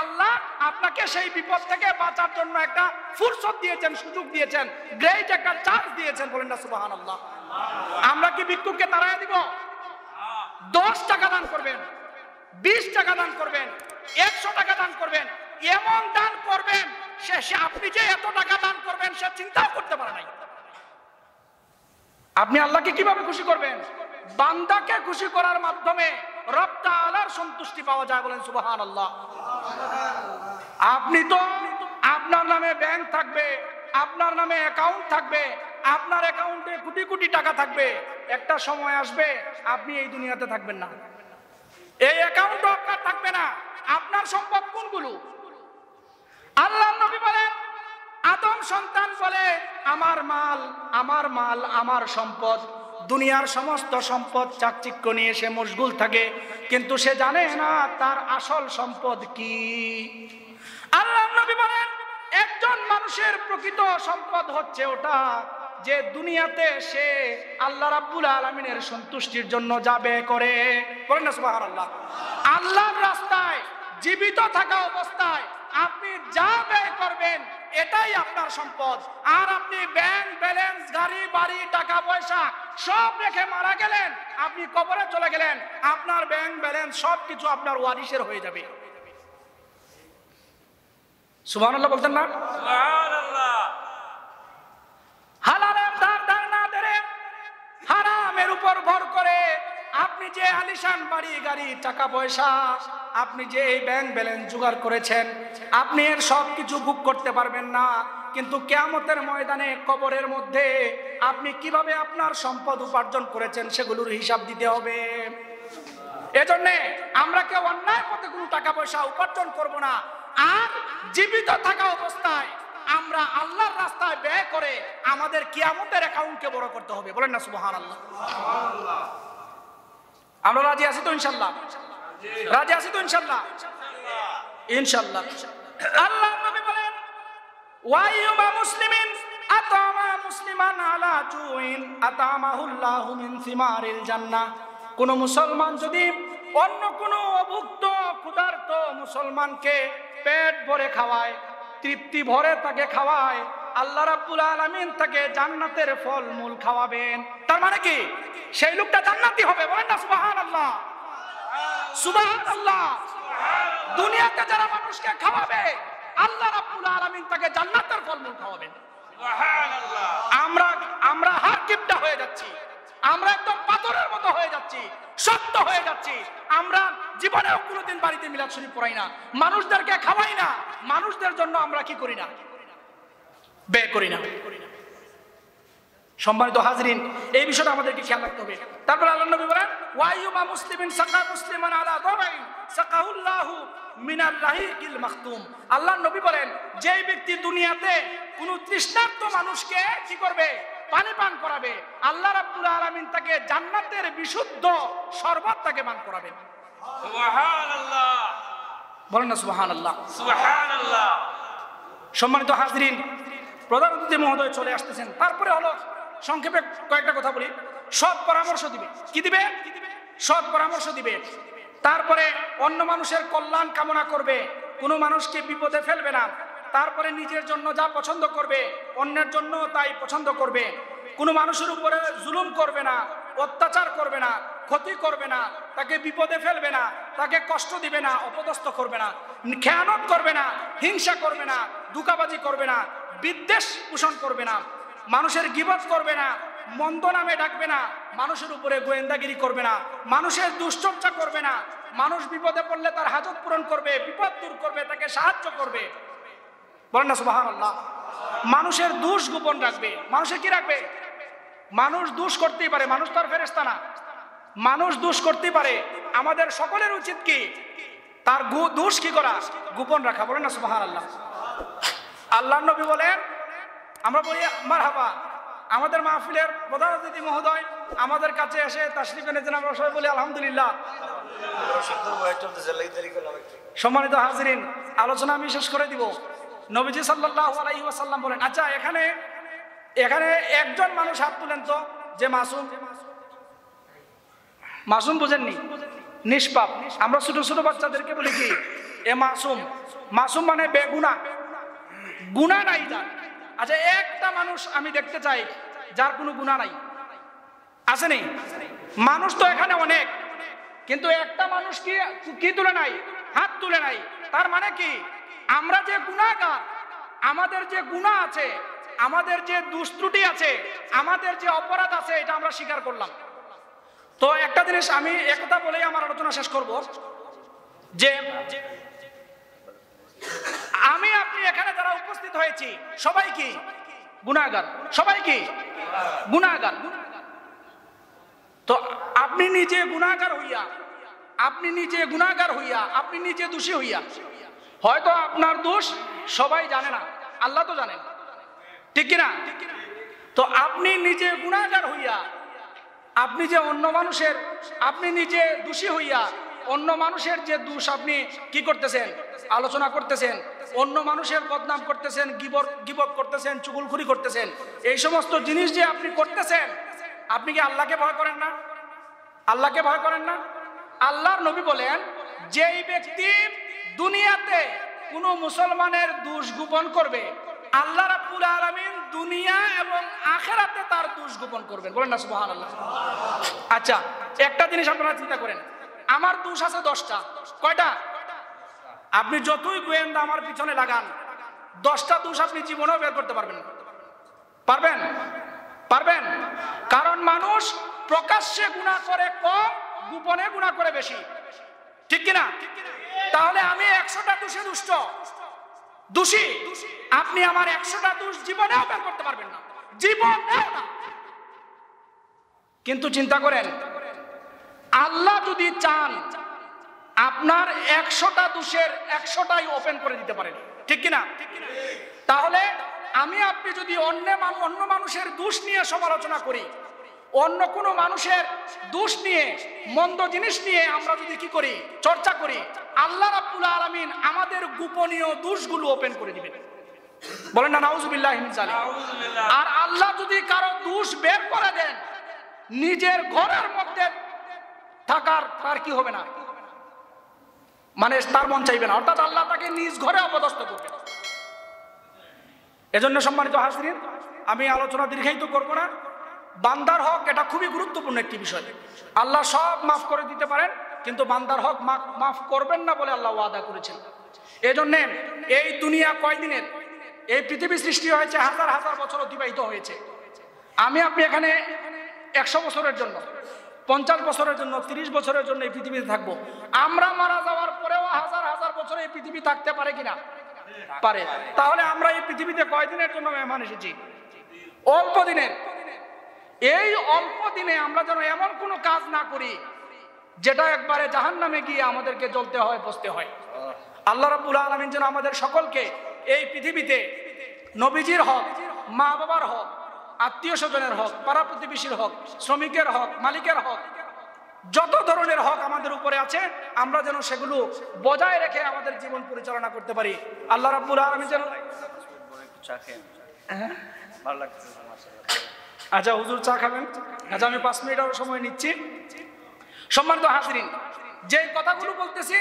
আল্লাহ আপনাকে সেই বিপদ থেকে বাঁচার জন্য একটা ফুরসত দিয়েছেন, সুযোগ দিয়েছেন, গ্রেট একটা চান্স দিয়েছেন। বলেন না সুবহানাল্লাহ। আমরা কি ভিক্ষুককে তাড়ায় দিব? 10 টাকা দান করবেন, 20 টাকা দান করবেন, 100 টাকা দান করবেন, এমন দান করবেন সে আপনি যে এত টাকা দান করবেন সে চিন্তাও করতে পারে নাই। আপনি আল্লাহকে কিভাবে খুশি করবেন? বান্দাকে খুশি করার মাধ্যমে রব তাআলার সন্তুষ্টি পাওয়া যায়। বলেন সুবহানাল্লাহ। আপনি তো আপনার নামে ব্যাংক থাকবে, আপনার নামে অ্যাকাউন্ট থাকবে, আপনার অ্যাকাউন্টে কোটি কোটি টাকা থাকবে, একটা সময় আসবে আপনি এই দুনিয়াতে থাকবেন না, এই অ্যাকাউন্টও আপনার থাকবে না। আপনার সম্পদ কোনগুলো? আল্লাহর নবী বলেন, আদম সন্তান বলে আমার মাল, আমার মাল, আমার সম্পদ। দুনিয়ার সমস্ত সম্পদ চাকচিক্য নিয়ে সে মশগুল থাকে, কিন্তু সে জানে না তার আসল সম্পদ কি। আল্লাহর নবী বলেন, একজন মানুষের প্রকৃত সম্পদ হচ্ছে ওটা যে দুনিয়াতে সে আল্লাহ রাব্বুল আলামিনের সন্তুষ্টির জন্য যাবে করে। বলেন না সুবহানাল্লাহ। আল্লাহর রাস্তায় জীবিত থাকা অবস্থায় আপনি যা ব্যয় করবেন এটাই আপনার সম্পদ। আর আপনি ব্যাংক ব্যালেন্স, গাড়ি বাড়ি, টাকা পয়সা সব রেখে মারা গেলেন, আপনি কবরে চলে গেলেন, আপনার ব্যাংক ব্যালেন্স সবকিছু আপনার ওয়ারিসের হয়ে যাবে। সুবহানাল্লাহ বলতেন না? সুবহানাল্লাহ। হালালের ধার না ধরে হারামের উপর ভর করে আপনি যে আলিশান বাড়ি গাড়ি টাকা পয়সা, আপনি যে এই ব্যাংক ব্যালেন্স জোগাড় করেছেন, আপনি এর সব কিছু ভোগ করতে পারবেন না। কিন্তু কিয়ামতের ময়দানে কবরের মধ্যে আপনি কিভাবে আপনার সম্পদ উপার্জন করেছেন সেগুলোর হিসাব দিতে হবে। এজন্য আমরা কেউ অন্যায় পথে কোনো টাকা পয়সা উপার্জন করব না। আর জীবিত থাকা অবস্থায় আমরা আল্লাহর রাস্তায় ব্যয় করে আমাদের কিয়ামতের অ্যাকাউন্টকে বড় করতে হবে। বলেন না সুবহানাল্লাহ। আমরা রাজি আছি তো ইনশাআল্লাহ? রাজি আছি তো ইনশাআল্লাহ? ইনশাআল্লাহ। আল্লাহর নবী বলেন, ওয়াইয়ুবা মুসলিমিন আতামা মুসলিমান আলা জুইন আতামাহুল্লাহু মিন সিমারিল জান্নাহ। কোন মুসলমান যদি অন্য কোন অভুক্ত ক্ষুধার্ত মুসলমানকে পেট ভরে খাওয়ায়, তৃপ্তি ভরে তাকে খাওয়ায়, আল্লাহ রাব্বুল আলামিন তাকে জান্নাতের ফলমূল খাওয়াবেন। তার মানে কি সেই লোকটা জান্নাতি হবে। বলেন না সুবহানাল্লাহ। সুবহানাল্লাহ। দুনিয়াতে যারা মানুষকে খাওয়াবে আল্লাহ রাব্বুল আলামিন তাকে জান্নাতের ফলমূল খাওয়াবেন। সুবহানাল্লাহ। আমরা হার কিপটা হয়ে যাচ্ছি। আমরা একদম পাথরের মতো হয়ে যাচ্ছি, শক্ত হয়ে যাচ্ছি। আমরা জীবনেও কোনোদিন বাড়িতে মিলাদ শরীফ পড়াই না, মানুষদেরকে খাওয়াই না, মানুষদের জন্য আমরা কি করি না, ব্যয় করি না। সম্মানিত হাজরিন, এই বিষয়টা আমাদেরকে খেয়াল রাখতে হবে। তারপর আল্লাহ নবী বলেন, ওয়াইয়ুমা মুসলিমিন সাকা মুসলিমান আলা দাবাইন সাকাহুল্লাহু মিনার রাহিকিল মাখতুম। আল্লাহ নবী বলেন, যেই ব্যক্তি দুনিয়াতে কোন তৃষ্ণার্ত মানুষকে কি করবে, পানি পান করাবে, আল্লাহ রাব্বুল আলামিন তাকে জান্নাতের বিশুদ্ধ শরবত তাকে পান করাবেন। সুবহানাল্লাহ, বলেন না সুবহানাল্লাহ। সুবহানাল্লাহ। সম্মানিত হাজরিন, প্রধান অতিথি মহোদয় চলে আসতেছেন। তারপরে হলো সংক্ষেপে কয়েকটা কথা বলি। সৎ পরামর্শ দিবে। কি দিবে? সৎ পরামর্শ দিবে। তারপরে অন্য মানুষের কল্যাণ কামনা করবে, কোনো মানুষকে বিপদে ফেলবে না। তারপরে নিজের জন্য যা পছন্দ করবে অন্যের জন্য তাই পছন্দ করবে। কোনো মানুষের উপরে জুলুম করবে না, অত্যাচার করবে না, ক্ষতি করবে না, তাকে বিপদে ফেলবে না, তাকে কষ্ট দিবে না, অপদস্থ করবে না, খেয়ানত করবে না, হিংসা করবে না, ধোঁকাবাজি করবে না, বিদ্বেষ পোষণ করবে না, মানুষের গীবত করবে না, মন্দ নামে ডাকবে না, মানুষের উপরে গোয়েন্দাগিরি করবে না, মানুষের দুশ্চর্চা করবে না, মানুষ বিপদে পড়লে তার হাজত পূরণ করবে, বিপদ দূর করবে, তাকে সাহায্য করবে। বলেন না সুবহানাল্লাহ। মানুষের দোষ গোপন রাখবে। মানুষের কি রাখবে? মানুষ দোষ করতেই পারে, মানুষ তো আর ফেরেশতা না, মানুষ দোষ করতেই পারে। আমাদের সকলের উচিত কি, তার দোষ কি করা, গোপন রাখা। বলেন না সুবহানাল্লাহ। আল্লাহ নবী বলেন, আমরা বলি মারহাবা, আমাদের মাহফিলের প্রধান অতিথি মহোদয় আমাদের কাছে এসে তাশরিফ এনেছেন, আমরা সবাই বলি আলহামদুলিল্লাহ। সম্মানিত হাজরিন, আলোচনা আমি শেষ করে দিব। নবীজি সাল্লাল্লাহু আলাইহি ওয়াসাল্লাম বলেন, আচ্ছা এখানে একজন মানুষ হাত তুলেন তো, যে মাসুম। মাসুম বুঝেননি? নিষ্পাপ। আমরা ছোট ছোট বাচ্চাদেরকে বলি কি, এ মাসুম। মাসুম মানে বেগুনা, গুনাহ নাই যার। আচ্ছা একটা মানুষ আমি দেখতে চাই যার কোনো গুনাহ নাই, আসেনি? মানুষ তো এখানে অনেক, কিন্তু একটা মানুষ কি তুলে নাই, হাত তুলে নাই। তার মানে কি, আমরা যে গুনাহগার, আমাদের যে গুনাহ আছে, আমাদের যে দুষ্ত্রুটি আছে, আমাদের যে অপরাধ আছে, এটা আমরা স্বীকার করলাম। তো একটা জিনিস আমি একথা বলেই আমার আলোচনা শেষ করব, যে আমি আপনি এখানে যারা উপস্থিত হয়েছি সবাই কি গুনাহগার? সবাই কি গুনাহগার? তো আপনি নিজে গুনাহগার হইয়া, আপনি নিজে গুনাহগার হইয়া, আপনি নিজে দোষী হইয়া, হয়তো আপনার দোষ সবাই জানে না, আল্লাহ তো জানেন, ঠিক কিনা? তো আপনি নিজে গুনাহগার হইয়া, আপনি যে অন্য মানুষের, আপনি নিজে দোষী হইয়া অন্য মানুষের যে দোষ আপনি কি করতেছেন, আলোচনা করতেছেন, অন্য মানুষের বদনাম করতেছেন, গীবত করতেছেন, চুগলখুরি করতেছেন, এই সমস্ত জিনিস যে আপনি করতেছেন, আপনি কি আল্লাহকে ভয় করেন না? আল্লাহকে ভয় করেন না? আল্লাহর নবী বলেন, যেই ব্যক্তি দুনিয়াতে কোনো মুসলমানের দোষ গোপন করবে, আল্লাহ রাব্বুল আলামিন দুনিয়া এবং আখিরাতে তার দোষ গোপন করবেন। বলেন না সুবহানাল্লাহ। আচ্ছা একটা জিনিস আপনারা চিন্তা করেন, আমার দোষ আছে 10টা, কয়টা? আপনি যতই গোয়েন্দা আমার পিছনে লাগান, 10টা দোষ আপনি জীবনেও বের করতে পারবেন না। পারবেন? পারবেন? কারণ মানুষ প্রকাশ্যে গুনাহ করে কম, গোপনে গুনাহ করে বেশি, ঠিক কিনা? তাহলে আমি 100টা দোষে দোষী, আপনি আমার 100টা দোষ জীবনেও বের করতে পারবেন না, জীবনেও না। কিন্তু চিন্তা করেন, আল্লাহ যদি চান আপনার 100টা দোষের 100টাই ওপেন করে দিতে পারেন, ঠিক কিনা? তাহলে আমি আপনি যদি অন্য মানুষের দোষ নিয়ে সমালোচনা করি, অন্য কোনো মানুষের দোষ নিয়ে, মন্দ জিনিস নিয়ে আমরা যদি কি করি, চর্চা করি, আল্লাহ রাব্বুল আলামিন আমাদের গোপনীয় দোষগুলো ওপেন করে দিবেন। বলেন না নাউজুবিল্লাহি মিন যালিক। আর আল্লাহ যদি কারো দোষ বের করে দেন, নিজের ঘরের মধ্যে থাকার তার কি হবে না, মানে তার মন চাইবে না, অর্থাৎ আল্লাহ তাকে নিজ ঘরে অপদস্থ করবে। এজন্য সম্মানিত হাজরিন, আমি আলোচনা দীর্ঘায়িত করব না। বান্দার হক এটা খুবই গুরুত্বপূর্ণ একটি বিষয়। আল্লাহ সব মাফ করে দিতে পারেন, কিন্তু বান্দার হক মাফ করবেন না বলে আল্লাহ ওয়াদা করেছেন। এজন্য এই দুনিয়া কয়দিনের, এই পৃথিবী সৃষ্টি হয়েছে হাজার হাজার বছর অতিবাহিত হয়েছে। আমি আপনি এখানে 100 বছরের জন্য, 50 বছরের জন্য, 30 বছরের জন্য এই পৃথিবীতে থাকবো। আমরা মারা যাওয়ার পরেও হাজার হাজার বছর এই পৃথিবী থাকতে পারে কিনা? পারে। তাহলে আমরা এই পৃথিবীতে কয়দিনের জন্য মেহমান এসেছি? অল্প দিনের। এই অল্প দিনে আমরা যেন এমন কোনো কাজ না করি যেটা একবারে জাহান্নামে গিয়ে আমাদেরকে জ্বলতে হয়, বসতে হয়। আল্লাহ রাব্বুল আলামিন যেন আমাদের সকলকে এই পৃথিবীতে নবীজির হক, মা বাবার হক, আত্মীয় স্বজনের হক, পাড়া প্রতিবেশীর হক, শ্রমিকের হক, মালিকের হক, যত ধরনের হক আমাদের উপরে আছে আমরা যেন সেগুলো বজায় রেখে আমাদের জীবন পরিচালনা করতে পারি। আল্লাহ রাব্বুল আলামিন যেন আচ্ছা হুজুর চা খাবেন? আচ্ছা আমি 5 মিনিট আরো সময় নিচ্ছি। সম্মানিত হাজরিন, যে কথাগুলো বলতেছি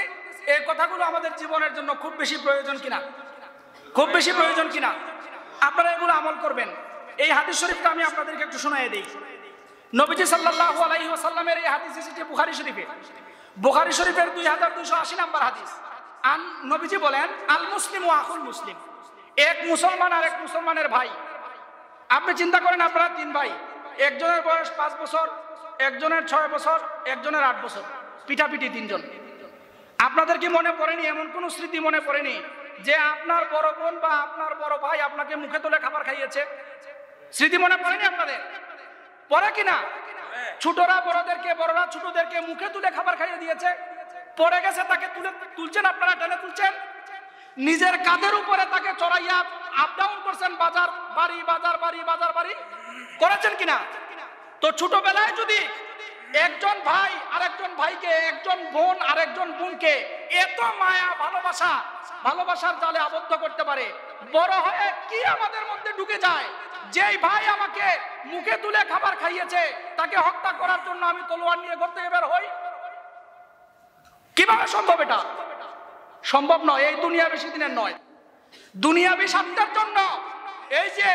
এই কথাগুলো আমাদের জীবনের জন্য খুব বেশি প্রয়োজন কিনা? খুব বেশি প্রয়োজন কিনা? আপনারা এগুলো আমল করবেন। এই হাদিস শরীফটা আমি আপনাদেরকে একটু শোনায় দিই। নবীজি সাল্লাল্লাহু আলাইহি ওয়াসাল্লামের এই হাদিস এসেছে বুখারী শরীফে। বুখারী শরীফের 2280 নম্বর হাদিস। নবীজি বলেন, আল মুসলিমু আখুল মুসলিম, এক মুসলমান আর এক মুসলমানের ভাই। আপনি চিন্তা করেন, আপনারা 3 ভাই, একজনের বয়স 5 বছর, একজনের 6 বছর, একজনের 8 বছর, পিঠাপিঠি 3 জন। আপনাদের কি মনে পড়েনি, এমন কোন স্মৃতি মনে পড়েনি যে আপনার বড় বোন বা আপনার বড় ভাই আপনাকে মুখে তুলে খাবার খাইয়েছে? স্মৃতি মনে পড়েনি আপনাদের? পড়ে কিনা? ছোটরা বড়দেরকে, বড়রা ছোটদেরকে মুখে তুলে খাবার খাইয়ে দিয়েছে, পড়ে গেছে, তাকে তুলছেন, আপনারা টেনে তুলছেন, নিজের কাঁধের উপরে তাকে চড়াইয়া আপ ডাউন করছেন, বাজার বাড়ি, বাজার বাড়ি, বাজার বাড়ি করেছেন কিনা? তো ছোটবেলায় যদি একজন ভাই আরেকজন ভাইকে, একজন বোন আরেকজন বোনকে এত মায়া ভালোবাসার জালে আবদ্ধ করতে পারে, বড় হয়ে কি আমাদের মধ্যে ঢুকে যায়? যেই ভাই আমাকে মুখে তুলে খাবার খাইয়েছে তাকে হত্যা করার জন্য আমি তলোয়ার নিয়ে ঘর থেকে বের হই? কিভাবে সম্ভব? এটা সম্ভব নয়। এই দুনিয়া বেশি দিনের নয়। দুনিয়াবি স্বার্থের জন্য এই যে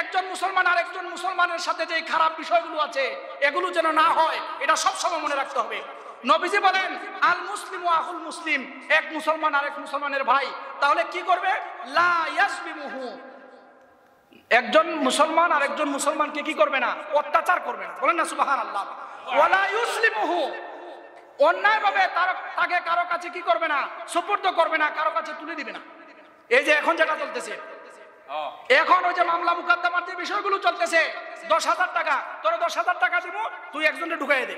একজন মুসলমান আর একজন মুসলমানের সাথে যে খারাপ বিষয়গুলো আছে এগুলো যেন না হয়, এটা সবসময় মনে রাখতে হবে। নবীজি বলেন, আল মুসলিমু আখুল মুসলিম, এক মুসলমান আর এক মুসলমানের ভাই। তাহলে কি করবে? লা ইয়াসবিমুহু, একজন মুসলমান আর একজন মুসলমানকে কি করবে না? অত্যাচার করবে না। বলেন না সুবহানাল্লাহ। ওয়ালা ইউসলিমুহু, অন্যায়ভাবে তাকে কারো কাছে কি করবে না? সুপুর্দ করবে না, কারো কাছে তুলে দিবে না। এই যে এখন যেটা চলতেছে, এখন ওই যে মামলা মুকদ্দমার যে বিষয়গুলো চলতেছে, 10,000 টাকা, তোর 10,000 টাকা দিব, তুই একজনকে ঢুকাইয়ে দে,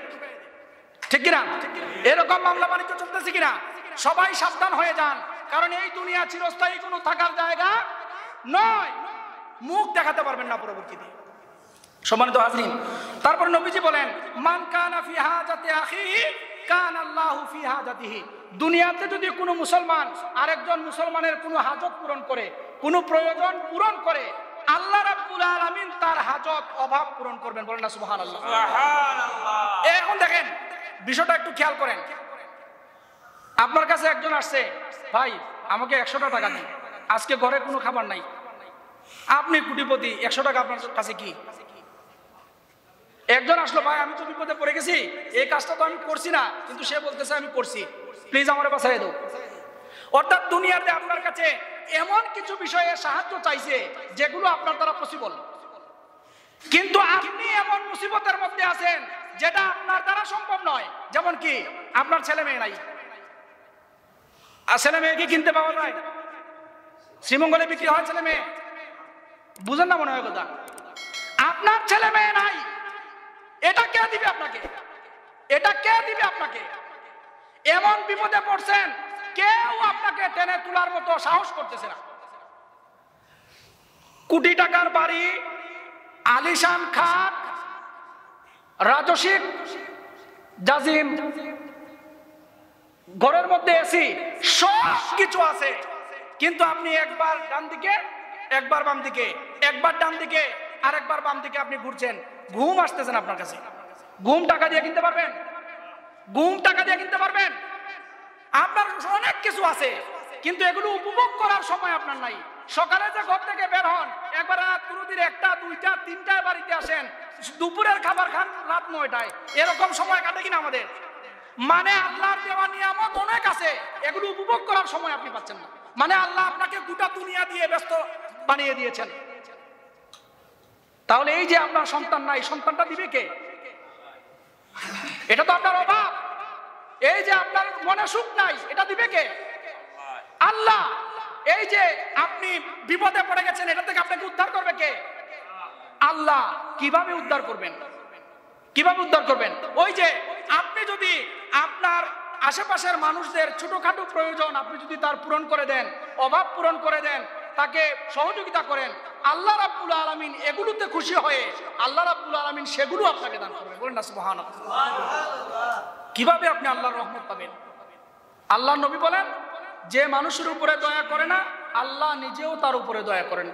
ঠিক কিনা? এরকম মামলা বাণিজ্য চলতেছে কিনা? সবাই সাবধান হয়ে যান, কারণ এই দুনিয়া চিরস্থায়ী কোনো থাকার জায়গা নয়। মুখ দেখাতে পারবেন না পরবর্তীতে। সম্মানিত হাজরিন, তারপর নবীজি বলেন, মান কানা ফি হাজাতি আখিহি কানা আল্লাহু ফি হাজাতিহি। দুনিয়াতে যদি কোনো মুসলমান আরেকজন মুসলমানের কোনো হাজত পূরণ করে, কোনো প্রয়োজন পূরণ করে, আল্লাহ রাব্বুল আলামিন তার হাজত, অভাব পূরণ করবেন। বলেন না সুবহানাল্লাহ। সুবহানাল্লাহ। এখন দেখেন বিষয়টা একটু খেয়াল করেন। আপনার কাছে একজন আসছে, ভাই আমাকে 100 টাকা দিন, আজকে ঘরে কোনো খাবার নাই। আপনি কোটিপতি, 100 টাকা আপনার কাছে কি? একজন আসলো, ভাই আমি তো বিপদে পড়ে গেছি, এই কাজটা তো আমি করছি না, কিন্তু সে বলতেছে আমি করছি, প্লিজ আমার বাঁচাই দাও। অর্থাৎ দুনিয়াতে আপনার কাছে এমন কিছু বিষয়ে সাহায্য চাইছে যেগুলো আপনার দ্বারা পসিবল, কিন্তু আপনি এমন মুসিবতের মধ্যে আছেন যেটা আপনার দ্বারা সম্ভব নয়। যেমন কি, আপনার ছেলে মেয়ে নাই, আর ছেলে মেয়ে কি কিনতে পাওয়া যায়? শ্রীমঙ্গলে বিক্রি হয় ছেলে মেয়ে, বুঝেন না মনে হয় কথা। আপনার ছেলে মেয়ে নাই, এটা কে দিবে আপনাকে? এটা কে দিবে আপনাকে? এমন বিপদে পড়ছেন, কেউ আপনাকে টেনে তোলার মতো সাহস করতেছে না। কোটি টাকার বাড়ি, আলিশান খাট, রাজসিক জাজিম, ঘরের মধ্যে এসি, সব কিছু আছে, কিন্তু আপনি একবার ডান দিকে, একবার বাম দিকে, একবার ডান দিকে আর একবার বাম দিকে আপনি ঘুরছেন, ঘুম আসতেছেন আপনার কাছে। ঘুম টাকা দিয়ে কিনতে পারবেন? ঘুম টাকা দিয়ে কিনতে পারবেন? আপনার অনেক কিছু আছে, কিন্তু এগুলো উপভোগ করার সময় আপনার নাই। সকালে যে ঘর থেকে বের হন, একবার রাত কোনোদিন 1টা, 2টা, 3টায় বাড়িতে আসেন, দুপুরের খাবার খান রাত 9টায়, এরকম সময় কাটে কিনা আমাদের? মানে আল্লাহর দেওয়া নিয়ামত অনেক আছে, এগুলো উপভোগ করার সময় আপনি পাচ্ছেন না। মানে আল্লাহ আপনাকে গোটা দুনিয়া দিয়ে ব্যস্ত বানিয়ে দিয়েছেন। তাহলে এই যে আপনার সন্তান নাই, সন্তানটা দিবে কে? এটা তো আপনার অভাব। এই যে আপনার মনে সুখ নাই, এটা দিবে কে? আল্লাহ। এই যে আপনি বিপদে পড়ে গেছেন, এটা থেকে আপনাকে উদ্ধার করবে কে? আল্লাহ। কিভাবে উদ্ধার করবেন? কিভাবে উদ্ধার করবেন? ওই যে আপনি যদি আপনার আশেপাশের মানুষদের ছোটখাটো প্রয়োজন আপনি যদি তার পূরণ করে দেন, অভাব পূরণ করে দেন, তাকে সহযোগিতা করেন, আল্লাহ রাব্বুল আলামিন এগুলোতে খুশি হয়ে আল্লাহ রাব্বুল আলামিন সেগুলো আপনাকে দান করবেন। বলেন না সুবহানাল্লাহ। কিভাবে আপনি আল্লাহর রহমত পাবেন? আল্লাহর নবী বলেন, যে মানুষের উপরে দয়া করে না, আল্লাহ নিজেও তার উপরে দয়া করেন।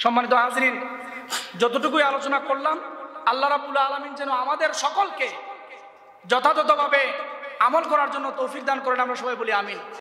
সম্মানিত হাজরিন, যতটুকুই আলোচনা করলাম, আল্লাহ রাব্বুল আলামিন যেন আমাদের সকলকে যথাযথভাবে আমল করার জন্য তৌফিক দান করেন। আমরা সবাই বলি আমিন।